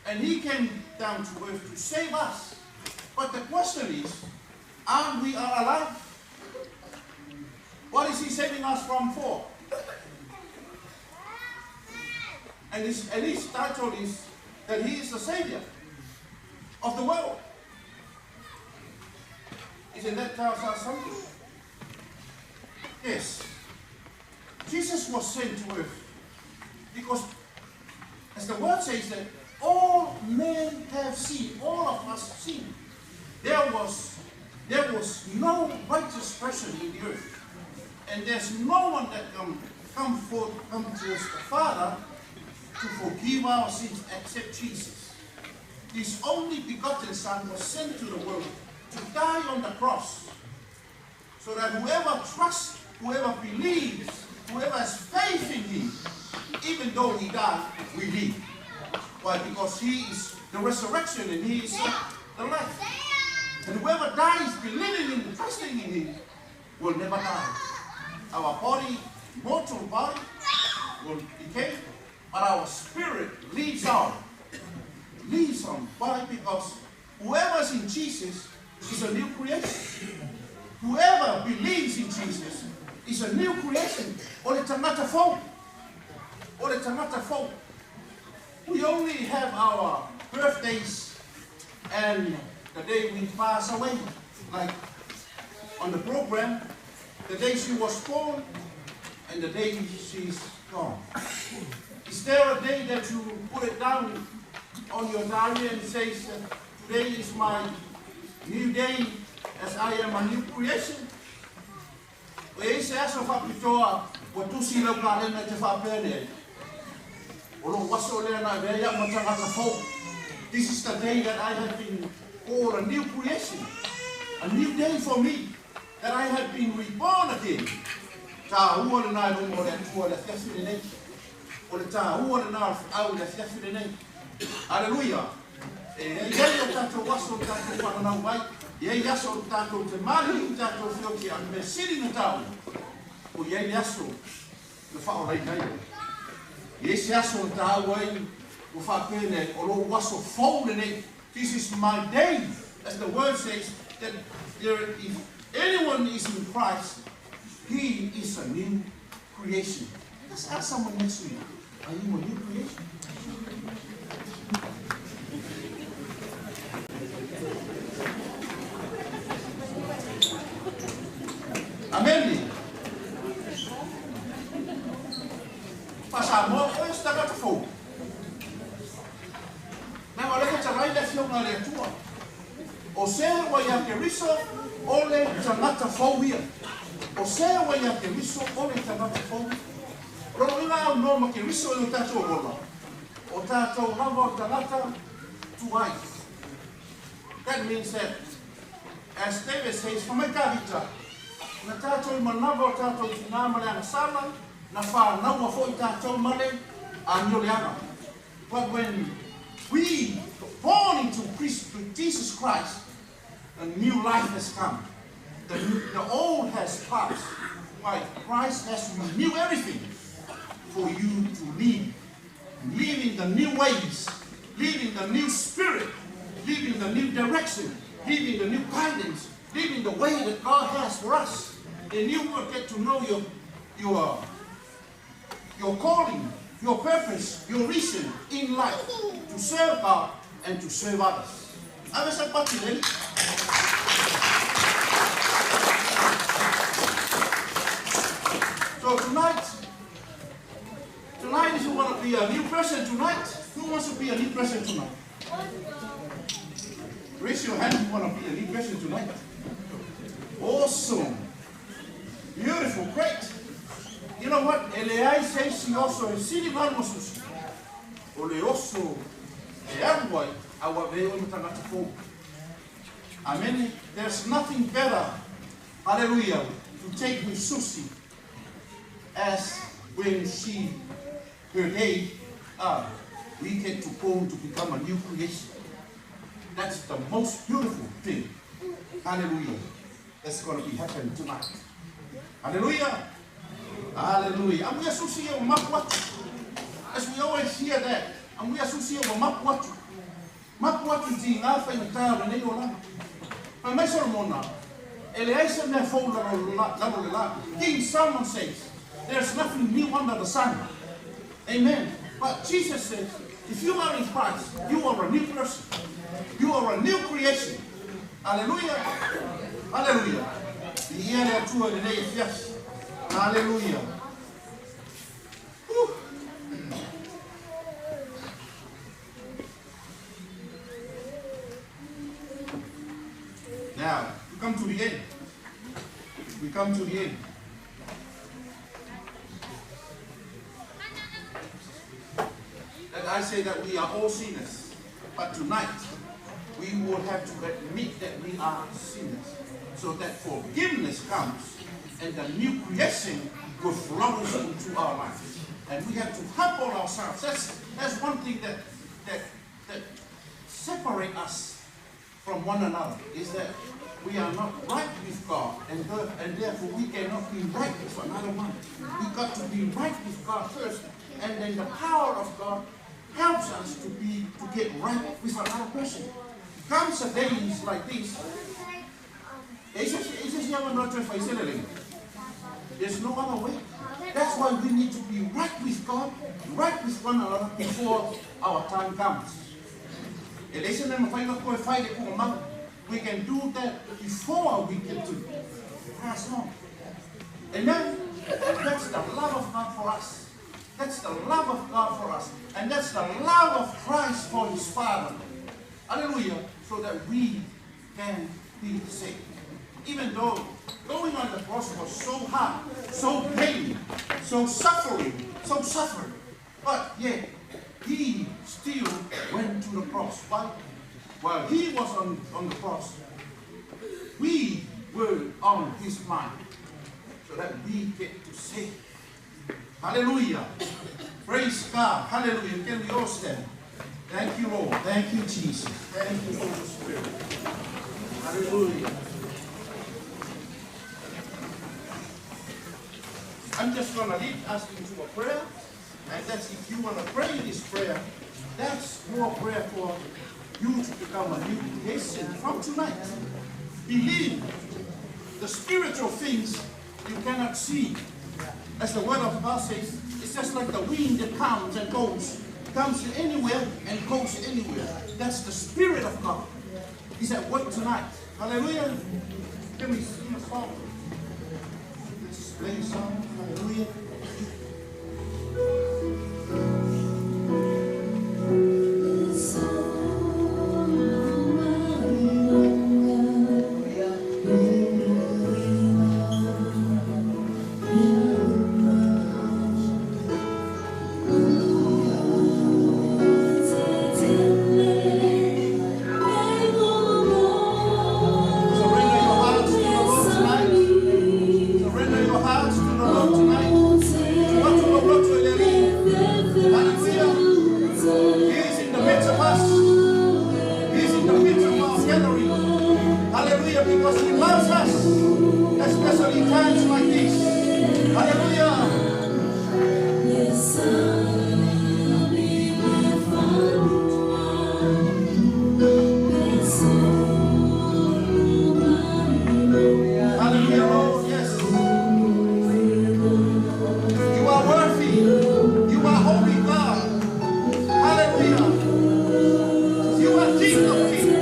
and he came down to earth to save us. But the question is, are we alive? What is he saving us from for? And his title is that he is the Savior of the world. Isn't that tells us something? Yes. Jesus was sent to earth because, as the word says, that all men have sinned, all of us sinned. There was no righteous person in the earth. And there's no one that come to the Father to forgive our sins except Jesus. His only begotten Son was sent to the world to die on the cross, so that whoever trusts, whoever believes, whoever has faith in him, even though he died, we live. Why? Because he is the resurrection and he is the life. And whoever dies believing in, trusting in him, will never die. Our body, mortal body, will decay, but our spirit lives on. Why? Because whoever is in Jesus is a new creation. Whoever believes in Jesus is a new creation. Or it's a matter of we only have our birthdays and the day we pass away. Like on the program, the day she was born and the day she's gone. Is there a day that you put it down on your diary and says, today is my new day as I am a new creation? This is the day that I have been called a new creation, a new day for me, that I have been reborn again. Hallelujah. Yes, yes, on the way, with our pen, or was of folding it. This is my day. As the word says, that if anyone is in Christ, he is a new creation. Let's ask someone next to you. Are you a new creation? Amen. Pasamo, hoje Tafe Vaisigano. Na wale ke tarai le fio ngale tua. O se wa ya ke riso ole Tinā Tafe Vaisigano. O se wa ya ke riso ole Tinā Tafe Vaisigano. Roina no ma ke riso no tato rola. O tato lava Tinā tuai. That means that, as David says, for my kavita, na tato manava tato tina male sala na fa na wa fo tato male anyoleana. But when we born into Jesus Christ, a new life has come. The old has passed. Why? Christ has renewed everything for you to live in the new ways, live in the new spirit, live in the new direction, live in the new guidance, live in the way that God has for us. And you will get to know your calling, your purpose, your reason in life to serve God and to serve others. So tonight, if you want to be a new person tonight, who wants to be a new person tonight? Raise your hand if you want to be a new person tonight. Awesome. Beautiful, great. You know what? Eliai says she also is sitting on Moses. Ole also, our way on Tinā Tafe. Amen. There's nothing better, hallelujah, to take with Susi as when her day, we get to go to become a new creation. That's the most beautiful thing. Hallelujah. That's going to be happening tonight. Hallelujah. Hallelujah. And we are Susi of Mapuatu. As we always hear that. And we are Susi of Mapuatu. Mapuatu Tinā Tafe Vaisigano. But my Solomona, King Solomon says, there's nothing new under the sun. Amen. But Jesus says, if you are in Christ, you are a new person. You are a new creation. Hallelujah. Hallelujah. Hallelujah. Whew. Now, we come to the end. We come to the end. That I say that we are all sinners. But tonight, we will have to admit that we are sinners. So that forgiveness comes and the new creation will flourish into our lives. And we have to humble ourselves. That's one thing that separates us from one another, is that we are not right with God, and therefore we cannot be right with another one. We've got to be right with God first, and then the power of God helps us to get right with another person. Comes a days like this. There's no other way. That's why we need to be right with God, right with one another before our time comes. We can do that before we get to pass on. Amen? And that's the love of God for us. That's the love of God for us. And that's the love of Christ for his Father. Hallelujah. So that we can be saved. Even though going on the cross was so hard, so pain, so suffering. But yet, he still went to the cross. Why? While he was on the cross, we were on his mind. So that we get to save. Hallelujah. Praise God. Hallelujah. Can we all stand? Thank you, Lord. Thank you, Jesus. Thank you, Holy Spirit. Hallelujah. I'm just going to lead us into a prayer. And that's if you want to pray this prayer, that's your prayer for you to become a new creation from tonight. Believe the spiritual things you cannot see. As the word of God says, it's just like the wind that comes and goes. Comes anywhere and goes anywhere. That's the Spirit of God. He's at work tonight. Hallelujah. Let me sing a song. Let's play a song. Hallelujah. Because he loves us, especially in times like this. Hallelujah. Yes, hallelujah, Lord, yes. You are worthy. You are holy God. Hallelujah. You are King of Kings.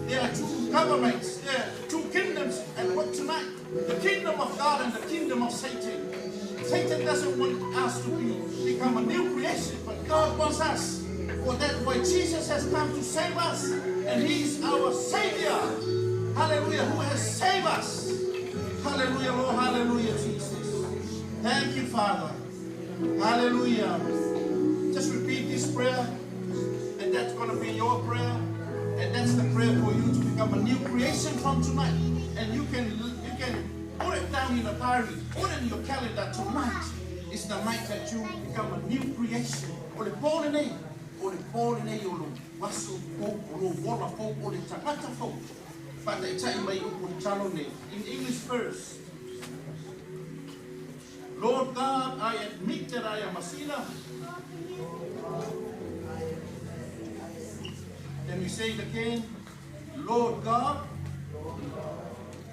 There are two governments, there are two kingdoms at work tonight. The kingdom of God and the kingdom of Satan. Satan doesn't want us to become a new creation, but God wants us. For that way Jesus has come to save us, and He is our Savior. Hallelujah, who has saved us. Hallelujah, Lord, hallelujah, Jesus. Thank you, Father. Hallelujah. Just repeat this prayer, and that's going to be your prayer. And that's the prayer for you to become a new creation from tonight. And you can put it down in a diary, put it in your calendar. Tonight is the night that you become a new creation. Or the born name, or the born name, or the wasso folk, or the water folk, or the tangata folk. But they tell you in English first. Lord God, I admit that I am a sinner. Then we say it again. Lord God,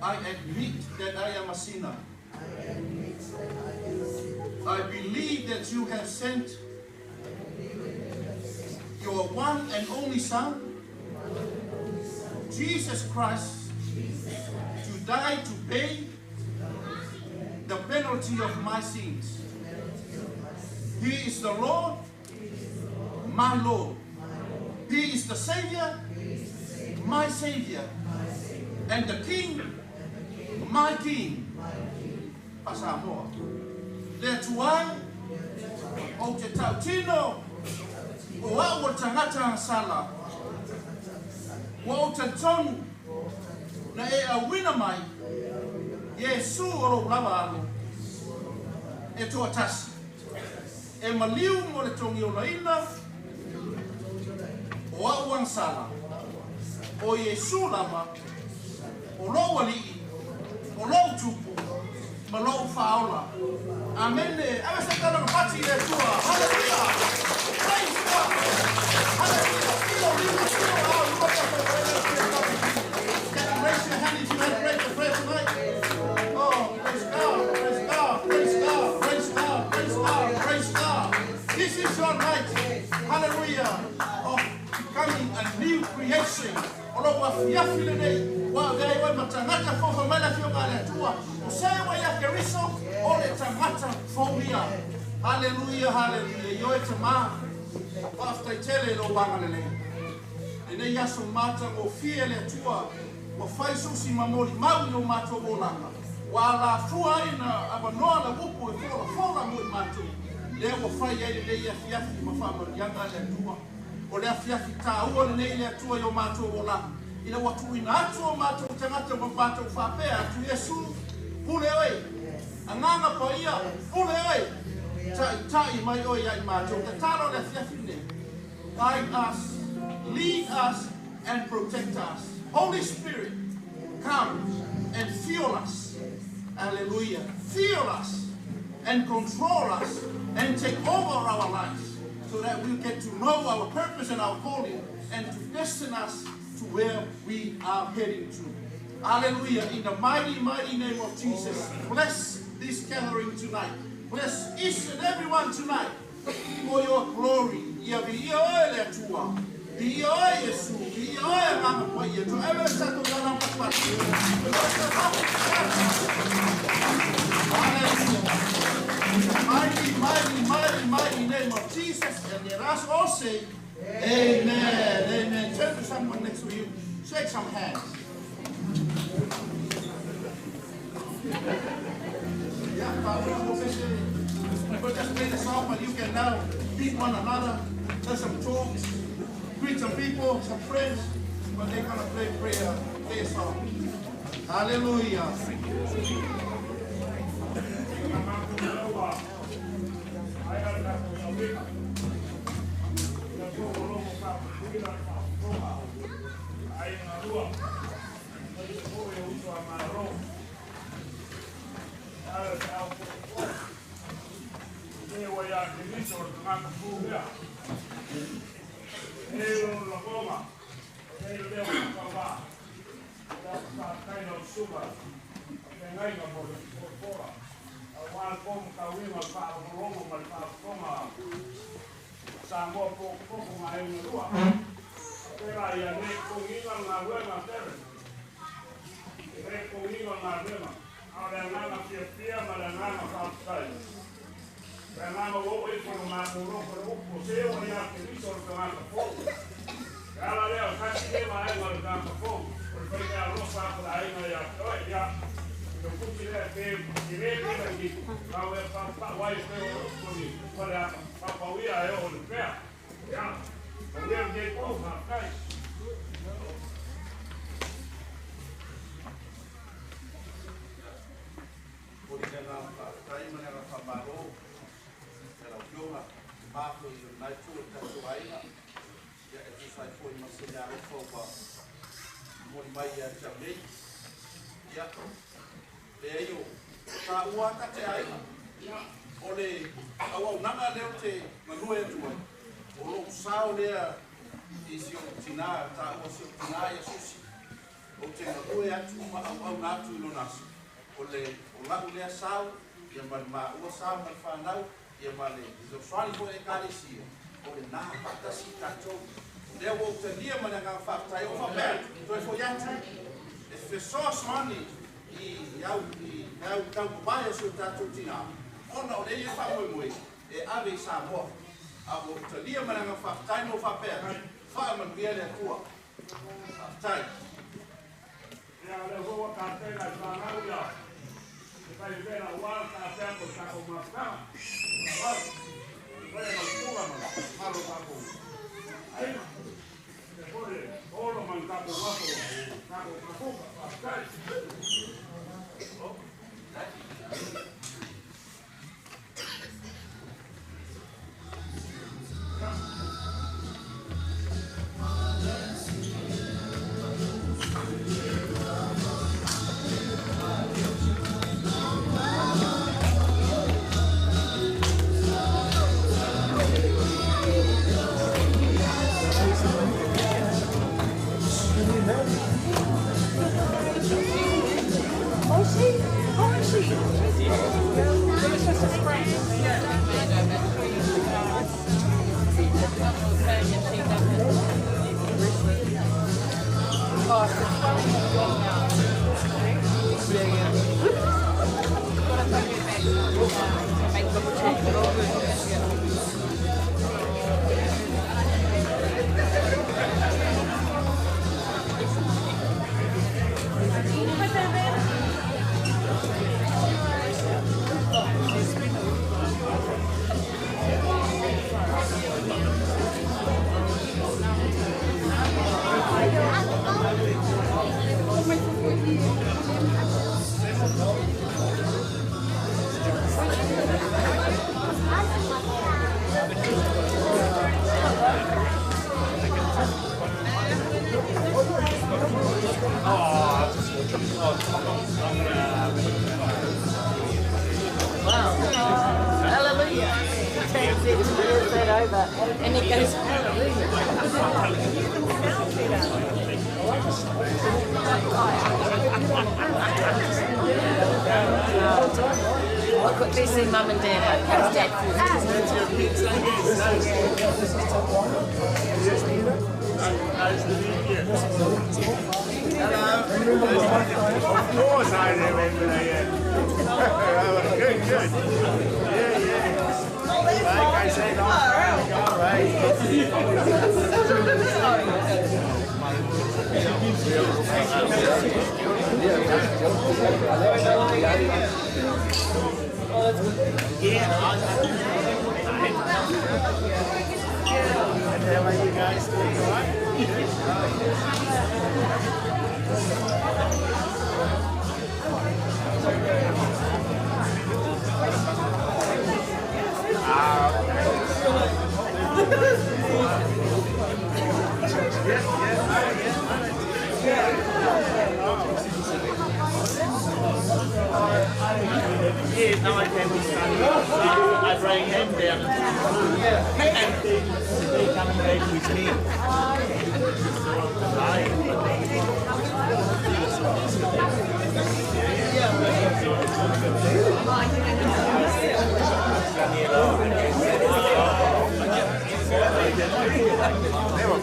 I admit that I am a sinner. I believe that you have sent your one and only Son, Jesus Christ, to die to pay the penalty of my sins. He is the Lord, my Lord. He is the Savior, my Savior. And the King, my King. Pasamoa. Le tuai, o te tautino, o au tangata sala. O te tonu, na e a wina mai, Yesu oro lava alo. E toa tasi. e maliu mo le tongi o laina o auang sala o Yesu lama o lo wali o lo tupu ma lo faola amene ave se kana pati le tua haleluya praise God haleluya kilo au raise your hand if you had prayed the prayer tonight. Oh, praise God, praise God, praise God, praise God, praise God, praise God. This is your night. Hallelujah. Of becoming a new creation. Olo wa fiafile nei wa gai wa matangata fo fa mala fio ngale tua. Usewa ya keriso ole tamata fobia. Hallelujah, hallelujah. Yo etama. After tele lo bangalele. Ene yaso mata o fiele tua. O fai susi mamoli mau no mato bolanga. Wala fua ina abanoa la bupu e fola mo mato. Le o fai ai le ia fiafi mafama yanga le tua. O le fiafi ta o le le tua yo mato bolanga. Ina watu ina atu mato tangata mabato fapea tu Yesu. Pule oi. Anganga pa ia pule oi. Tai mai oi ai mato. Te taro le fiafi ne. Guide us, lead us and protect us. Holy Spirit, come and fuel us. Hallelujah. Fuel us and control us and take over our lives so that we get to know our purpose and our calling and to destine us to where we are heading to. Hallelujah. In the mighty, mighty name of Jesus, bless this gathering tonight. Bless each and everyone tonight for your glory. Yesu, mighty name of Jesus, and let us all say, Amen, amen. Turn to someone next to you, shake some hands. Yeah, but just play the song, but you can now meet one another, there's some talks. Greet some people, some friends, but they're going to play a song. Hallelujah. Tinā Tafe Susi. O te ngakue atu ma au nātu ilo nasu. O lau lea sau, ia ma ua sau ma whanau, ia ma le swani po e kāresia. O le nā patasi tātou. Lea o te lia ma le ngā whaktai o whapea. Toi fo yatu. E whesoa swani i au tau kupaya su tātou tina. Ona o le ia whamoe e ave i sa moa. A o te lia ma le ngā whaktai no whapea. Whaman bia le tua. Tai. Ya le hoa ka tena I whanau ia. E kai vera ua ka tea ko tako mafkama. Na wau. E kai ma kua ma. Halo tako. Aina. E kore. Olo man tako wako. Tako kakuka. Paskai. And it goes, I quickly see Mum and Dad, how's Dad? Of course I remember that. Good. Yeah. Like I said, all how are you guys doing, all right? Yeah, no, I can be studying. So I bring him down and they come and go with me. They were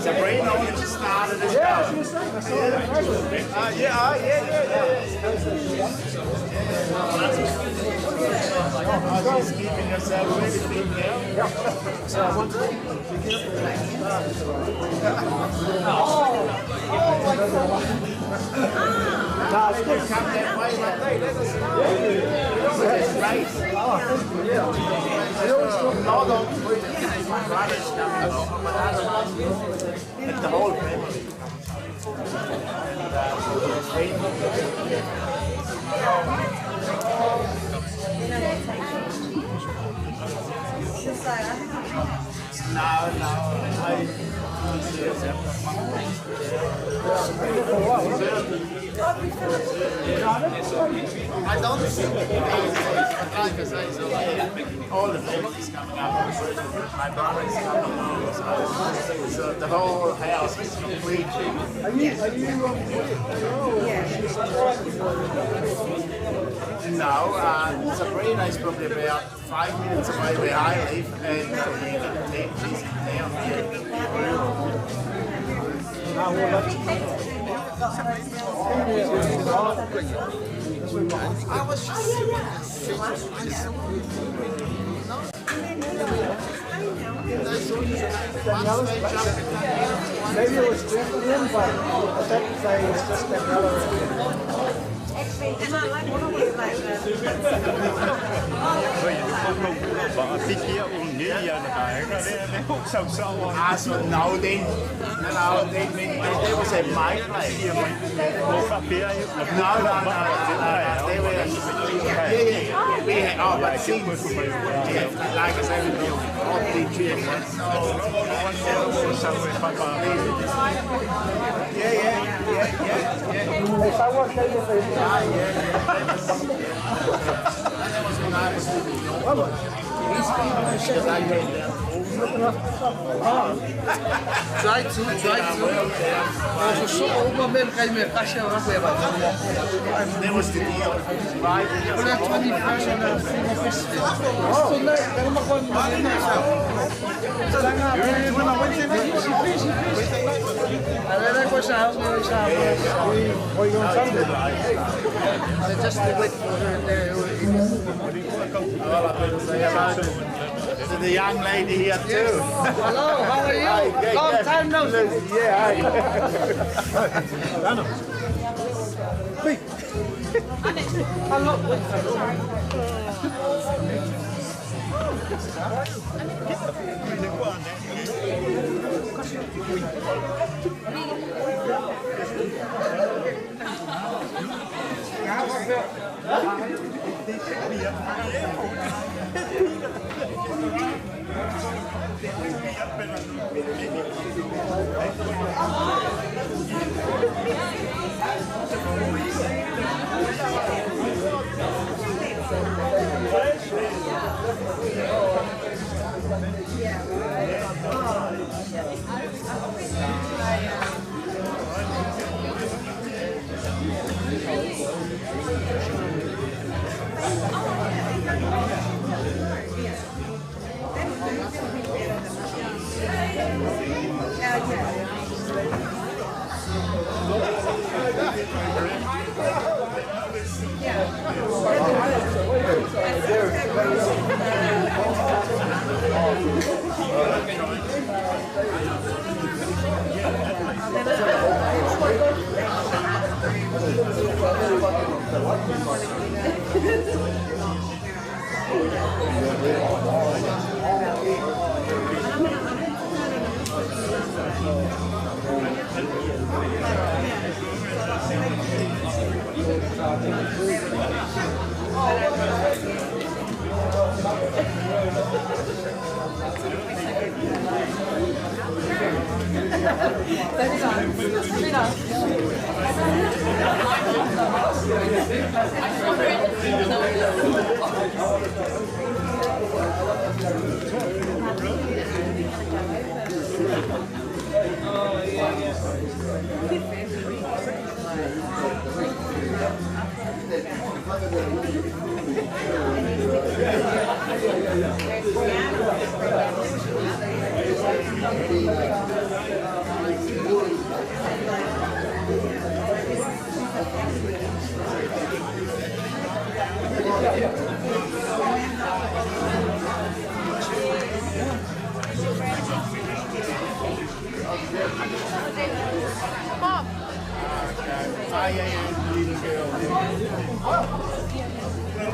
Sabrina only just started as well. Yeah, she was saying, I saw that first. She's keeping herself really fit now. Yeah. So I want to No, it's good. Come that way one day. Let us know. It's race. Hold on. My brother's coming. My other and the whole family. I don't think like I say, so all the families coming up. My brother is coming up. So the whole house is complete. No, Sabrina is probably about 5 minutes away where I live, and Sabrina, she's I was just Maybe it was different in, but I think they was just another. So now they make it was a my play. No, they were we had all but scenes. Like I said, all the dreams. If I work out with it, Try to. So over men came in cash and up there. That was the deal, right? But that's 21st and so nice. And then I was out. What are you going Sunday? Just to wait for her there. To the young lady here too. Hello, how are you? Long time no see. Yeah,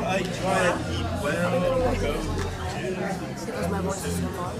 I try and keep well. Because my voice is so loud.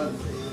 Tafe.